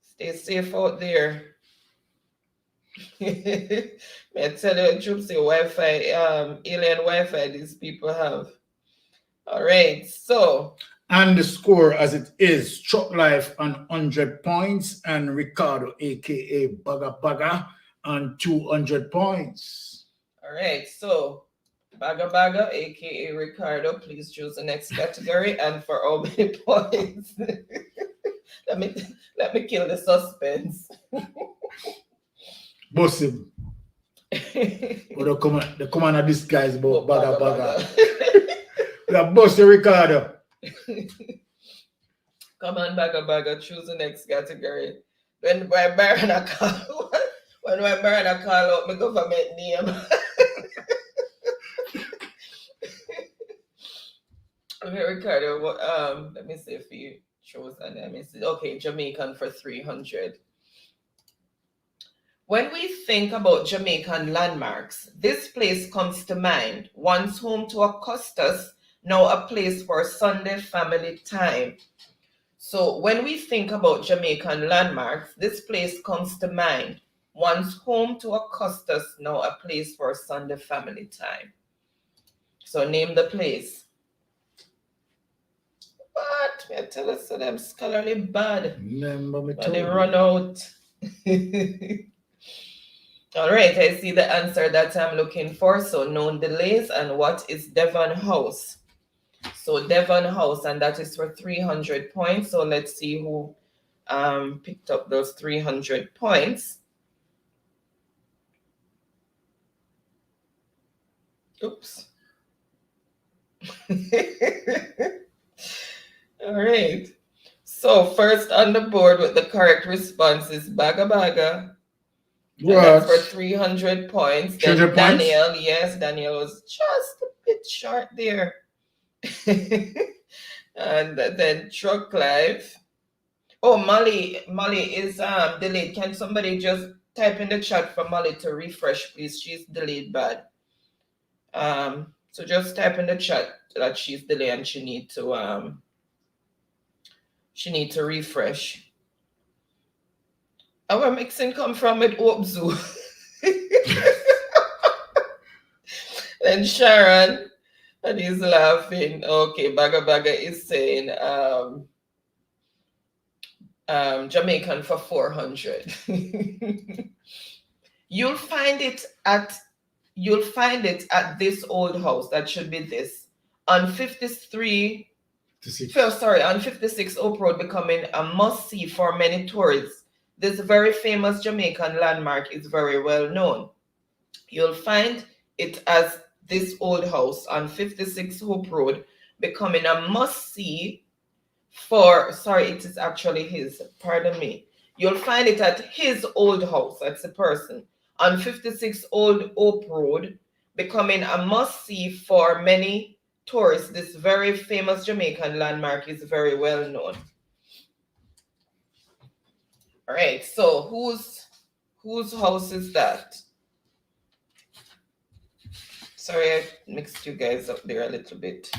S1: Stay safe out there. May I tell you, Troops, the Wi-Fi, alien Wi-Fi these people have. All right, so.
S2: And the score as it is, Truck Life on 100 points and Ricardo, aka Baga, on 200 points.
S1: All right, so Baga, aka Ricardo, please choose the next category. And for how many points? let me kill the suspense.
S2: Boss him. Or the commander disguise about Baga. The boss Ricardo.
S1: Come on, Baga, choose the next category. When Barana call out my government name. Okay, Ricardo, let me see if you chose and let me see. Okay, Jamaican for 300. When we think about Jamaican landmarks, this place comes to mind. Once home to Augustus, now a place for Sunday family time. So when we think about Jamaican landmarks, this place comes to mind. Once home to Augustus, now a place for Sunday family time. So name the place. What? I tell us so them scholarly bad. But they run out. All right, I see the answer that I'm looking for. So known delays, and what is Devon House? So Devon House, and that is for 300 points. So let's see who picked up those 300 points. Oops. All right. So first on the board with the correct response is Baga Baga. And that's for 300 points. Then
S2: 300 points?
S1: Daniel, yes, Daniel was just a bit short there. And then Truck Life. Oh, Molly is delayed. Can somebody just type in the chat for Molly to refresh, please? She's delayed bad. So just type in the chat that she's delayed and she need to refresh. Our mixing come from with Hope Zoo. Then Sharon, and he's laughing. Okay, Baga Baga is saying Jamaican for 400. You'll find it at this old house. That should be this on 53. On 56 Oak Road, becoming a must-see for many tourists. This very famous Jamaican landmark is very well known. You'll find it as this old house on 56 Hope Road, becoming a must-see for, it is actually his, pardon me. You'll find it at his old house, that's the person, on 56 Old Hope Road, becoming a must-see for many tourists. This very famous Jamaican landmark is very well known. All right, so whose house is that? Sorry, I mixed you guys up there a little bit.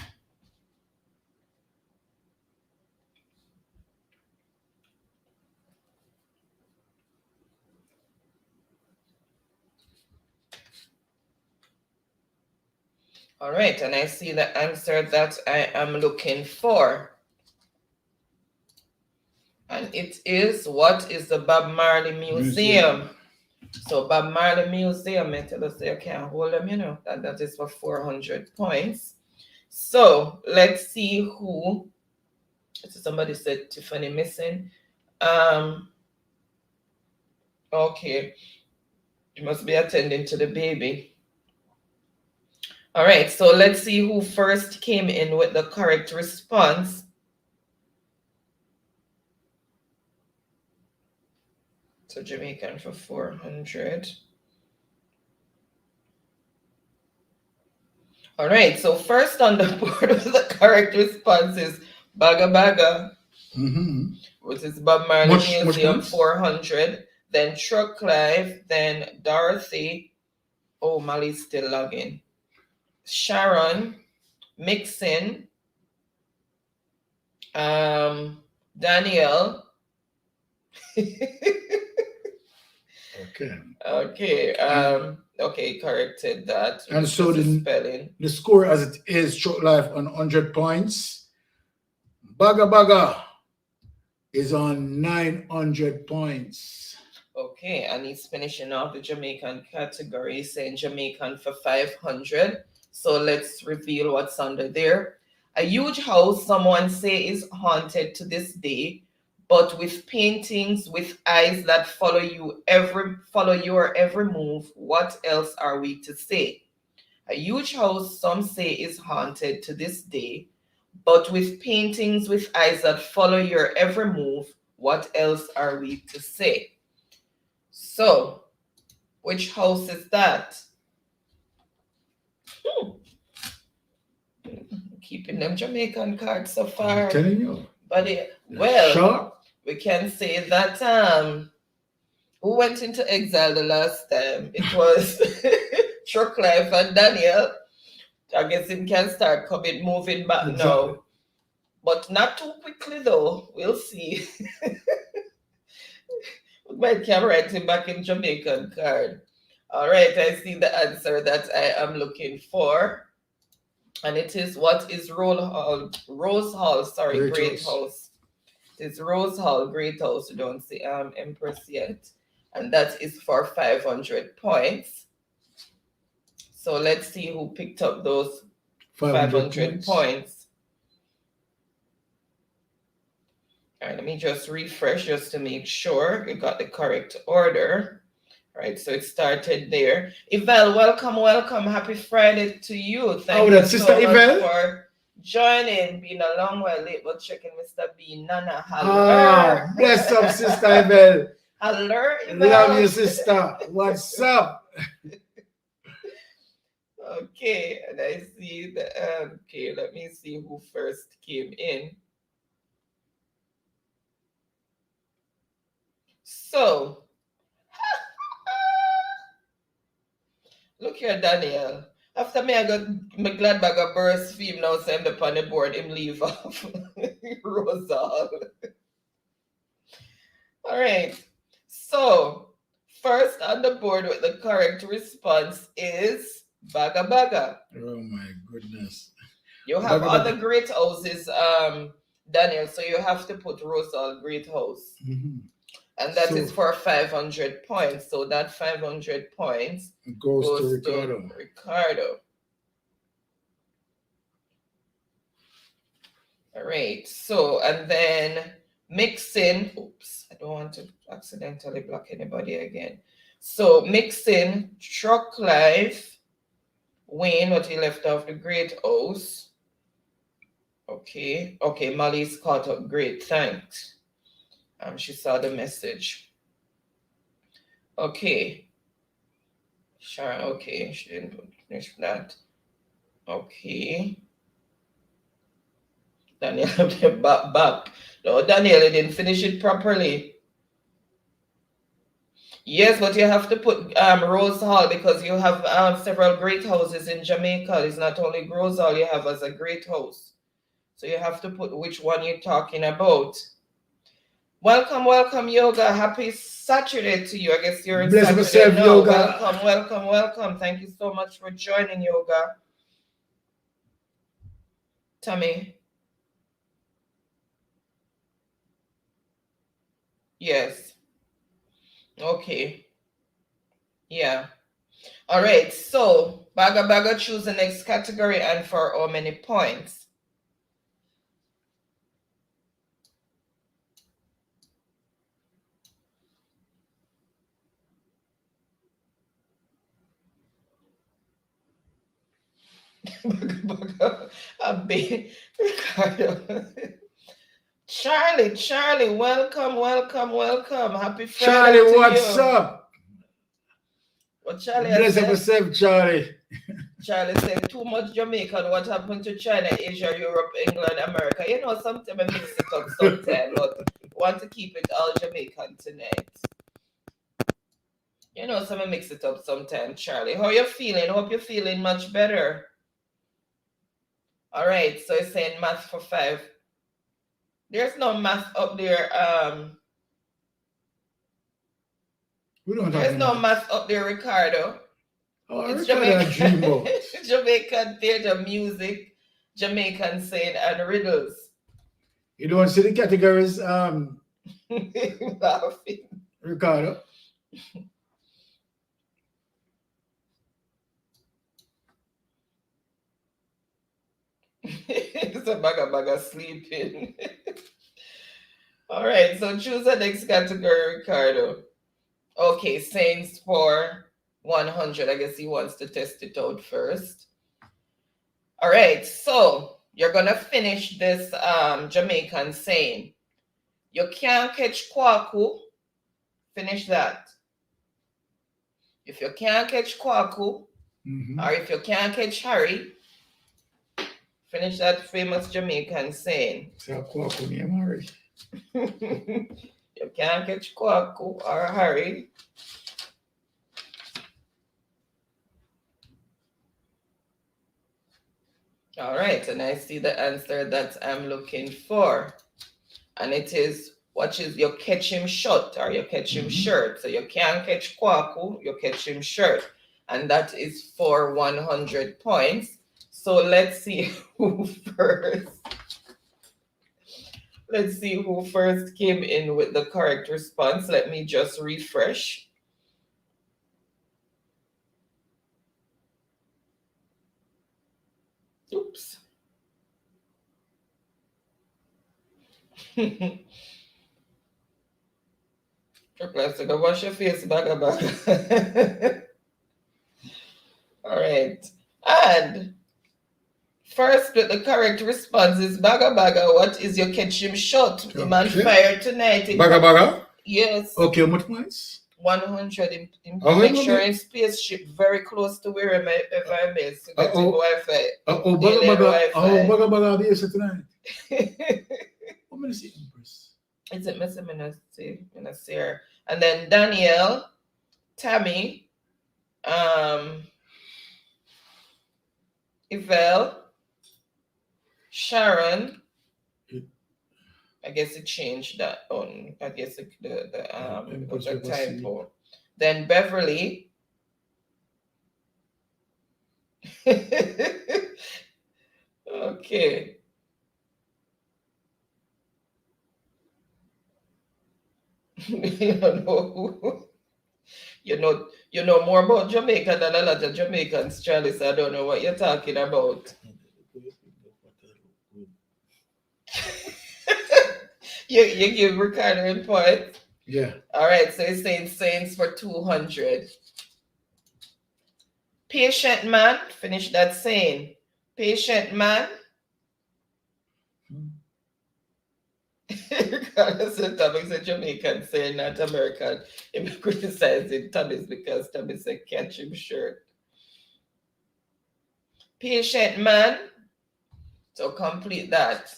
S1: All right, and I see the answer that I am looking for. And it is, what is the Bob Marley Museum? So Bob Marley Museum, I tell us you can't hold them, you know, that is for 400 points. So let's see who, somebody said Tiffany missing. Okay, you must be attending to the baby. All right, so let's see who first came in with the correct response. So Jamaican for 400. All right, so first on the board with the correct response is Baga Baga, which is Bob Marley Museum, 400. Then Truck Life, then Dorothy. Oh, Molly's still logging. Sharon, Mixin, Daniel. Okay. Okay, corrected that.
S2: And so
S1: the
S2: score as it is, Truck Life on 100 points. Baga Baga is on 900 points.
S1: Okay, and he's finishing off the Jamaican category, saying Jamaican for 500. So let's reveal what's under there. A huge house, someone say, is haunted to this day, but with paintings with eyes that follow your every move. What else are we to say? A huge house, some say, is haunted to this day, but with paintings with eyes that follow your every move. What else are we to say? So, which house is that? Keeping them Jamaican cards so far.
S2: I'm telling you.
S1: But we can say that who went into exile the last time? It was Truck Life and Daniel. I guess it can start moving back now. But not too quickly though. We'll see. We might can write him back in Jamaican card. All right, I see the answer that I am looking for. And it is, what is Rose Hall, Great House. It's Rose Hall, Great House. You don't see Empress yet. And that is for 500 points. So let's see who picked up those 500 points. All right, let me just refresh just to make sure you got the correct order. Right, so it started there. Yvel, welcome, welcome. Happy Friday to you. Thank you
S2: that's
S1: so
S2: Sister
S1: much
S2: Yvel?
S1: for joining. Been a long while late, but checking Mr. B. Nana, hello.
S2: Bless up, Sister Yvel.
S1: Hello, Yvel.
S2: Love you, sister. What's up?
S1: Okay, and I see the okay, let me see who first came in. So look here, Daniel. After me, I got my glad bag of burst film now, so I'm up on the board, him leave off. Rosal. All right. So first on the board with the correct response is Baga Baga.
S2: Oh my goodness.
S1: You have
S2: Baga
S1: other
S2: Baga.
S1: great houses, Daniel, so you have to put Rosal Great House. And that is for 500 points. So that 500 points
S2: goes to Ricardo.
S1: Ricardo. All right. So, and then mixing. Oops, I don't want to accidentally block anybody again. So mixing Truck Life, Wayne, what he left off the Great House. Okay. Okay, Molly's caught up. Great. Thanks. She saw the message. Okay. Sure. Okay. She didn't finish that. Okay. Daniel, back. No, Daniel, you didn't finish it properly. Yes, but you have to put Rose Hall because you have several great houses in Jamaica. It's not only Rose Hall you have as a great house. So you have to put which one you're talking about. Welcome, welcome, Yoga. Happy Saturday to you. I guess you're in
S2: Bless
S1: Saturday
S2: yourself,
S1: now.
S2: Yoga.
S1: Welcome, welcome, welcome. Thank you so much for joining, Yoga. Tammy. Yes. Okay. Yeah. All right. So Baga Baga, choose the next category and for how many points? Ricardo. Charlie, welcome, welcome, welcome. Happy Friday.
S2: Charlie,
S1: to
S2: what's
S1: you.
S2: up?
S1: What Charlie
S2: Bless
S1: has
S2: up
S1: said?
S2: yourself, Charlie.
S1: Charlie said, too much Jamaican. What happened to China, Asia, Europe, England, America? You know, sometimes I mix it up sometimes, but want to keep it all Jamaican tonight. You know, so I mix it up sometimes, Charlie. How you feeling? Hope you're feeling much better. All right, so it's saying math for 5. There's no math up there. There's no math up there, Ricardo.
S2: Oh,
S1: It's
S2: Ricardo,
S1: Jamaican.
S2: dreamboat.
S1: Jamaican theater music, Jamaican saying and riddles.
S2: You don't see the categories,
S1: Laughing.
S2: Ricardo.
S1: It's a baga sleeping. All right, so choose the next category, Ricardo. Okay, Saints for 100. I guess he wants to test it out first. All right, so you're gonna finish this Jamaican saying. You can't catch kwaku. Finish that. If you can't catch kwaku, or if you can't catch Harry, finish that famous Jamaican saying.
S2: Kwaku name, Harry.
S1: You can't catch kwaku or Harry. All right, and I see the answer that I'm looking for. And it is, what is you catch him short or you catch him shirt. So you can't catch kwaku, you catch him shirt. And that is for 100 points. So let's see who first. Let's see who first came in with the correct response. Let me just refresh. Oops. Chocolate, so go wash your face, baga baga. All right. And first with the correct response is baga baga. What is your catch him shot? The man fired tonight.
S2: Baga baga?
S1: Yes.
S2: Okay, how much points?
S1: 100.
S2: Oh,
S1: Make
S2: wait,
S1: sure
S2: wait.
S1: in spaceship very close to where I miss to get Wi-Fi.
S2: Oh, baga
S1: Daily
S2: baga.
S1: Wi-Fi.
S2: Oh, baga baga. Be here tonight. What am I see, Empress?
S1: Is it Miss Minister? And then Daniel, Tammy, Yvelle, Sharon. I guess it changed that on. I guess it was a typo. Then Beverly. Okay. You know more about Jamaica than a lot of Jamaicans, Charlie, so I don't know what you're talking about. You give Ricardo a point?
S2: Yeah.
S1: All right, so he's saying Saints for 200. Patient man, finish that saying. Patient man. Ricardo said Tommy's a Jamaican saying not American. Him criticizing Tommy's because Tommy said catch him shirt. Patient man. So complete that.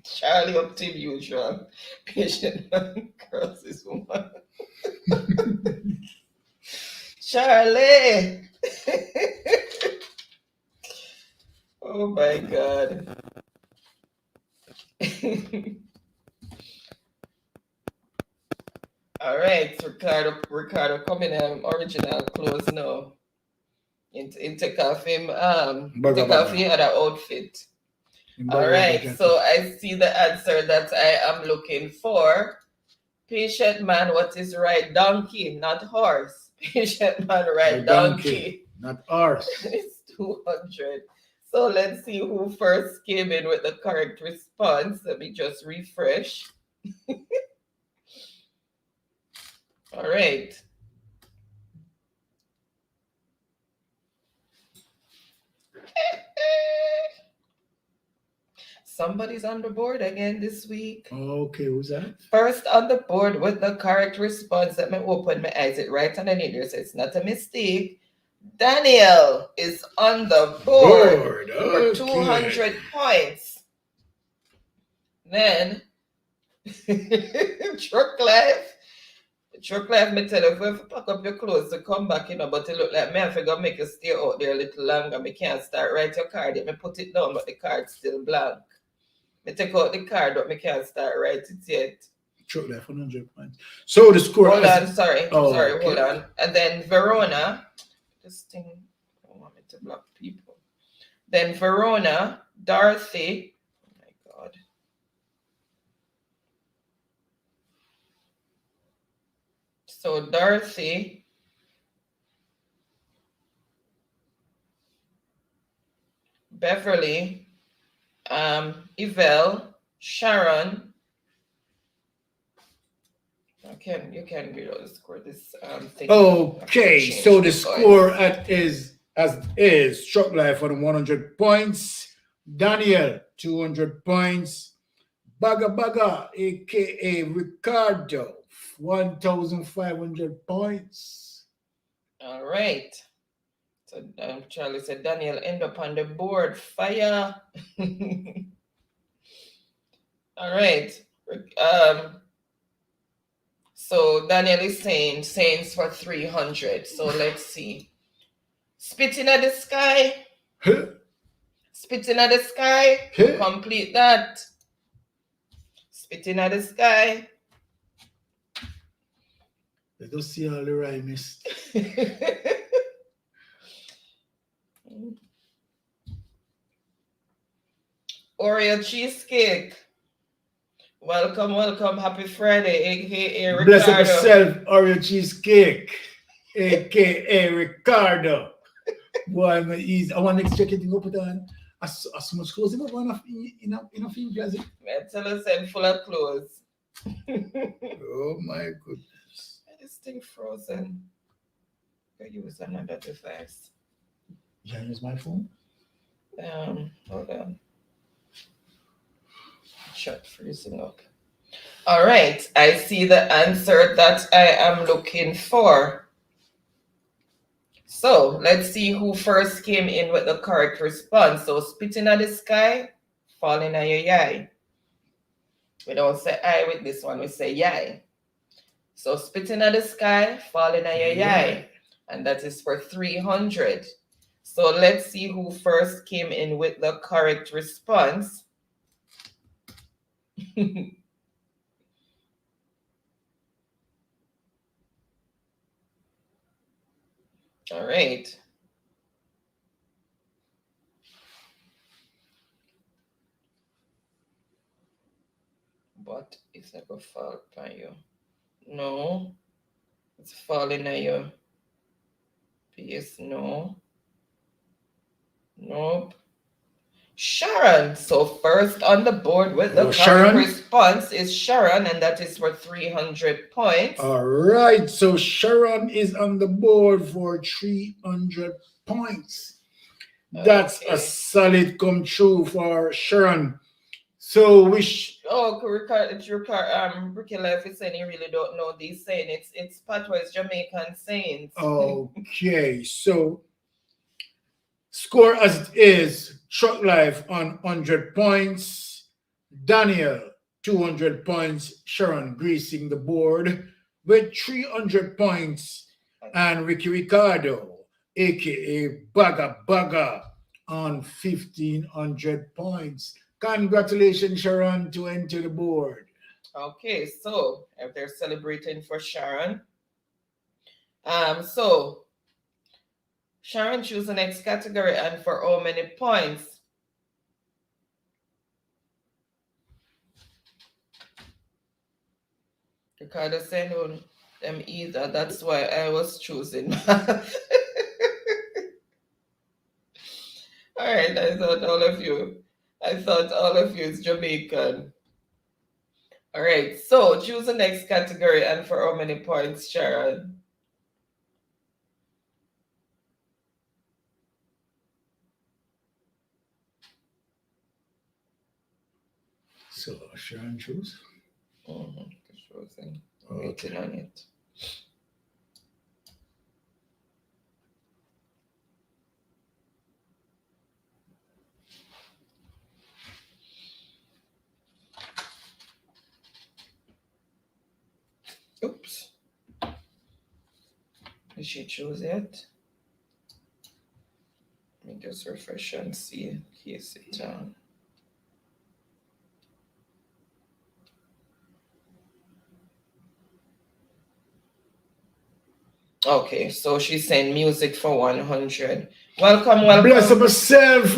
S1: Charlie up to usual. Patient man crosses woman. Charlie. Oh my God. All right, Ricardo coming original clothes now. Into coffee take off him other outfit. All right, so I see the answer that I am looking for. Patient man, what is right? Donkey, not horse. Patient man, right? Donkey.
S2: Not horse.
S1: It's 200. So let's see who first came in with the correct response. Let me just refresh. All right. Somebody's on the board again this week.
S2: Okay, who's that?
S1: First on the board with the correct response. Let me open my eyes. It right underneath there, so it's not a mistake. Daniel is on the board for 200 points. Then Truck Life, me tell you, if you pack up your clothes to come back, but it look like me I figure make you stay out there a little longer. Me can't start write your card. Me put it down, but the card's still blank. Me take out the card, but me can't start write it yet.
S2: Truck Life 100 points. So the score.
S1: Hold on, sorry.
S2: Okay.
S1: Hold on. And then Verona. This thing, I don't want me to block people. Then Verona, Dorothy. Oh my God. So Dorothy, Beverly, Yvelle, Sharon. You can read out the score. This thing.
S2: Okay, so the score is Truck Life on 100 points, Daniel 200 points, Baga Baga aka Ricardo 1,500 points.
S1: All right. So Charlie said Daniel end up on the board. Fire. All right. So Daniel is saying Saints for 300. So let's see. Spitting at the sky. Spitting at the sky. Complete that. Spitting at the sky.
S2: Let us see all the rhymes.
S1: Oreo cheesecake. Welcome. Happy Friday, aka Ricardo.
S2: Bless up yourself, Oreo cheesecake. aka Ricardo. Boy, I'm easy. I want to check it up with on. As much clothes in enough in closet.
S1: Tell us and full of clothes.
S2: Oh my goodness.
S1: This thing frozen. I use another device.
S2: You can use my phone?
S1: Hold on. Shut freezing up. All right, I see the answer that I am looking for. So let's see who first came in with the correct response. So spitting at the sky, falling at your yai. We don't say I with this one, we say yai. So spitting at the sky, falling at your yai. And that is for 300. So let's see who first came in with the correct response. All right. But it's not gonna fall upon you. No. It's falling at your piece. No. Nope. Sharon. So first on the board with the correct response is Sharon, and that is for 300 points.
S2: All right. So Sharon is on the board for 300 points. That's a solid come true for Sharon. So wish.
S1: Oh, Ricky Life is saying he really don't know these sayings. It's patois, Jamaican sayings.
S2: Okay, so score as it is, Truck Life on 100 points, Daniel 200 points, Sharon greasing the board with 300 points, and Ricky Ricardo, aka Baga, on 1,500 points. Congratulations, Sharon, to enter the board.
S1: Okay, so if they're celebrating for Sharon, so Sharon, choose the next category and for how many points? Ricardo said on them either. That's why I was choosing. All right, I thought all of you is Jamaican. All right, so choose the next category and for how many points, Sharon?
S2: So Sharon choose.
S1: Choosing. Waiting on it. Oops. Did she choose it? Let me just refresh and see. Case it down. Okay, so she's saying music for 100. Welcome.
S2: Bless up yourself,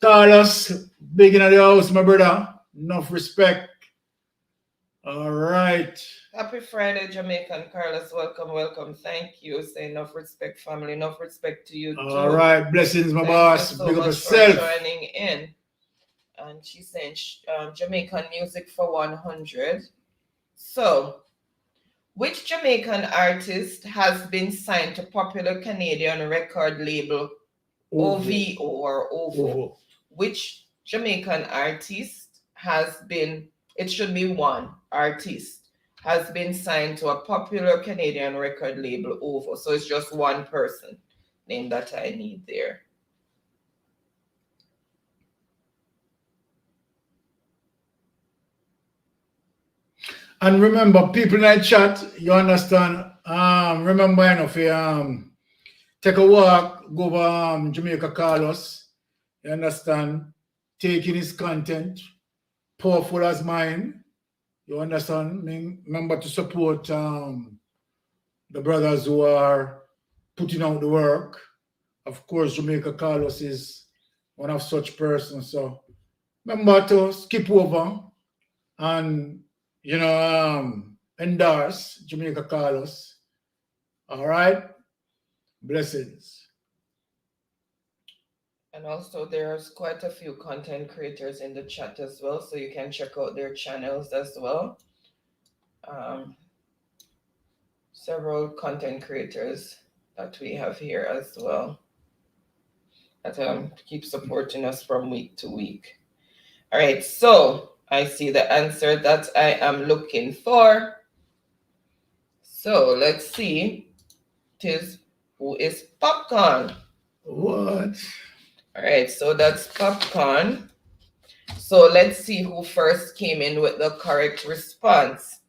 S2: Carlos. Big in the house, my brother. Enough respect. All right.
S1: Happy Friday, Jamaican. Carlos, welcome. Thank you. Say enough respect, family. Enough respect to you, too.
S2: All right. Blessings, my boss.
S1: Thank you so much for joining in. And she's saying Jamaican music for 100. So, which Jamaican artist has been signed to popular Canadian record label OVO or OVO? Which Jamaican artist has been, it should be one artist, has been signed to a popular Canadian record label OVO. So it's just one person name that I need there.
S2: And remember, people in that chat, you understand, remember, if you take a walk, go over Jamaica Carlos, you understand, taking his content, powerful as mine, you understand, remember to support the brothers who are putting out the work. Of course, Jamaica Carlos is one of such persons, so remember to skip over and endorse Jamaica Carlos All right. Blessings.
S1: And also there's quite a few content creators in the chat as well, so you can check out their channels as well. Several content creators that we have here as well that keep supporting us from week to week. All right, so I see the answer that I am looking for. So let's see. It is who is Popcorn?
S2: What?
S1: All right, so that's Popcorn. So let's see who first came in with the correct response.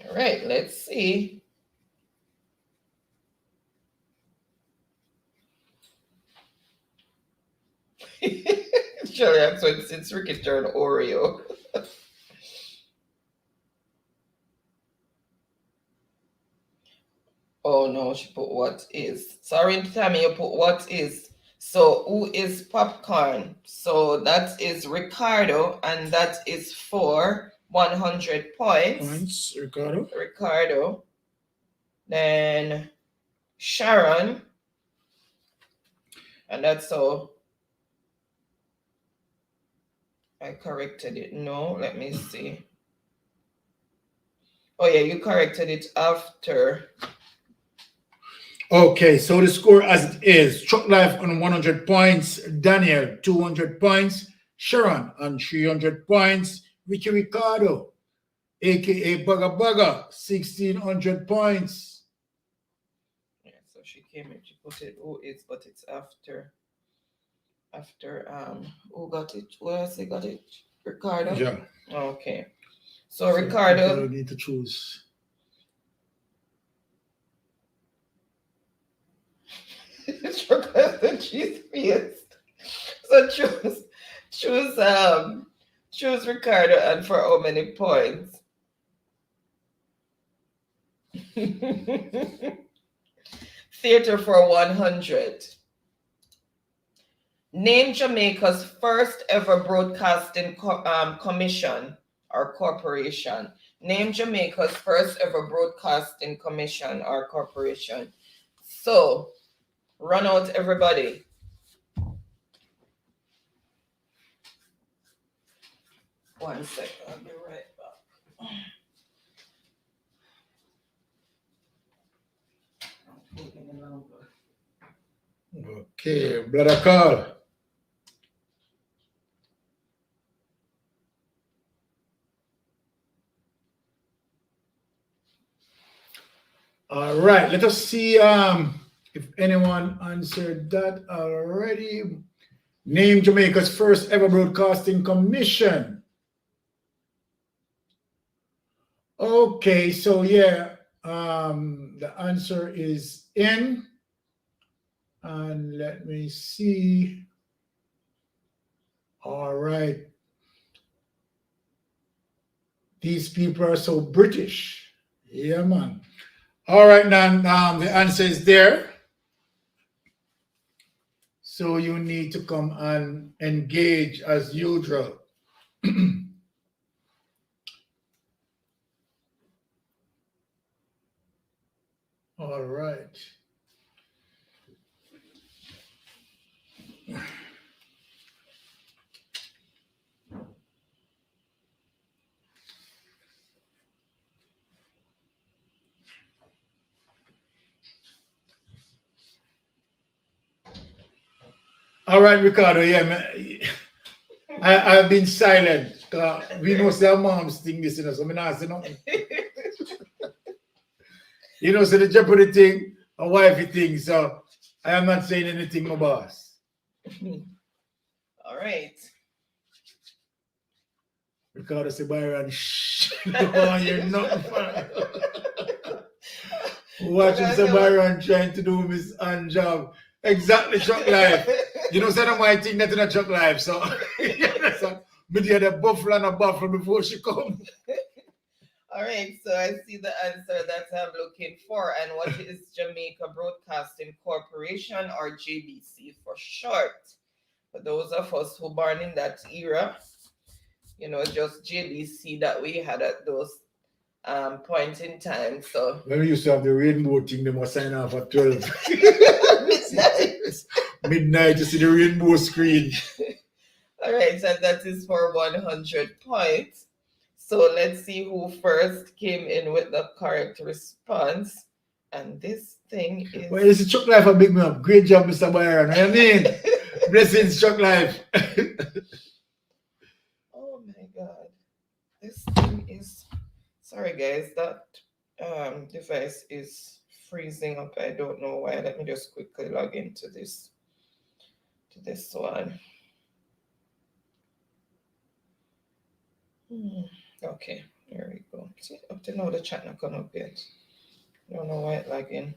S1: All right, let's see. Sure, that's when since Ricky turned Oreo. Oh no, she put what is. Sorry, Tammy, you put what is. So who is Popcorn? So that is Ricardo, and that is for 100 points.
S2: Ricardo.
S1: Ricardo. Then Sharon. And that's so. I corrected it. No, let me see. Oh yeah, you corrected it after.
S2: Okay, so the score as it is: Chuck Life on 100 points, Daniel 200 points, Sharon on 300 points, Ricky Ricardo, aka Bugga Bugga, 1600 points.
S1: Yeah, so she came in, she put it who is, but it's after who got it? Who else they got it? Ricardo?
S2: Yeah.
S1: Okay. So Ricardo
S2: need to choose.
S1: She's fierce. So choose Ricardo, and for how many points? Theater for 100. Name Jamaica's first ever broadcasting commission or corporation. Name Jamaica's first ever broadcasting commission or corporation. So, run out everybody. One second, I'll be right back.
S2: Okay, brother Carl. All right, let us see if anyone answered that already. Name Jamaica's first ever broadcasting commission. Okay, so yeah, the answer is in. And let me see. All right. These people are so British. Yeah, man. All right, now the answer is there. So you need to come and engage as usual. All right. All right, Ricardo. Yeah, man. I've been silent. We know their moms think this, you know, so I'm not saying nothing. You know, so the Jeopardy thing, a wifey thing, so I am not saying anything, my boss.
S1: All right.
S2: Ricardo say, Byron, shh, you don't want to hear nothing. Watching some Byron trying to do his own job. Exactly, Chuck Life. You know, so I might think that in a Chuck Life, so me did a buffalo and a buffalo before she come.
S1: All right, so I see the answer that I'm looking for. And what is Jamaica Broadcasting Corporation, or JBC for short? For those of us who born in that era, you know, just JBC that we had at those points in time. So
S2: when we used to have the rainbow thing, they must sign off at 12.
S1: midnight.
S2: Midnight, you see the rainbow screen.
S1: All right, and that is for 100 points. So let's see who first came in with the correct response. And this thing is...
S2: Well, it's a Chuck Life a big man. Great job, Mr. Byron. I mean, blessings, Chuck Life.
S1: Oh my God. This thing is... Sorry, guys. That device is freezing up. I don't know why. Let me just quickly log into this. To this one. Okay, here we go. See, up to now the chat not come up yet. Don't know why it lagging.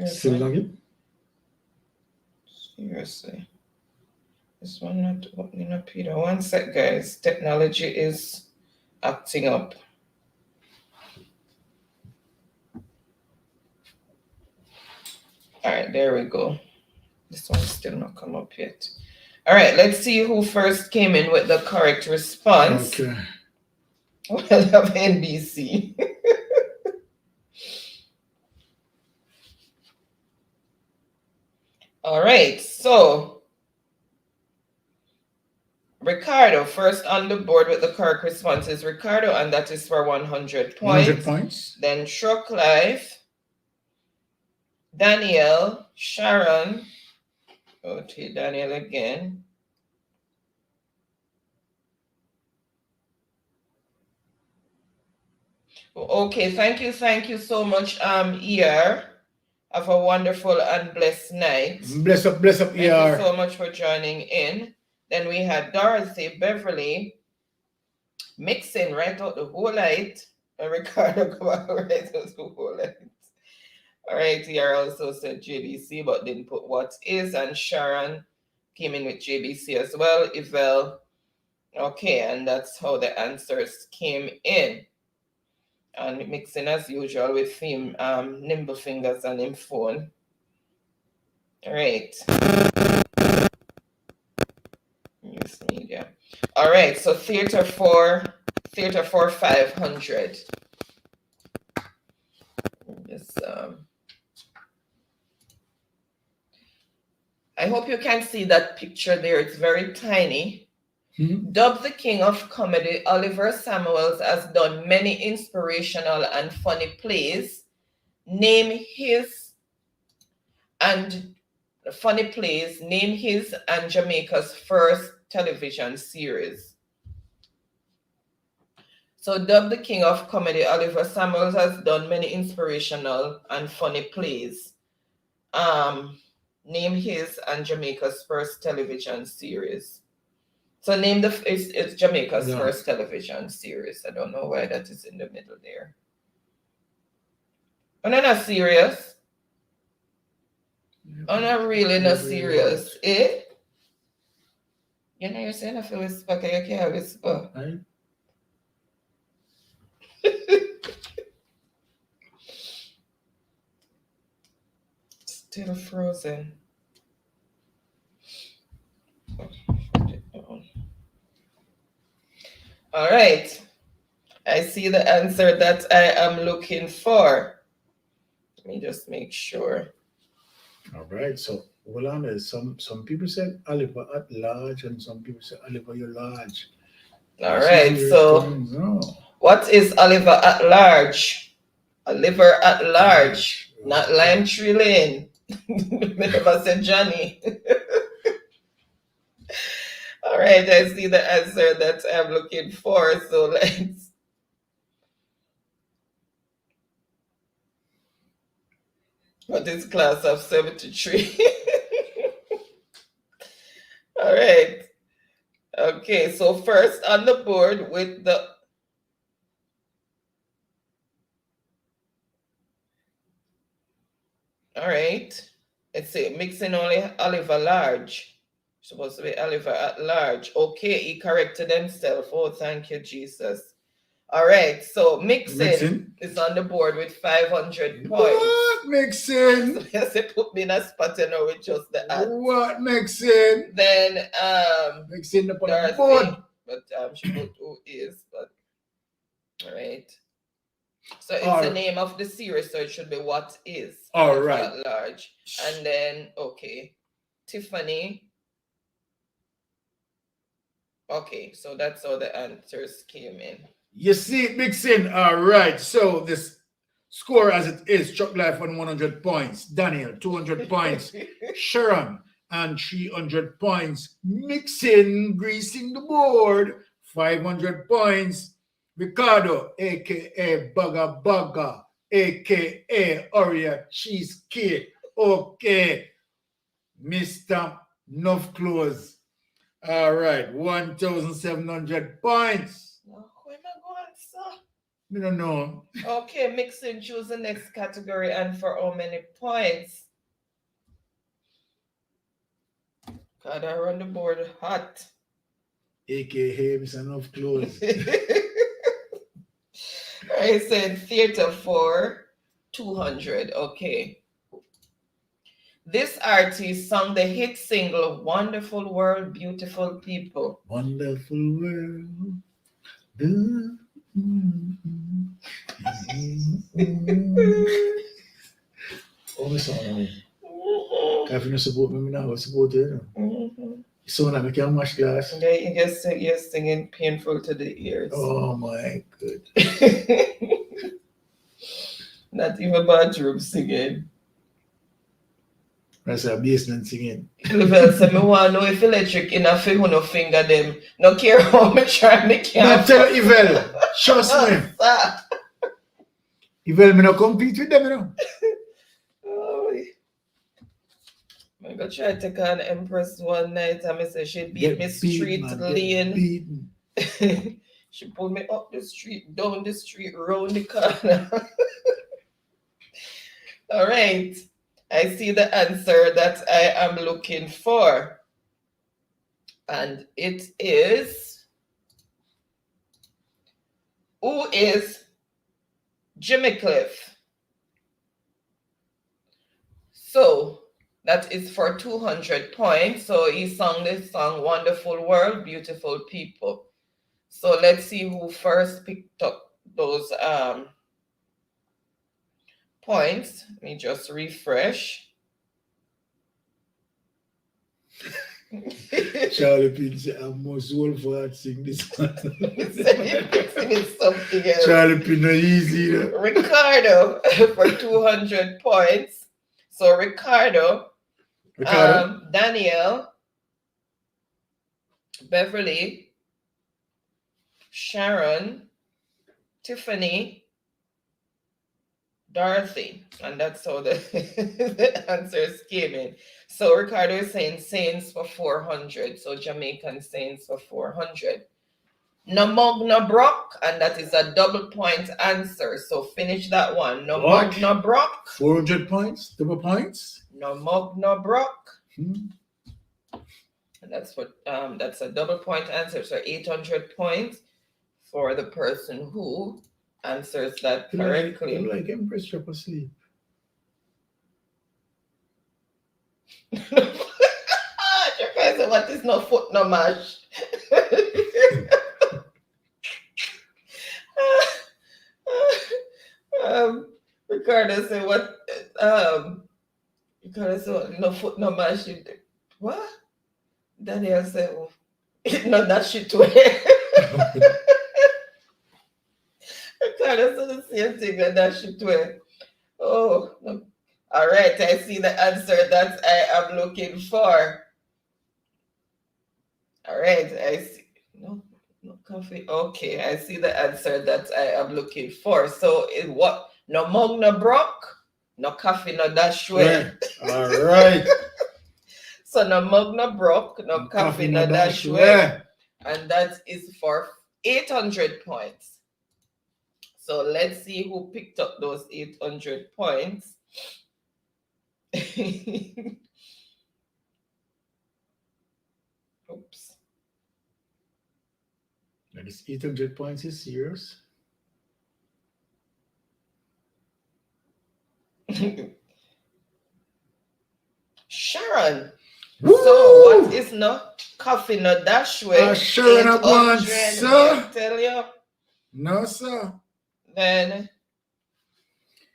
S2: Still lagging?
S1: Seriously. This one not opening up either. One sec, guys. Technology is acting up. All right, there we go. This one's still not come up yet. All right, let's see who first came in with the correct response.
S2: Okay.
S1: Well, of NBC. All right, so Ricardo, first on the board with the correct response is Ricardo, and that is for 100 points.
S2: 100 points.
S1: Then Truck Life, Daniel, Sharon, okay, Daniel again. Okay, thank you so much, ER. Have a wonderful and blessed night.
S2: Bless up, ER.
S1: Thank you so much for joining in. Then we had Dorothy, Beverly, mixing right out the whole light. And Ricardo come out right out the whole light. All right, ER also said JBC, but didn't put what is. And Sharon came in with JBC as well. Yvel. Okay, and that's how the answers came in. And mixing as usual with theme Nimble Fingers and him phone. All right. News media. All right, so Theater 4 500. Just I hope you can see that picture there. It's very tiny. Dubbed the king of comedy, Oliver Samuels has done many inspirational and funny plays. Name his and Jamaica's first television series. So dubbed the king of comedy, Oliver Samuels has done many inspirational and funny plays. Name his and Jamaica's first television series. So name it's Jamaica's first television series. I don't know why that is in the middle there. I'm not serious. I'm not really not serious. Eh? You know you're saying I feel whisper, you can't whisper.
S2: Right.
S1: Still frozen. All right. I see the answer that I am looking for. Let me just make sure.
S2: All right. So hold on there. Some people said Oliver at large, and some people said Oliver you're large.
S1: All right. So what is Oliver at large? Oliver at large, not Lime Tree Lane. Never said Johnny. All right, I see the answer that I'm looking for. So let's. What is class of 73? All right. Okay, so first on the board with the. All right. Let's say mixing only Oliver large. Supposed to be Oliver at large. Okay, he corrected himself. Oh, thank you, Jesus. All right, so Mixin
S2: Mixin.
S1: is on the board with 500 points.
S2: What Mixin?
S1: So yes, they put me in a spot, you know, with just the ads.
S2: What Mixin?
S1: Then
S2: Mixin upon the
S1: Dorothy,
S2: board.
S1: but she put who is, but all right. So it's
S2: All
S1: the
S2: right.
S1: name of the series, so it should be what is.
S2: All
S1: Not
S2: right.
S1: that large. And then okay, Tiffany. Okay, so that's how the answers came in.
S2: You see it, Mixin. All right. So this score as it is, Chuck Life on 100 points, Daniel 200 points, Sharon and 300 points, Mixin greasing the board, 500 points, Ricardo, aka Bugga Bugga, aka Oreo Cheesecake, okay, Mr. Nuff Clothes. All right, 1,700 points.
S1: Where am I going, sir?
S2: I don't know.
S1: Okay, Mixin, choose the next category and for how many points? God, I run the board hot.
S2: AKA Mr. Nuff Clothes.
S1: I said theater for 200. Okay. This artist sung the hit single Wonderful World, Beautiful People.
S2: Wonderful world. Oh, my son. If you don't support me, I will support you. So now I can mash glass.
S1: You're singing painful to the ears.
S2: Oh my god.
S1: Not even bathroom singing.
S2: That's a basement singing.
S1: Well, so me want know if electric in a finger no finger them. No care how much try me can.
S2: Not tell Yvel. Trust me. Yvel, me no compete with them, you know.
S1: I go try to take on Empress one night and I say she beat me street lane. She pulled me up the street, down the street, round the corner. All right. I see the answer that I am looking for. And it is, who is Jimmy Cliff? So that is for 200 points. So he sung this song, Wonderful World, Beautiful People. So let's see who first picked up those points. Let me just refresh.
S2: Charlie Pin said, I'm most old for that sing this one.
S1: Singing something else.
S2: Charlie Pin, no easy. You know?
S1: Ricardo for 200 points. So Ricardo. Daniel, Beverly, Sharon, Tiffany, Dorothy, and that's how the, the answers came in. So Ricardo is saying Saints for 400, so Jamaican Saints for 400. No mug, no brock, and that is a double point answer. So finish that one. No mug, no brock.
S2: 400 points, double points.
S1: No mug, no brock. And that's what that's a double point answer. So 800 points for the person who answers that correctly.
S2: Like Empress drop asleep.
S1: What is no foot, no mash? Ricardo said what? Ricardo said no foot, no mash. What? Daniel said, oh, no, that shit way. Ricardo said the same thing, and that shit way. Oh, no. All right, I see the answer that I am looking for. All right, I see. No coffee. Okay, I see the answer that I am looking for. So it what? No mug, no brock, no coffee, no dash way.
S2: All right.
S1: So no mug, no brock, no coffee, no dash way. And that is for 800 points. So let's see who picked up those 800 points.
S2: That is 800 points is serious.
S1: Sharon.
S2: Woo!
S1: So what is no coffee, no dash way?
S2: Sharon at once,
S1: 800,
S2: sir.
S1: I tell you.
S2: No, sir.
S1: Then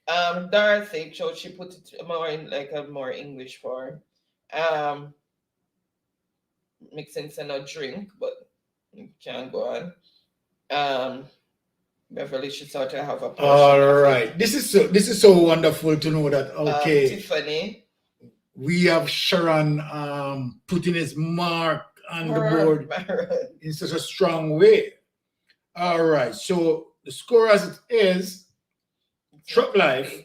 S1: Dorothy, so she put it more in like a more English form. Mixing in a drink, but you can't go on. Beverly should sort of have a portion.
S2: All right. This is so wonderful to know that
S1: Tiffany.
S2: We have Sharon putting his mark on the board in such a strong way. All right. So the score as it is, Truck Life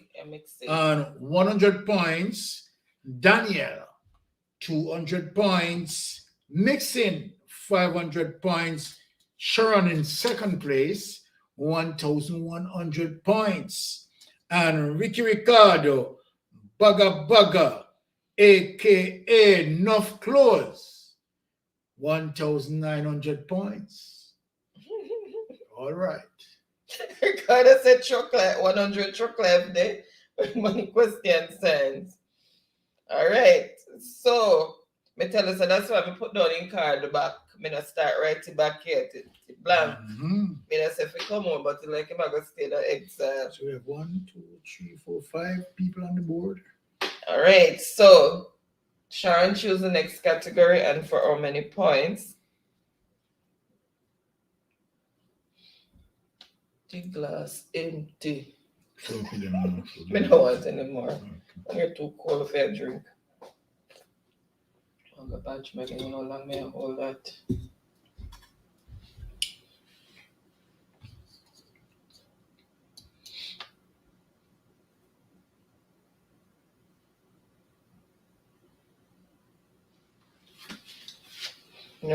S2: on 100 points, Daniel 200 points, Mixing 500 points, Sharon in second place 1,100 points, and Ricky Ricardo Bugga aka Nuff Clothes 1,900 points. All right.
S1: Ricardo said chocolate, 100 chocolate day. Money question sense. All right. So me tell you, so that's why I put down in card the back. Me not start writing back yet. It blank. Me not say if we come on, but like I'm gonna stay the exam.
S2: So we have 1, 2, 3, 4, 5 people on the board.
S1: All right. So Sharon choose the next category and for how many points? The glass empty. Me don't want anymore. You're too cold for a drink. I'll go back to making no long may hold that.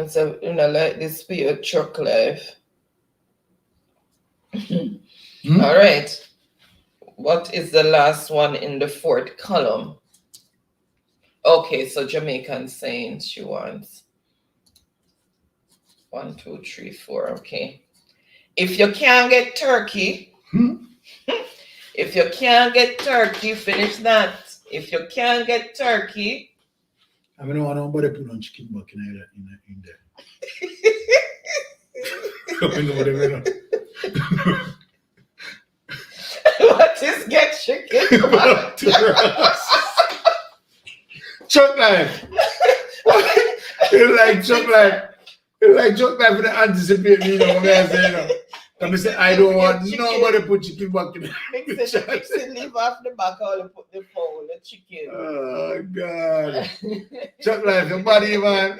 S1: So like this for your truck life. All right. What is the last one in the fourth column? Okay, so Jamaican saying she wants 1, 2, 3, 4. Okay. If you can't get turkey, if you can't get turkey, finish that. If you can't get turkey,
S2: I mean, I don't know nobody put on chicken back in there. I know whatever.
S1: What is get chicken?
S2: Chuck Life. You like Chuck Life. You like Chuck Life for the anticipate me, you know what I'm saying? I say, I don't want nobody put chicken back in there.
S1: Mixing leave off the back, I'll put the phone, the chicken.
S2: Oh, God. Chuck Life, your body, man.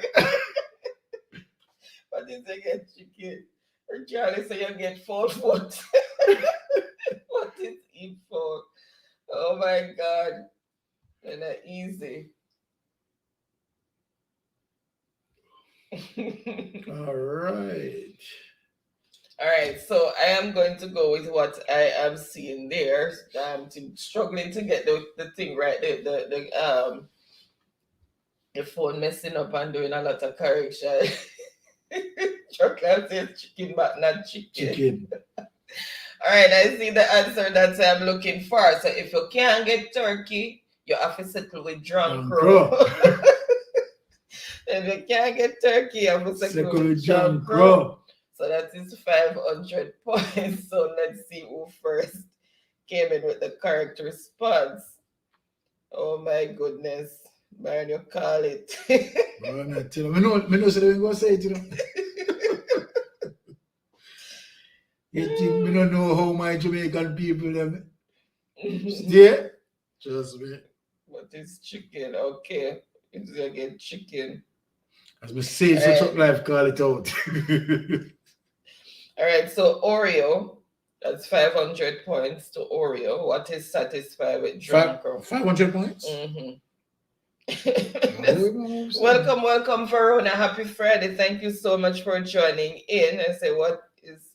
S1: What is it get chicken? Or Charlie say you get 4 foot. What is eat for? Oh my God. They're not easy.
S2: All right.
S1: All right, so I am going to go with what I am seeing there. I'm struggling to get the thing right. The phone messing up and doing a lot of correction. Chocolate says chicken, but not chicken. All right, I see the answer that I'm looking for. So if you can't get turkey, you have to settle with drunk crow. If you can't get turkey, you have to settle with drunk crow. So that is 500 points. So let's see who first came in with the correct response. Oh my goodness. Man, you call it.
S2: I know so they go say it, you know. You think we don't know how my Jamaican people them stay? Trust me.
S1: What is chicken? Okay. It's again chicken.
S2: As we say, so Truck Life call it out.
S1: All right, so Oreo, that's 500 points to Oreo. What is satisfied with drunk?
S2: 500 points?
S1: Welcome, Verona. Happy Friday. Thank you so much for joining in. I say, what is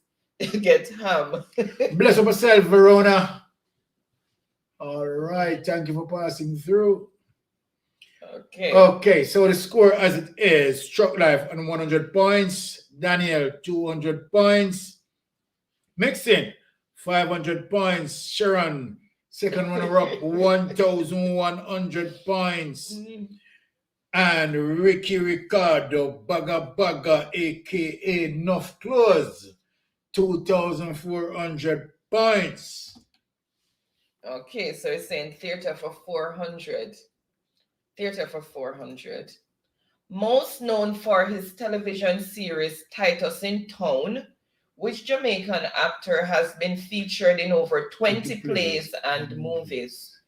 S1: get ham?
S2: Bless up yourself, Verona. All right, thank you for passing through. Okay, so the score as it is, Truck Life on 100 points, Daniel 200 points, Mixing 500 points, Sharon Second runner-up, 1,100 points. And Ricky Ricardo, Baga Baga, aka Nuff Clothes, 2,400 points.
S1: Okay, so it's saying theater for 400. Theater for 400. Most known for his television series Titus in Town, which Jamaican actor has been featured in over 20 plays and movies.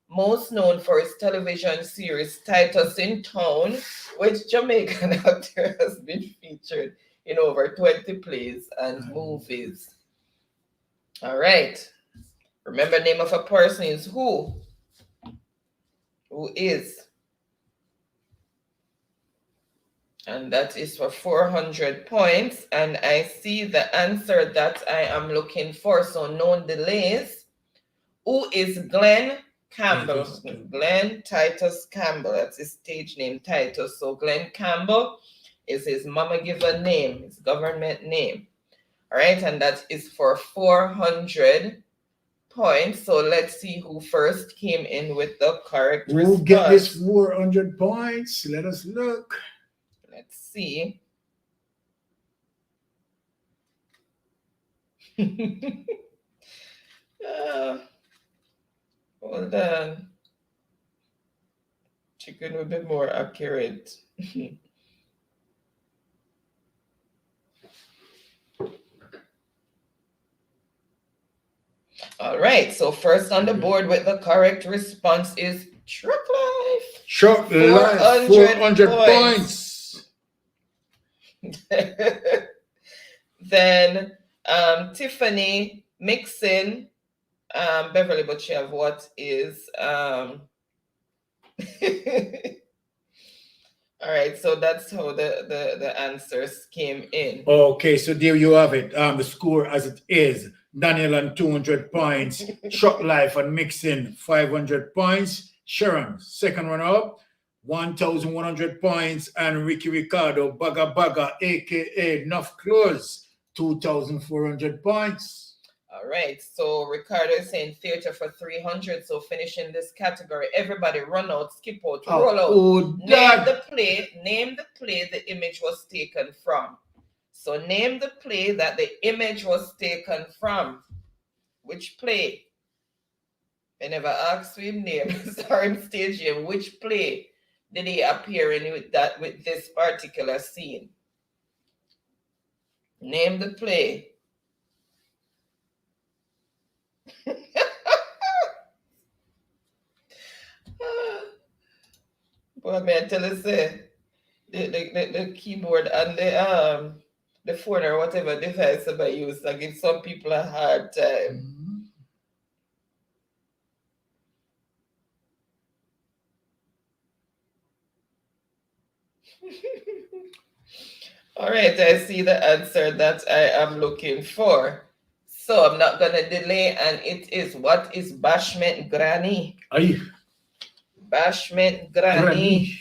S1: Most known for his television series Titus in Town, which Jamaican actor has been featured in over 20 plays and movies. All right. Remember, name of a person is who? Who is? And that is for 400 points. And I see the answer that I am looking for. So known delays. Who is Glenn Campbell? Glenn Titus Campbell. That's his stage name, Titus. So Glenn Campbell is his mama given name, his government name. All right. And that is for 400 points. So let's see who first came in with the correct response.
S2: Who get this 400 points? Let us look.
S1: Let's see. Hold on. Chicken will be more accurate. All right. So first on the board with the correct response is Truck Life.
S2: Truck Life, 400 points.
S1: Then Tiffany Mixon, Beverly, but she have what is all right, so that's how the answers came in.
S2: Okay, so there you have it. The score as it is. Daniel on 200 points, Truck Life and Mixon 500 points, Sharon second runner up 1,100 points, and Ricky Ricardo, Baga Baga, aka Nuff Clothes, 2,400 points.
S1: All right, so Ricardo is saying theater for 300. So finishing this category, everybody run out, skip out, roll out. Name the play the image was taken from. So name the play that the image was taken from. Which play? I never asked him name. Sorry, him stage name. Which play did he appear in with this particular scene? Name the play. Boy, may I tell you, say the keyboard and the phone or whatever device I use, I give some people a hard time. All right, I see the answer that I am looking for. So I'm not gonna delay, and it is, what is Bashment Granny?
S2: Aye.
S1: Bashment Granny.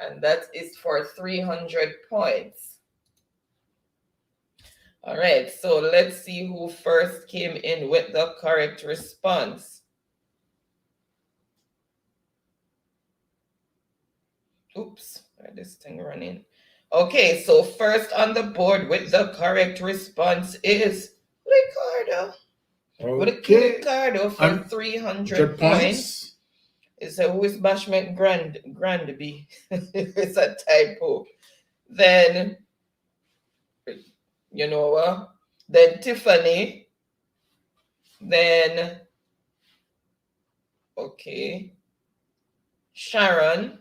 S1: And that is for 300 points. All right, so let's see who first came in with the correct response. Oops, why this thing running? Okay, so first on the board with the correct response is Ricardo.
S2: Okay.
S1: Ricardo for 300 points. It's who is Bashment Grandby? It's a typo. Then, you know what? Then Tiffany. Then, okay, Sharon.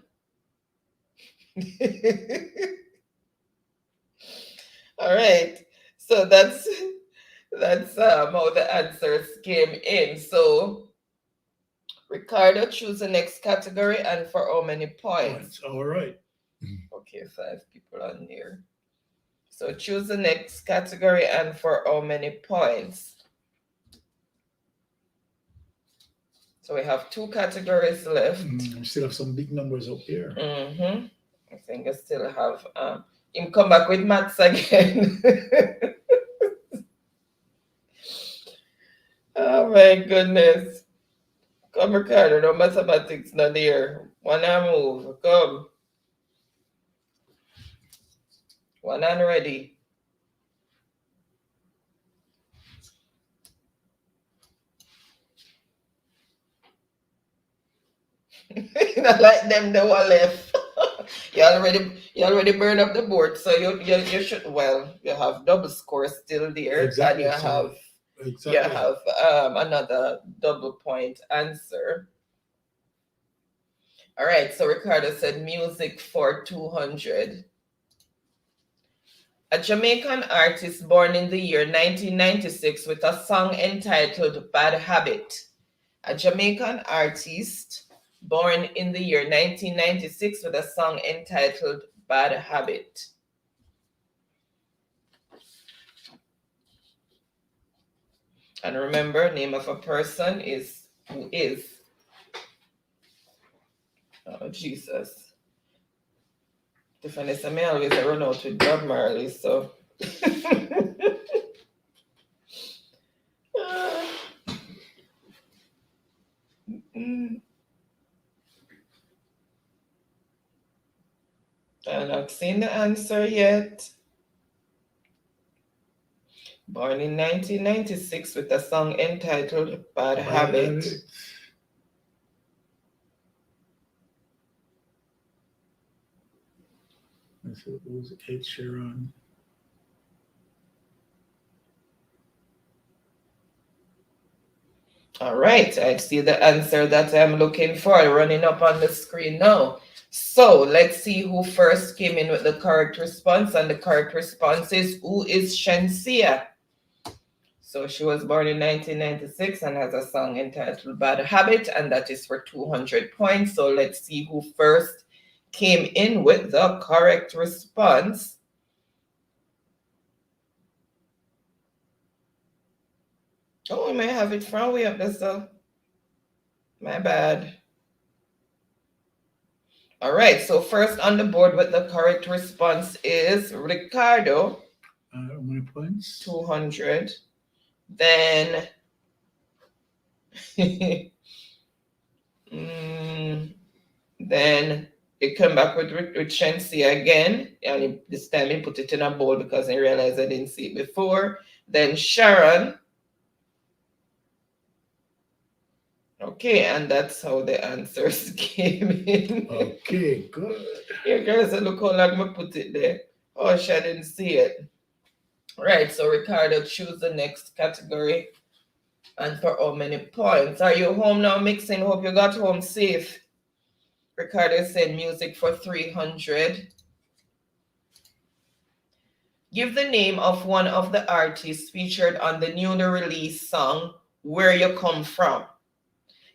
S1: All right. So that's how the answers came in. So Ricardo, choose the next category and for how many points?
S2: All right.
S1: Okay, 5 people on there. So choose the next category and for how many points? So we have 2 categories left.
S2: We still have some big numbers up here.
S1: I think I still have him come back with maths again. Oh my goodness. Come, Ricardo, no mathematics not there. One hand move. Come. One hand ready. Not like them the one left. you already burned up the board, so you should, well, you have double score still there,
S2: Exactly,
S1: and you
S2: so-
S1: have
S2: Exactly.
S1: you have another double point answer. All right, so Ricardo said music for 200. A Jamaican artist born in the year 1996 with a song entitled Bad Habit. A Jamaican artist born in the year 1996 with a song entitled Bad Habit. And remember, name of a person is who is. Oh, Jesus. Tiffany said, me always run out with Bob Marley, so. I've not seen the answer yet. Born in 1996 with a song entitled Bad Habit.
S2: So it was Ed Sheeran.
S1: All right, I see the answer that I'm looking for running up on the screen now. So let's see who first came in with the correct response. And the correct response is, who is Shensia? So she was born in 1996 and has a song entitled Bad Habit, and that is for 200 points. So let's see who first came in with the correct response. Oh, we may have it from way up there, so my bad. All right, so first on the board with the correct response is Ricardo.
S2: How many points?
S1: 200. Then then it come back with Shensia again, and this time he put it in a bowl because he realized I didn't see it before. Then Sharon. Okay, and that's how the answers came in.
S2: Okay, good.
S1: You guys, look how long I put it there. Oh, I didn't see it. Right, so Ricardo, choose the next category. And for how many points? Are you home now mixing? Hope you got home safe. Ricardo said music for 300. Give the name of one of the artists featured on the newly released song, Where You Come From.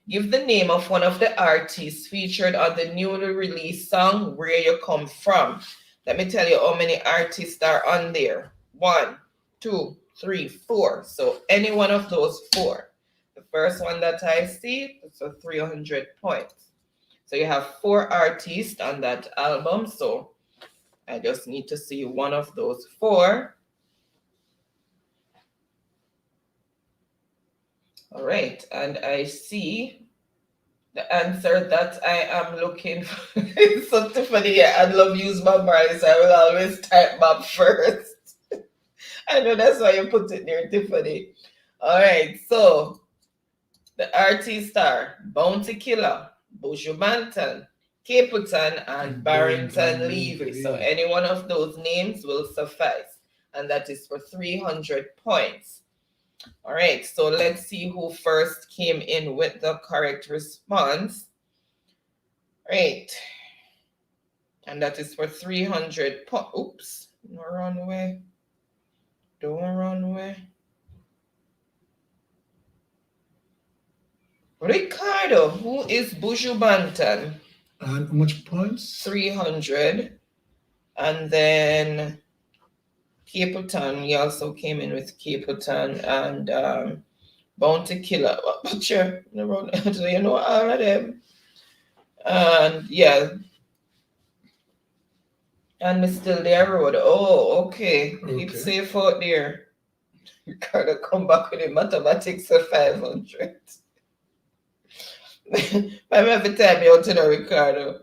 S1: Give the name of one of the artists featured on the newly released song, Where You Come From. Let me tell you how many artists are on there. 1, 2, 3, 4. So any one of those 4. The first one that I see is for 300 points. So you have 4 artists on that album. So I just need to see one of those 4. All right, and I see the answer that I am looking for. It's something funny. I love use Bob Marley, so I will always type Bob first. I know that's why you put it there, Tiffany. All right, so the artists are Bounty Killer, Buju Banton, Caputan, and Barrington Levy. So any one of those names will suffice, and that is for 300 points. All right, so let's see who first came in with the correct response. Right, and that is for 300 points. Oops, no run away. Don't run away. Ricardo, who is Buju Banton?
S2: And how much points?
S1: 300. And then Caputan, he also came in with Caputan and Bounty Killer. But you know all of them. And yeah. And Miss Still There Road. Oh, okay. Keep safe out there. Ricardo come back with the mathematics for 500. I every time you to know Ricardo.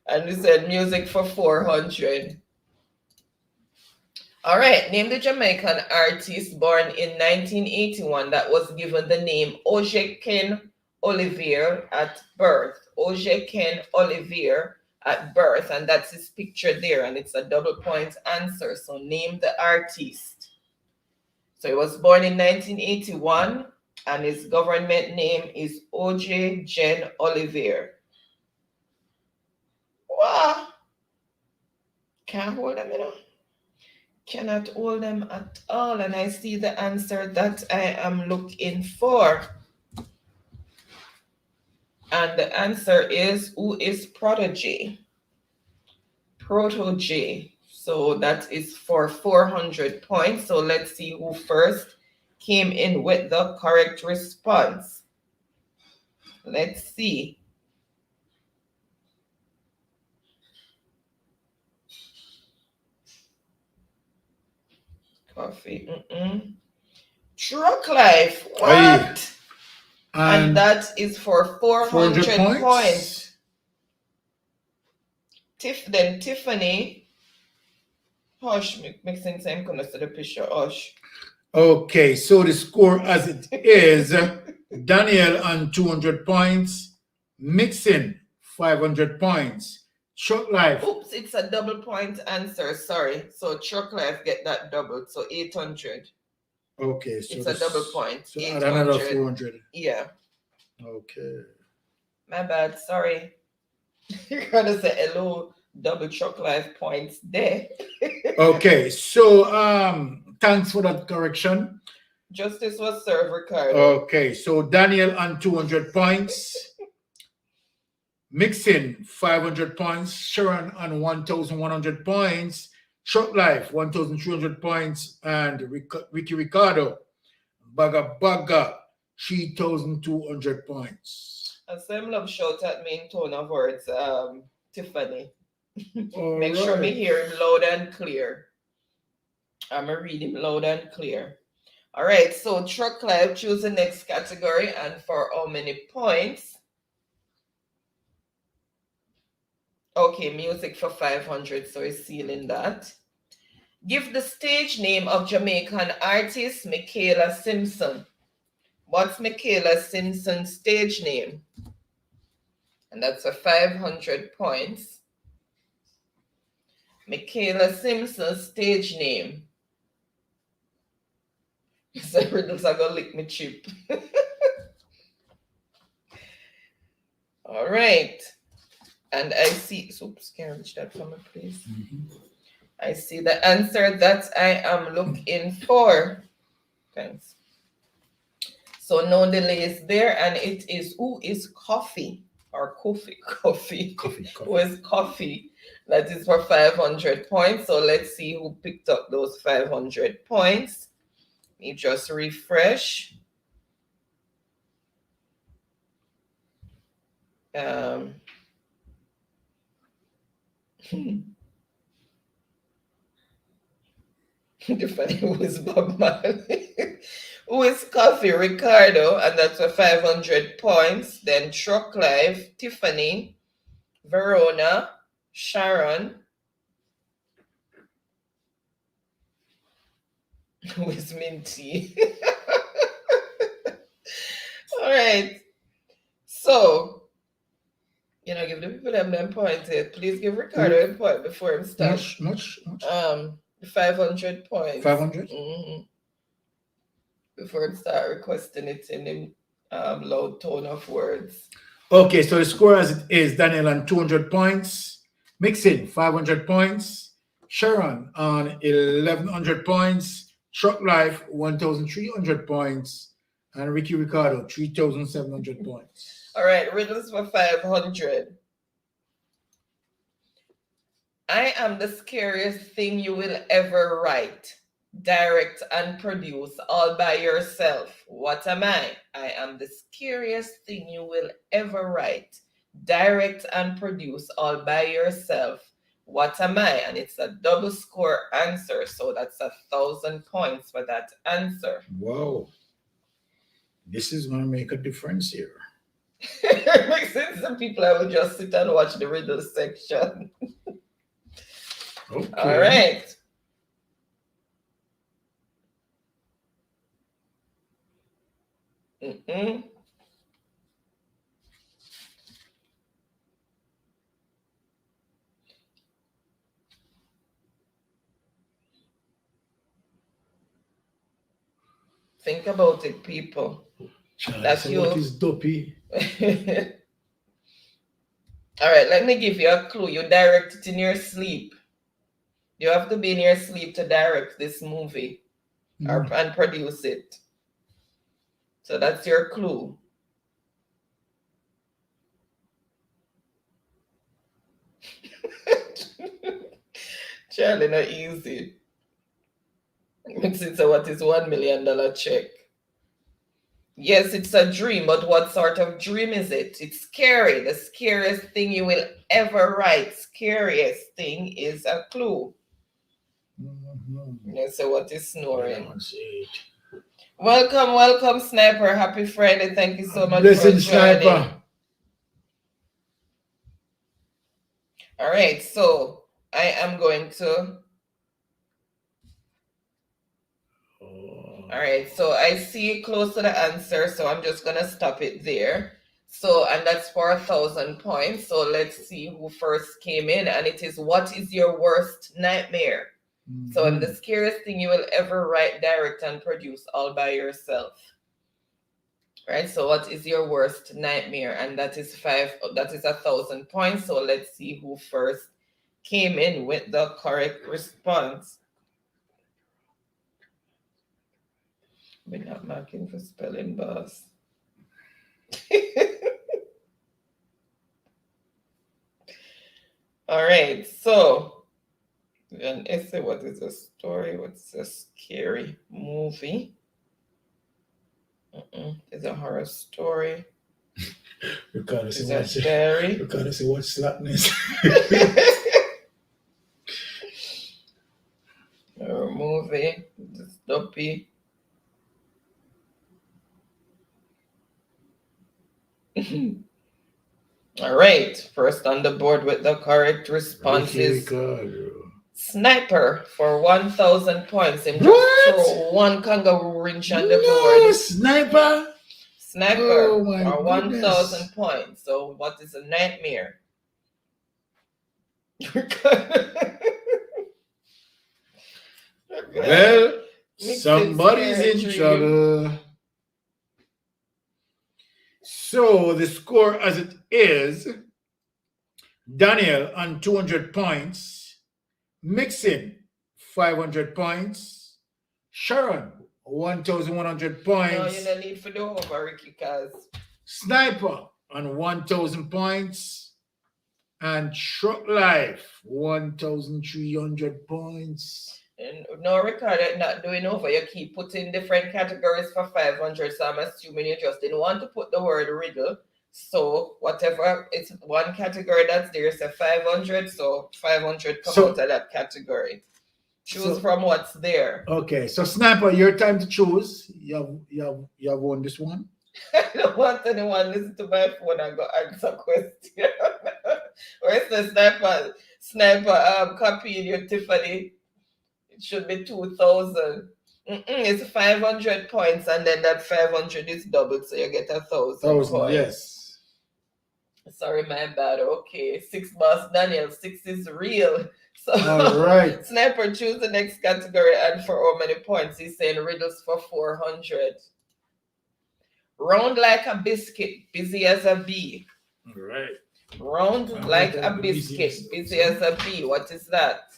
S1: And we said music for 400. All right, name the Jamaican artist born in 1981 that was given the name Ken Olivier at birth. Ken Olivier at birth, and that's his picture there, and it's a double point answer. So name the artist. So he was born in 1981, and his government name is Jen Olivier. Wow. Can't hold them, you know. Cannot hold them at all. And I see the answer that I am looking for. And the answer is, who is Protege? Protege. So that is for 400 points. So let's see who first came in with the correct response. Let's see. Coffee. Truck Life. What? And that is for 400 points. Tiffany. Hush, mixing time gonna see the picture. Hush.
S2: Okay, so the score as it is, Daniel on 200 points, Mixing 500 points. Truck Life.
S1: Oops, it's a double point answer. Sorry. So Truck Life get that doubled. So 800.
S2: Okay, so
S1: it's a double point.
S2: So add another 400.
S1: Yeah.
S2: Okay.
S1: My bad. Sorry. You're gonna say hello. Double Truck Life points there.
S2: Okay, so thanks for that correction.
S1: Justice was served, Ricardo.
S2: Okay, so Daniel on 200 points. Mixing 500 points, Sharon on 1,100 points, Truck Life 1,300 points, and Ricky Ricardo, Baga 3,200 points.
S1: And some love shout at me in tone of words, Tiffany. Make
S2: Right.
S1: sure me hear him loud and clear. I'm gonna read him loud and clear. All right, so Truck Life, choose the next category and for how many points? Okay, music for 500, so he's sealing that. Give the stage name of Jamaican artist Michaela Simpson. What's Michaela Simpson's stage name? And that's for 500 points. Michaela Simpson's stage name. So riddles are gonna lick me chip. All right. And I see, oops, can you reach that for me, please? I see the answer that I am looking for. Thanks. So no delays there, and it is who is Coffee or Coffee. Who is Coffee? That is for 500 points. So let's see who picked up those 500 points. Let me just refresh. Defining who is Bob Marley. Who is Coffee? Ricardo, and that's for 500 points. Then Truck Life, Tiffany, Verona, Sharon. Who is Minty? All right. So, you know, give the people them points here. Please give Ricardo a point before him starts.
S2: Much.
S1: 500 points.
S2: 500?
S1: Before him start requesting it in loud tone of words.
S2: Okay, so the score as it is, Daniel on 200 points, Mixing 500 points, Sharon on 1,100 points, Truck Life 1,300 points, and Ricky Ricardo 3,700 points.
S1: All right, riddles for 500. I am the scariest thing you will ever write, direct, and produce all by yourself. What am I? I am the scariest thing you will ever write, direct, and produce all by yourself. What am I? And it's a double score answer. So that's 1,000 points for that answer.
S2: Wow. This is going to make a difference here.
S1: It makes sense. Some people I will just sit and watch the riddle section.
S2: Okay.
S1: All right. Think about it, people.
S2: That's what is dopey.
S1: All right, let me give you a clue. You direct it in your sleep. You have to be in your sleep to direct this movie and produce it. So that's your clue. Charlie, not easy. So what is $1 million check? Yes, it's a dream, but what sort of dream is it? It's scary. The scariest thing you will ever write. Scariest thing is a clue. So what is snoring? Welcome, Sniper. Happy Friday. Thank you so much for joining.
S2: Sniper.
S1: All right, so I am going to... All right, so I see close to the answer, so I'm just going to stop it there. So, and that's for 1,000 points. So let's see who first came in. And it is, what is your worst nightmare? So the scariest thing you will ever write, direct, and produce all by yourself. Right, so what is your worst nightmare? And that is 1,000 points. So let's see who first came in with the correct response. We're not marking for spelling, boss. All right, so an essay. What is a story? What's a scary movie? It's a horror story.
S2: Regardless
S1: Is
S2: of
S1: that scary?
S2: Regardless of what slackness.
S1: Horror movie. It's dopey. All right, first on the board with the correct response is Sniper for 1,000 points. And just throw one kangaroo wrench on the board.
S2: Sniper
S1: for 1,000 points. So what is a nightmare?
S2: Well, somebody's in trouble. So the score as it is, Daniel on 200 points, Mixin 500 points, Sharon 1,100 points.
S1: No, you don't need for the over, Ricky, because
S2: Sniper on 1,000 points, and Truck Life 1,300 points.
S1: And no, Ricardo, not doing over. You keep putting different categories for 500. So I'm assuming you just didn't want to put the word riddle. So whatever, it's one category that's there, say 500. So 500 come out of that category. Choose from what's there.
S2: Okay, so Sniper, your time to choose. You have won this one.
S1: I don't want anyone listen to my phone and go answer question. Where's the Sniper copying your Tiffany? It should be 2,000. It's 500 points, and then that 500 is doubled, so you get 1,000 points.
S2: Yes.
S1: Sorry, my bad. Okay, 6 boss Daniel. 6 is real. So
S2: all right.
S1: Sniper, choose the next category, and for how many points? He's saying riddles for 400. Round like a biscuit, busy as a bee.
S2: All right.
S1: Round like a biscuit, busy as a bee. What is that?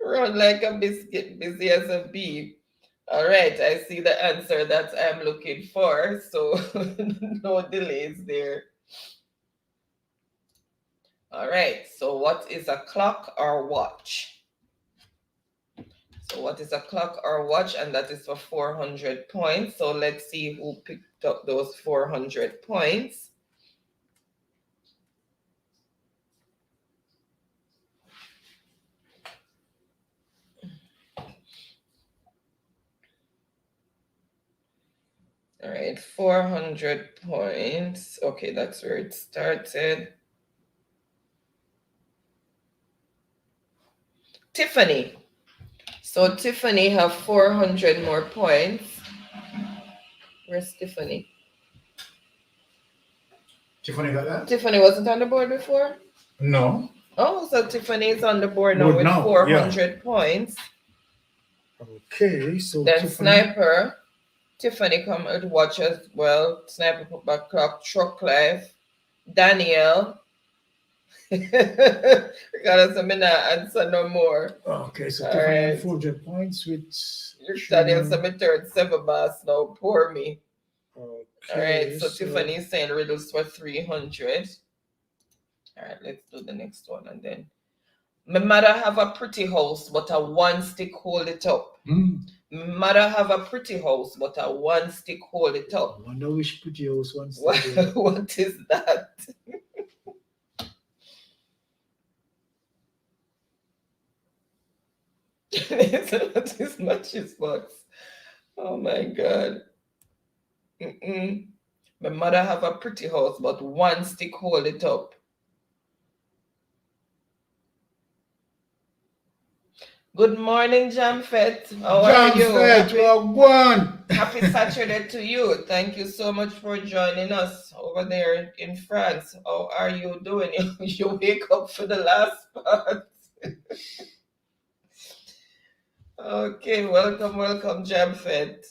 S1: Run like a biscuit, busy as a bee. All right, I see the answer that I'm looking for, so no delays there. All right, so what is a clock or watch? So what is a clock or watch? And that is for 400 points. So let's see who picked up those 400 points. All right, 400 points. Okay, that's where it started. Tiffany. So Tiffany have 400 more points. Where's Tiffany?
S2: Tiffany got that?
S1: Tiffany wasn't on the board before?
S2: No.
S1: Oh, so Tiffany is on the board now
S2: Good
S1: with
S2: now,
S1: 400 points.
S2: Okay, so
S1: Then
S2: Tiffany.
S1: Sniper. Tiffany come with watch as well. Sniper put back clock. Truck life. Daniel. Regardless, I'm not answer no more.
S2: Okay, so
S1: All
S2: Tiffany
S1: right.
S2: had 400 points with.
S1: Daniel said me third seven boss now. Poor me.
S2: Okay,
S1: All right, so Tiffany is saying riddles for 300. All right, let's do the next one and then. My mother have a pretty house, but a one stick hold it up. My mother have a pretty house, but a one stick hold it up.
S2: I wonder which pretty house one
S1: What, what is that? What is matchbox? Oh my God. My mother have a pretty house, but one stick hold it up. Good morning, Jamfet. How are you? Happy Saturday to you. Thank you so much for joining us over there in France. How are you doing? You wake up for the last part. Okay, welcome, Jamfet.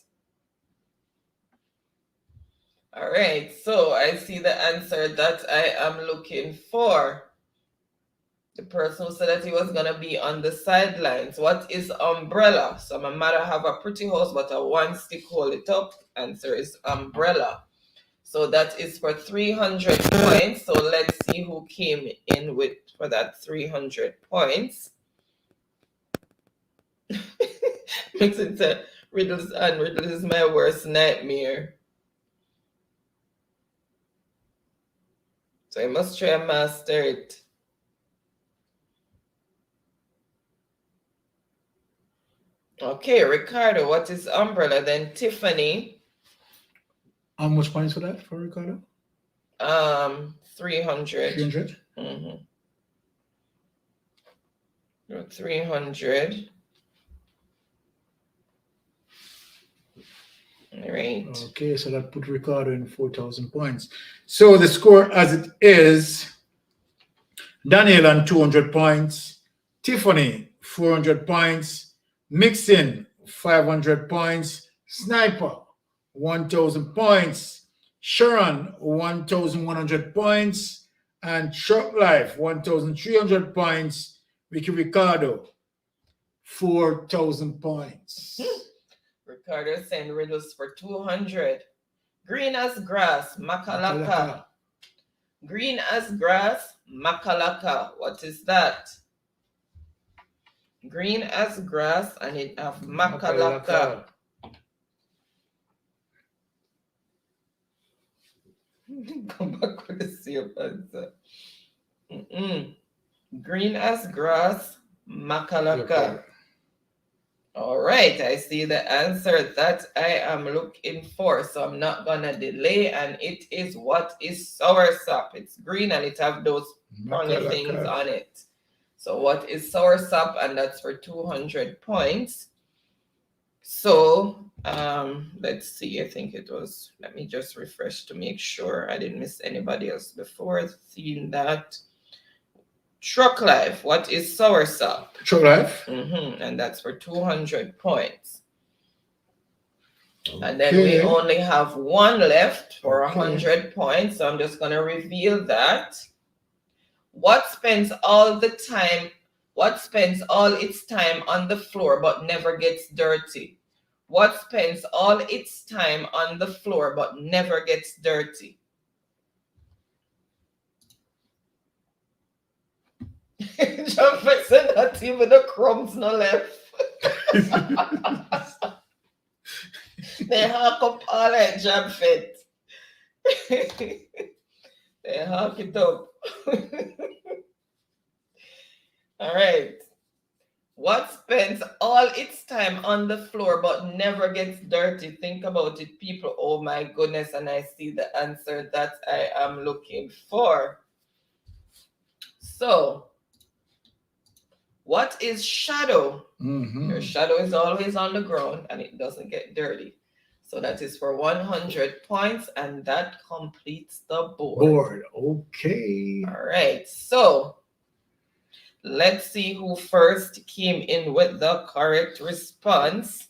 S1: All right, so I see the answer that I am looking for. The person who said that he was going to be on the sidelines. What is umbrella? So my mother have a pretty house, but a one stick hold it up. Answer is umbrella. So that is for 300 points. So let's see who came in with for that 300 points. Makes it say riddles is my worst nightmare. So I must try and master it. Okay, Ricardo, what is umbrella? Then Tiffany.
S2: How much points for that for Ricardo?
S1: 300.
S2: 300?
S1: 300. All right.
S2: Okay, so that put Ricardo in 4,000 points. So the score as it is, Daniel on 200 points, Tiffany 400 points, Mixin 500 points, Sniper 1,000 points, Sharon 1,100 points, and Truck Life 1,300 points, Vicky Ricardo 4,000 points.
S1: Ricardo saying riddles for 200. Green as grass, Makalaka. Green as grass, Makalaka. What is that? Green as grass, and it have Makalaka. Come back with the same answer. Green as grass, Makalaka. All right, I see the answer that I am looking for, so I'm not gonna delay, and it is what is soursop. It's green and it have those funny things on it. So what is soursop? And that's for 200 points. So let's see, I think it was, let me just refresh to make sure I didn't miss anybody else before seeing that. Truck Life, what is soursop?
S2: Truck Life?
S1: And that's for 200 points. Okay. And then we only have one left for 100 points. So I'm just going to reveal that. What spends all its time on the floor but never gets dirty? What spends all its time on the floor but never gets dirty? John said not even the crumbs no left. They hawk up all that job fit. They hawk it up. All right. What spends all its time on the floor but never gets dirty? Think about it, people. Oh my goodness. And I see the answer that I am looking for. So, what is shadow? Your shadow is always on the ground and it doesn't get dirty. So that is for 100 points, and that completes the board.
S2: Okay.
S1: All right. So let's see who first came in with the correct response.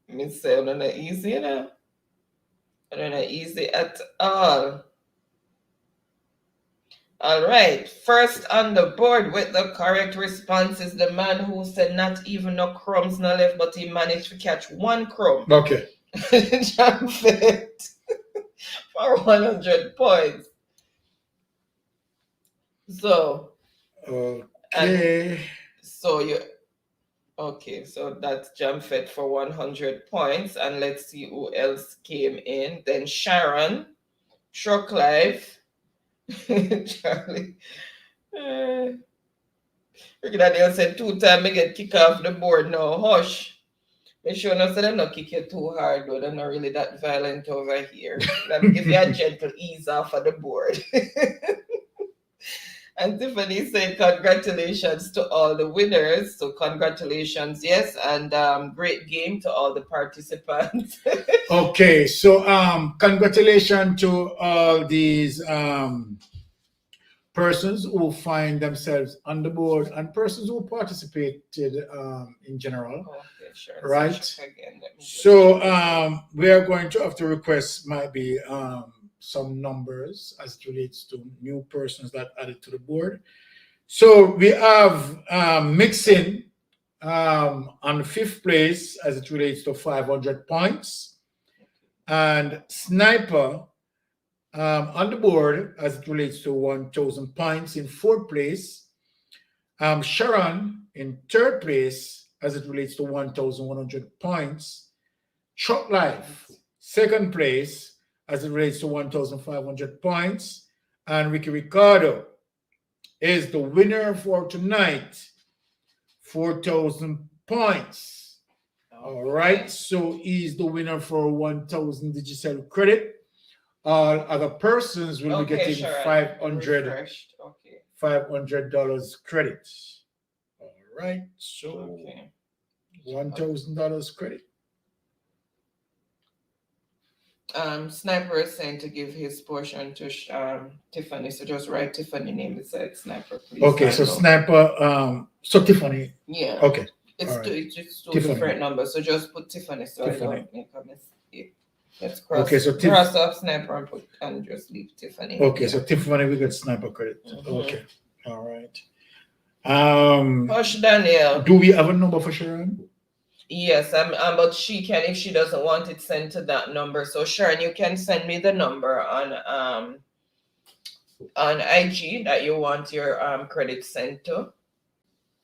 S1: Me say, I'm not easy, you know. I'm not easy at all. All right. First on the board with the correct response is the man who said not even no crumbs no left, but he managed to catch one crumb.
S2: Okay.
S1: Jam fit for 100 points. So.
S2: Okay.
S1: So you. Okay, so that's Jam Fit for 100 points. And let's see who else came in. Then Sharon, Truck Life, Charlie. Daniel said 2 times I get kicked off the board now. Hush. Make sure no say them not kick you too hard though. They're not really that violent over here. Let me give you a gentle ease off of the board. And Tiffany said, congratulations to all the winners. So congratulations, yes, and great game to all the participants.
S2: Okay, so congratulations to all these persons who find themselves on the board and persons who participated in general.
S1: Okay, sure.
S2: Right?
S1: So
S2: we are going to have to request maybe some numbers as it relates to new persons that added to the board. So we have Mixin on 5th place as it relates to 500 points, and Sniper on the board as it relates to 1,000 points in 4th place. Sharon in 3rd place as it relates to 1,100 points. Truck Life 2nd place as it relates to 1,500 points. And Ricky Ricardo is the winner for tonight, 4,000 points. All right, so he's the winner for 1,000 Digicel credit. All other persons will be getting $500 credit. All right, so $1,000 credit.
S1: Sniper is saying to give his portion to Tiffany, so just write Tiffany name beside Sniper, please.
S2: Okay, so Sniper, so Tiffany.
S1: Yeah.
S2: Okay.
S1: It's just two different numbers, so just put Tiffany so I don't make a mistake. Let's cross, cross off Sniper and put and just leave Tiffany.
S2: Okay, so Tiffany we get Sniper credit. Okay, all right.
S1: Hush, Daniel.
S2: Do we have a number for Sharon?
S1: Yes, but she can, if she doesn't want it sent to that number. So Sharon, you can send me the number on IG that you want your credit sent to.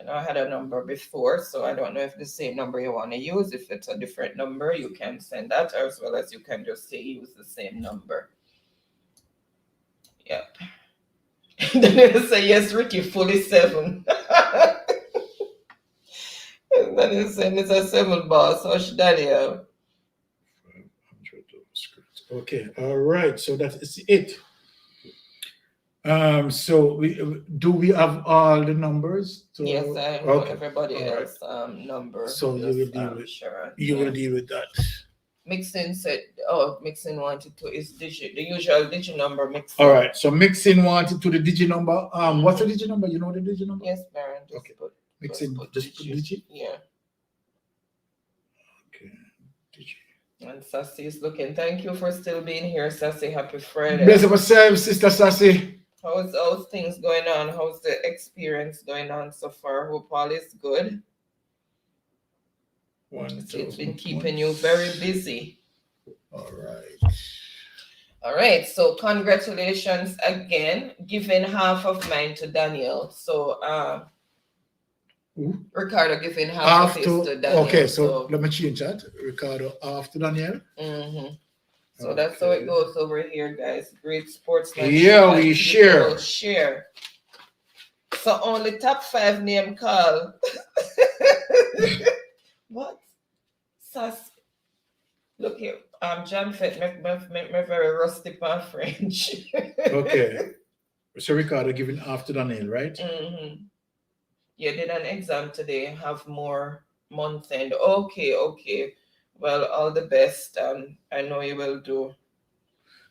S1: And I had a number before, so I don't know if the same number you want to use. If it's a different number, you can send that, as well as you can just say use the same number. Yep. Then they'll say yes, Ricky, fully 7. And then he's saying it's a 7 boss. Hush, Daniel.
S2: Okay, all right. So that is it. So we have all the numbers?
S1: Yes, I know everybody else number.
S2: So you will deal with
S1: Sharon.
S2: will deal with that.
S1: Mixin said, Mixin wanted to is the usual digi number. Mixin.
S2: All right. So Mixin wanted to the digi number. What's the digi number? You know the digi number?
S1: Yes, Baron.
S2: Okay. Mixin, just put digi.
S1: Yeah.
S2: Okay. Digi.
S1: And Sassy is looking. Thank you for still being here, Sassy. Happy Friday.
S2: Bless yourself, Sister Sassy.
S1: How's things going on? How's the experience going on so far? Hope all is good. It's been keeping you very busy.
S2: All right.
S1: All right. So congratulations again. Giving half of mine to Daniel. So Ricardo giving half of his to Daniel.
S2: Okay, so let me change that. Ricardo after Daniel.
S1: Mm-hmm. So that's how it goes over here, guys. Great sportsmanship.
S2: Yeah, we share.
S1: Share. So only top 5 name call. What? Sas. Look here. John Fett make very rusty on French.
S2: Okay. So Ricardo giving after Daniel, right?
S1: Mm-hmm. You did an exam today. Have more month end. Okay. Well, all the best. I know you will do.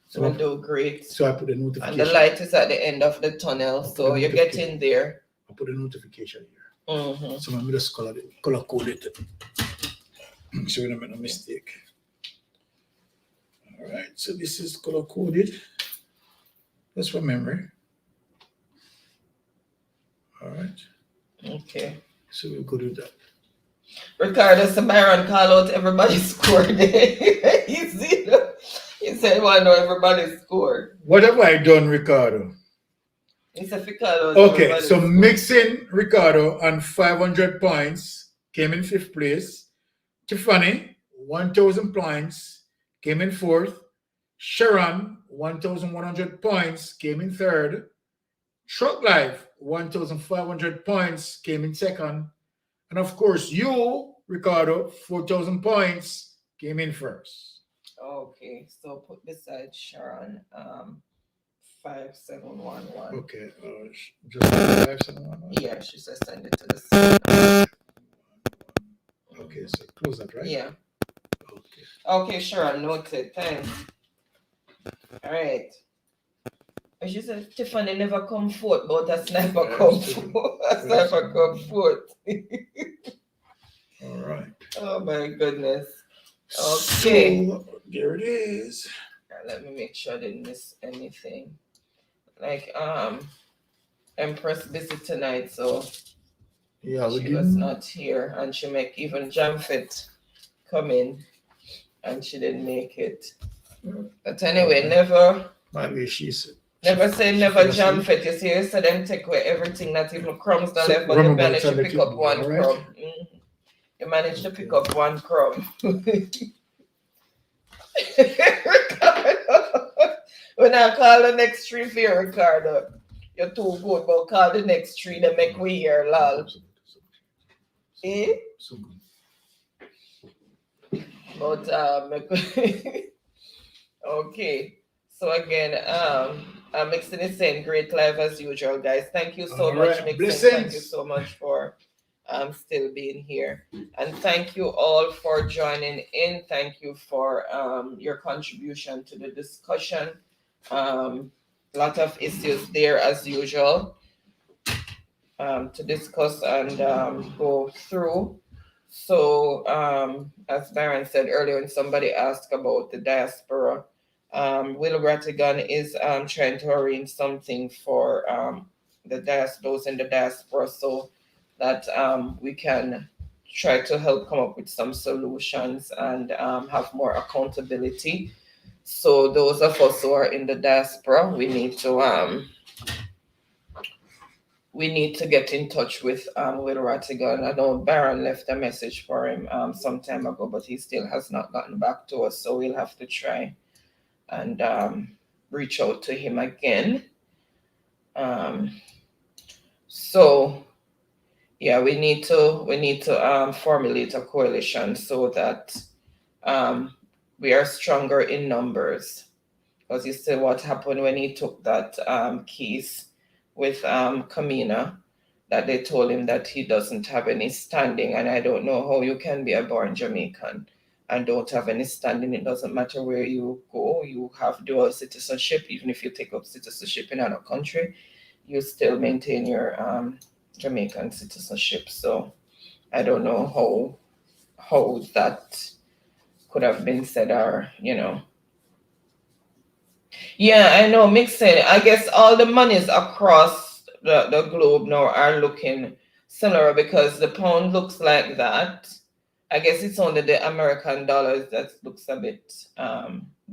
S1: So will do great.
S2: So I put a notification.
S1: And the light is at the end of the tunnel, so you're getting there.
S2: I put a notification here.
S1: Mm-hmm.
S2: So I'm just color code it. So we don't make no mistake. All right. So this is color coded. That's for memory. All right.
S1: Okay.
S2: So we'll go do that.
S1: Ricardo Samaran call out everybody's score. He said, "Well, know everybody's scored."
S2: What have I done, Ricardo?
S1: He said, "Ricardo."
S2: Okay, so mixing Ricardo and 500 points came in 5th place. Tiffany, 1,000 points, came in 4th. Sharon, 1,100 points, came in 3rd. Truck Life, 1,500 points, came in 2nd. And of course, you, Ricardo, 4,000 points, came in 1st.
S1: Okay, so put beside Sharon, 5711.
S2: Okay, just 5711.
S1: Yeah, she said send it to the side.
S2: Okay, so close that, right?
S1: Yeah. Okay, Sharon, noted. Thanks. All right. She said Tiffany never come forth, but a sniper come forth. A sniper come forth.
S2: All right.
S1: Oh my goodness. Okay.
S2: So there it is.
S1: Let me make sure I didn't miss anything. Like Empress busy tonight, so
S2: yeah,
S1: she was not here, and she make even Jamfit come in, and she didn't make it. But anyway, never.
S2: Maybe she said.
S1: Never say never Jamfit. You see, so them take away everything, not even crumbs not left, but you managed to pick up one crumb. Mm-hmm. You managed to pick up one crumb. When I call the next tree for you, Ricardo, you're too good, but call the next tree to make we hear, lol. Eh? But okay. So again, Mixon is saying great live as usual, guys. Thank you so much, Mixon.
S2: Blessings.
S1: Thank you so much for still being here. And thank you all for joining in. Thank you for your contribution to the discussion. A lot of issues there as usual to discuss and go through. So as Baron said earlier, when somebody asked about the diaspora, Will Rattigan is trying to arrange something for those in the diaspora so that we can try to help come up with some solutions and have more accountability. So those of us who are in the diaspora, we need to get in touch with Will Rattigan. I know Baron left a message for him some time ago, but he still has not gotten back to us. So we'll have to try and reach out to him again. So yeah, we need to formulate a coalition so that we are stronger in numbers. Because you see what happened when he took that case with Kamina, that they told him that he doesn't have any standing, and I don't know how you can be a born Jamaican and don't have any standing. It doesn't matter where you go, you have dual citizenship. Even if you take up citizenship in another country, you still maintain your Jamaican citizenship. So I don't know how that could have been said, or yeah, I know, mixing. I guess all the monies across the globe now are looking similar because the pound looks like that. I guess it's only the American dollars that looks a bit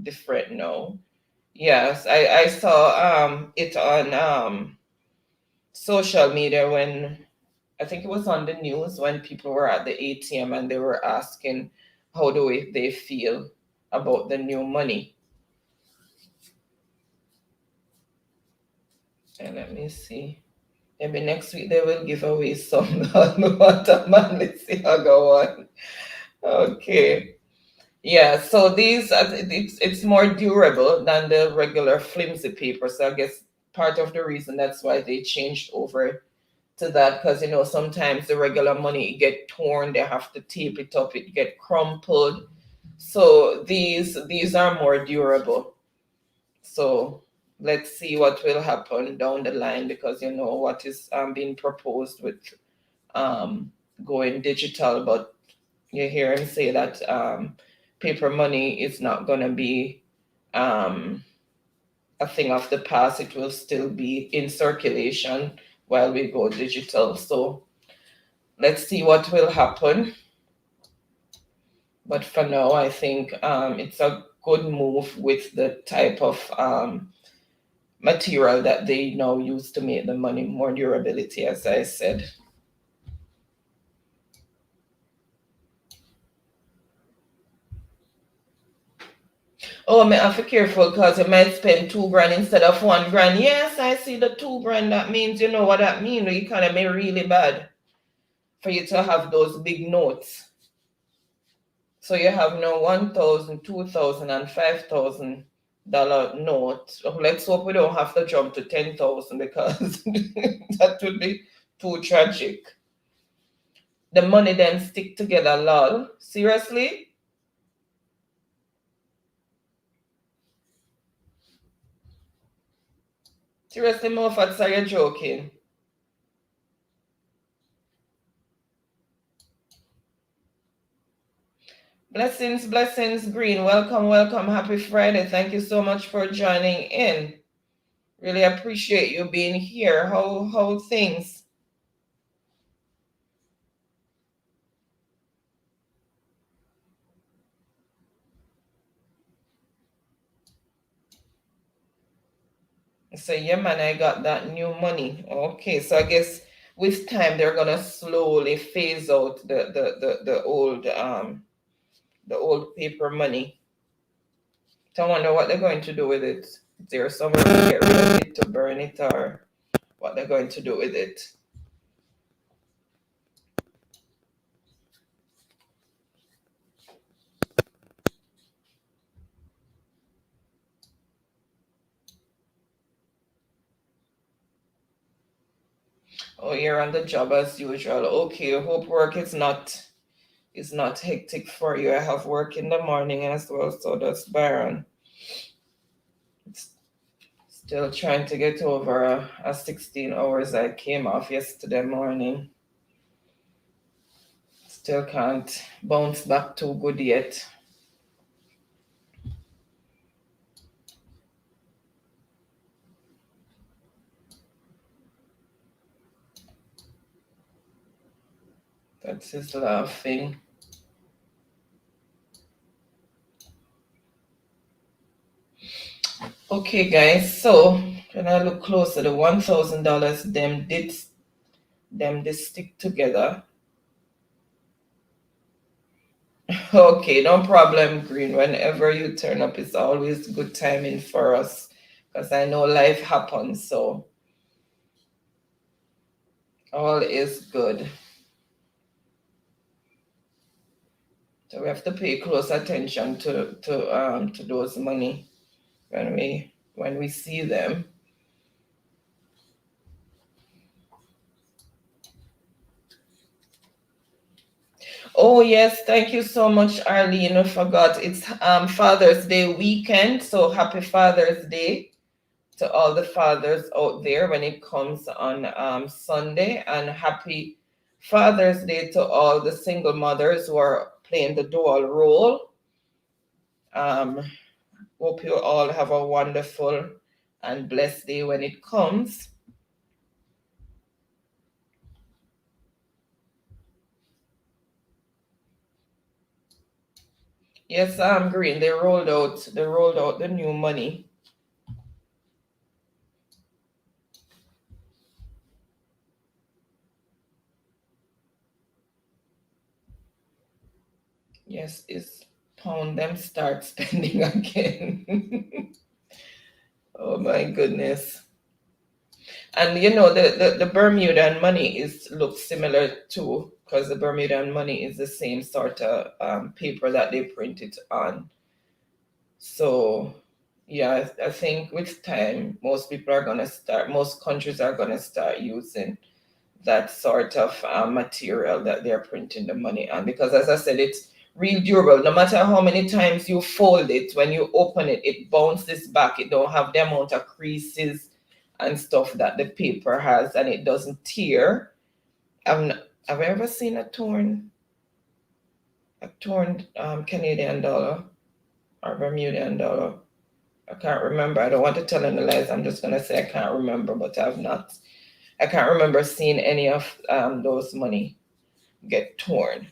S1: different now. Yes, I saw it on social media when I think it was on the news when people were at the ATM and they were asking how they feel about the new money. And let me see. Maybe next week they will give away some. Let's see how go on. Okay. Yeah, so these it's more durable than the regular flimsy paper. So I guess part of the reason that's why they changed over to that, because you know sometimes the regular money get torn, they have to tape it up, it get crumpled. So these are more durable. So let's see what will happen down the line, because you know what is being proposed with going digital, but you hear him say that paper money is not going to be a thing of the past. It will still be in circulation while we go digital. So let's see what will happen. But for now, I think it's a good move with the type of material that they now use to make the money more durability, as I said. Oh, I have to be careful because you might spend $2,000 instead of $1,000. Yes, I see the $2,000. That means, you know what that means. The economy really bad for you to have those big notes. So you have no $1,000, $2,000, and $5,000 note. Let's hope we don't have to jump to $10,000 because that would be too tragic. The money then stick together, lol. Seriously? Seriously, Moffat, are you joking? Blessings, blessings, Green. Welcome, welcome. Happy Friday. Thank you so much for joining in. Really appreciate you being here. How things? So yeah, man, I got that new money. Okay, so I guess with time they're gonna slowly phase out the old paper money. So I wonder what they're going to do with it. Is there somewhere to get rid of it, to burn it, or what they're going to do with it? Oh, you're on the job as usual. Okay, I hope work is not hectic for you. I have work in the morning as well, so does Baron. Still trying to get over a 16 hours I came off yesterday morning. Still can't bounce back too good yet. That's his laughing. Okay, guys, so when I look closer, the $1,000, them did stick together. Okay, no problem, Green. Whenever you turn up, it's always good timing for us because I know life happens, so all is good. So we have to pay close attention to those money when we see them. Oh yes, thank you so much, Arlene. I forgot it's Father's Day weekend, so happy Father's Day to all the fathers out there when it comes on Sunday, and happy Father's Day to all the single mothers who are playing the dual role. Hope you all have a wonderful and blessed day when it comes. Yes, Green. They rolled out the new money. Yes, is pound them start spending again. Oh my goodness. And you know the Bermudan money looks similar too, because the Bermudan money is the same sort of paper that they print it on. So yeah, I think with time most countries are gonna start using that sort of material that they're printing the money on, because as I said, it's real durable. No matter how many times you fold it, when you open it, it bounces back. It don't have the amount of creases and stuff that the paper has, and it doesn't tear. Have I ever seen a torn Canadian dollar or Bermudian dollar? I can't remember. I don't want to tell any lies. I'm just gonna say I can't remember, but I can't remember seeing any of those money get torn.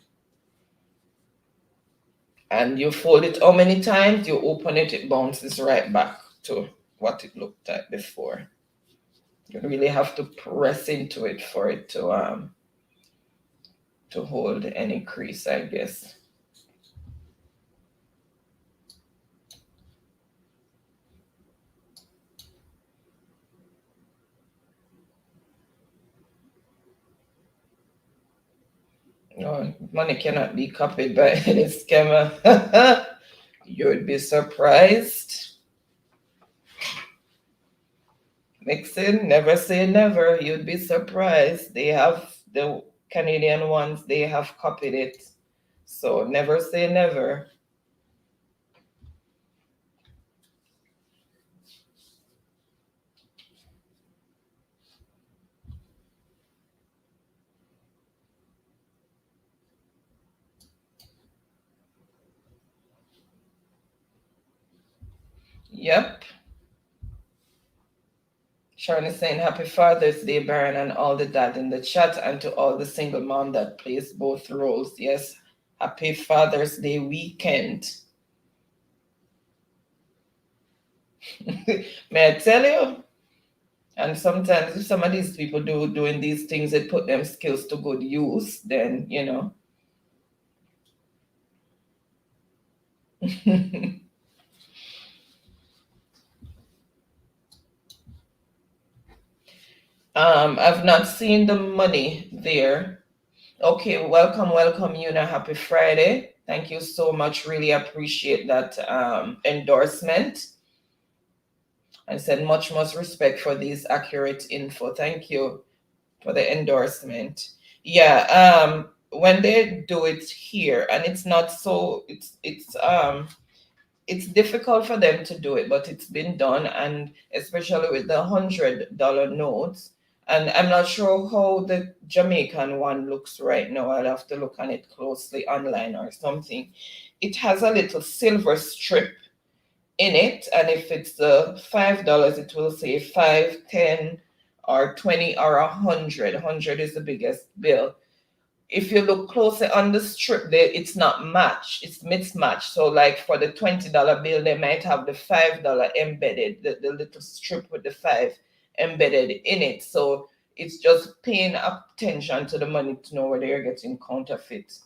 S1: And you fold it how many times? You open it, it bounces right back to what it looked like before. You really have to press into it for it to hold any crease, I guess. No, money cannot be copied by any scammer. You would be surprised. Nixon, never say never. You'd be surprised. They have the Canadian ones, they have copied it. So never say never. Yep. Sharon is saying happy Father's Day, Baron, and all the dad in the chat, and to all the single mom that plays both roles. Yes, happy Father's Day weekend. May I tell you? And sometimes if some of these people doing these things, they put them skills to good use, then, you know. I've not seen the money there. Okay, welcome, Una. Happy Friday. Thank you so much. Really appreciate that endorsement. I said much respect for these accurate info. Thank you for the endorsement. Yeah, when they do it here, and it's not so, it's difficult for them to do it, but it's been done, and especially with the $100 notes. And I'm not sure how the Jamaican one looks right now. I'll have to look on it closely online or something. It has a little silver strip in it, and if it's $5, it will say 5, 10, or 20, or 100. 100 is the biggest bill. If you look closely on the strip there, it's not matched, it's mismatched. So like for the $20 bill, they might have the $5 embedded, the little strip with the 5 embedded in it. So it's just paying attention to the money to know whether you're getting counterfeit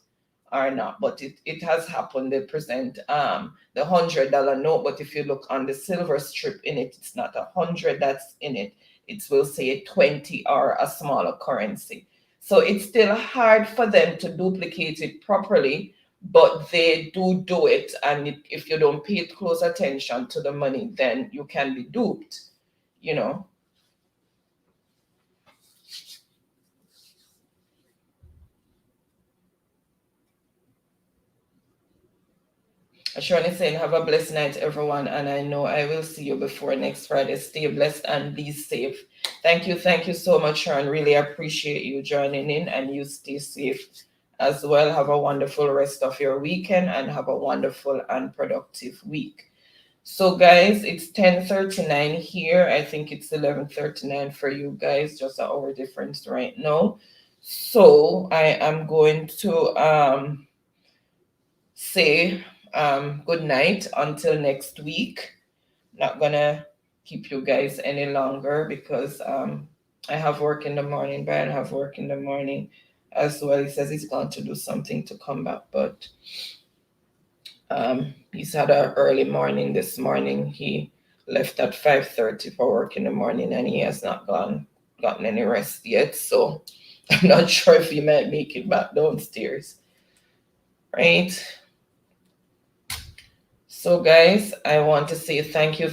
S1: or not. But it has happened. They present the $100 note, but if you look on the silver strip in it, it's not 100 that's in it. It will say 20 or a smaller currency. So it's still hard for them to duplicate it properly, but they do it. And if you don't pay close attention to the money, then you can be duped, you know. Sharon is saying, have a blessed night, everyone. And I know I will see you before next Friday. Stay blessed and be safe. Thank you so much, Sharon. Really appreciate you joining in, and you stay safe as well. Have a wonderful rest of your weekend and have a wonderful and productive week. So guys, it's 10:39 here. I think it's 11:39 for you guys, just an hour difference right now. So I am going to say good night until next week. Not gonna keep you guys any longer because I have work in the morning. Brian have work in the morning as well. He says he's going to do something to come back, but he's had an early morning this morning. He left at 5:30 for work in the morning, and he has not gotten any rest yet. So I'm not sure if he might make it back downstairs. Right? So guys, I want to say thank you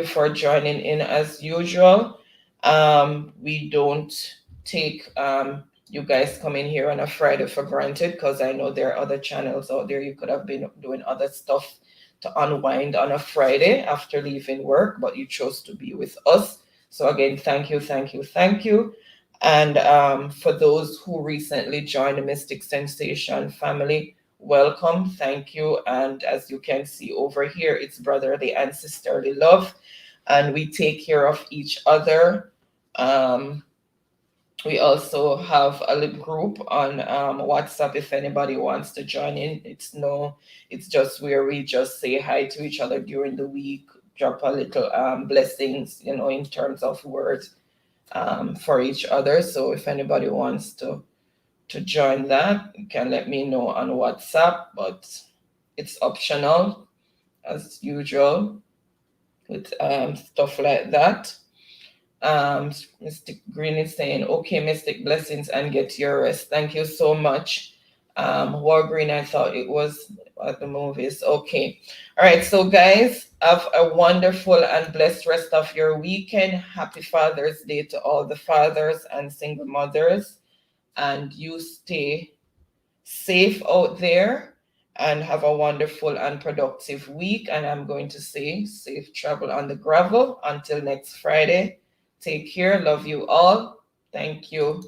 S1: for joining in as usual. We don't take you guys coming here on a Friday for granted, because I know there are other channels out there you could have been doing other stuff to unwind on a Friday after leaving work, but you chose to be with us. So again, thank you. And for those who recently joined the Mystic Sensation family, welcome, thank you. And as you can see over here, it's brotherly and sisterly love, and we take care of each other. We also have a little group on WhatsApp if anybody wants to join in. It's just where we just say hi to each other during the week, drop a little blessings, in terms of words for each other. So if anybody wants to join that, you can let me know on WhatsApp, but it's optional as usual with stuff like that. Mystic Green is saying, okay, Mystic, blessings and get your rest. Thank you so much. War Green, I thought it was at the movies. Okay. All right. So guys, have a wonderful and blessed rest of your weekend. Happy Father's Day to all the fathers and single mothers. And you stay safe out there and have a wonderful and productive week. And I'm going to say safe travel on the gravel until next Friday. Take care. Love you all. Thank you.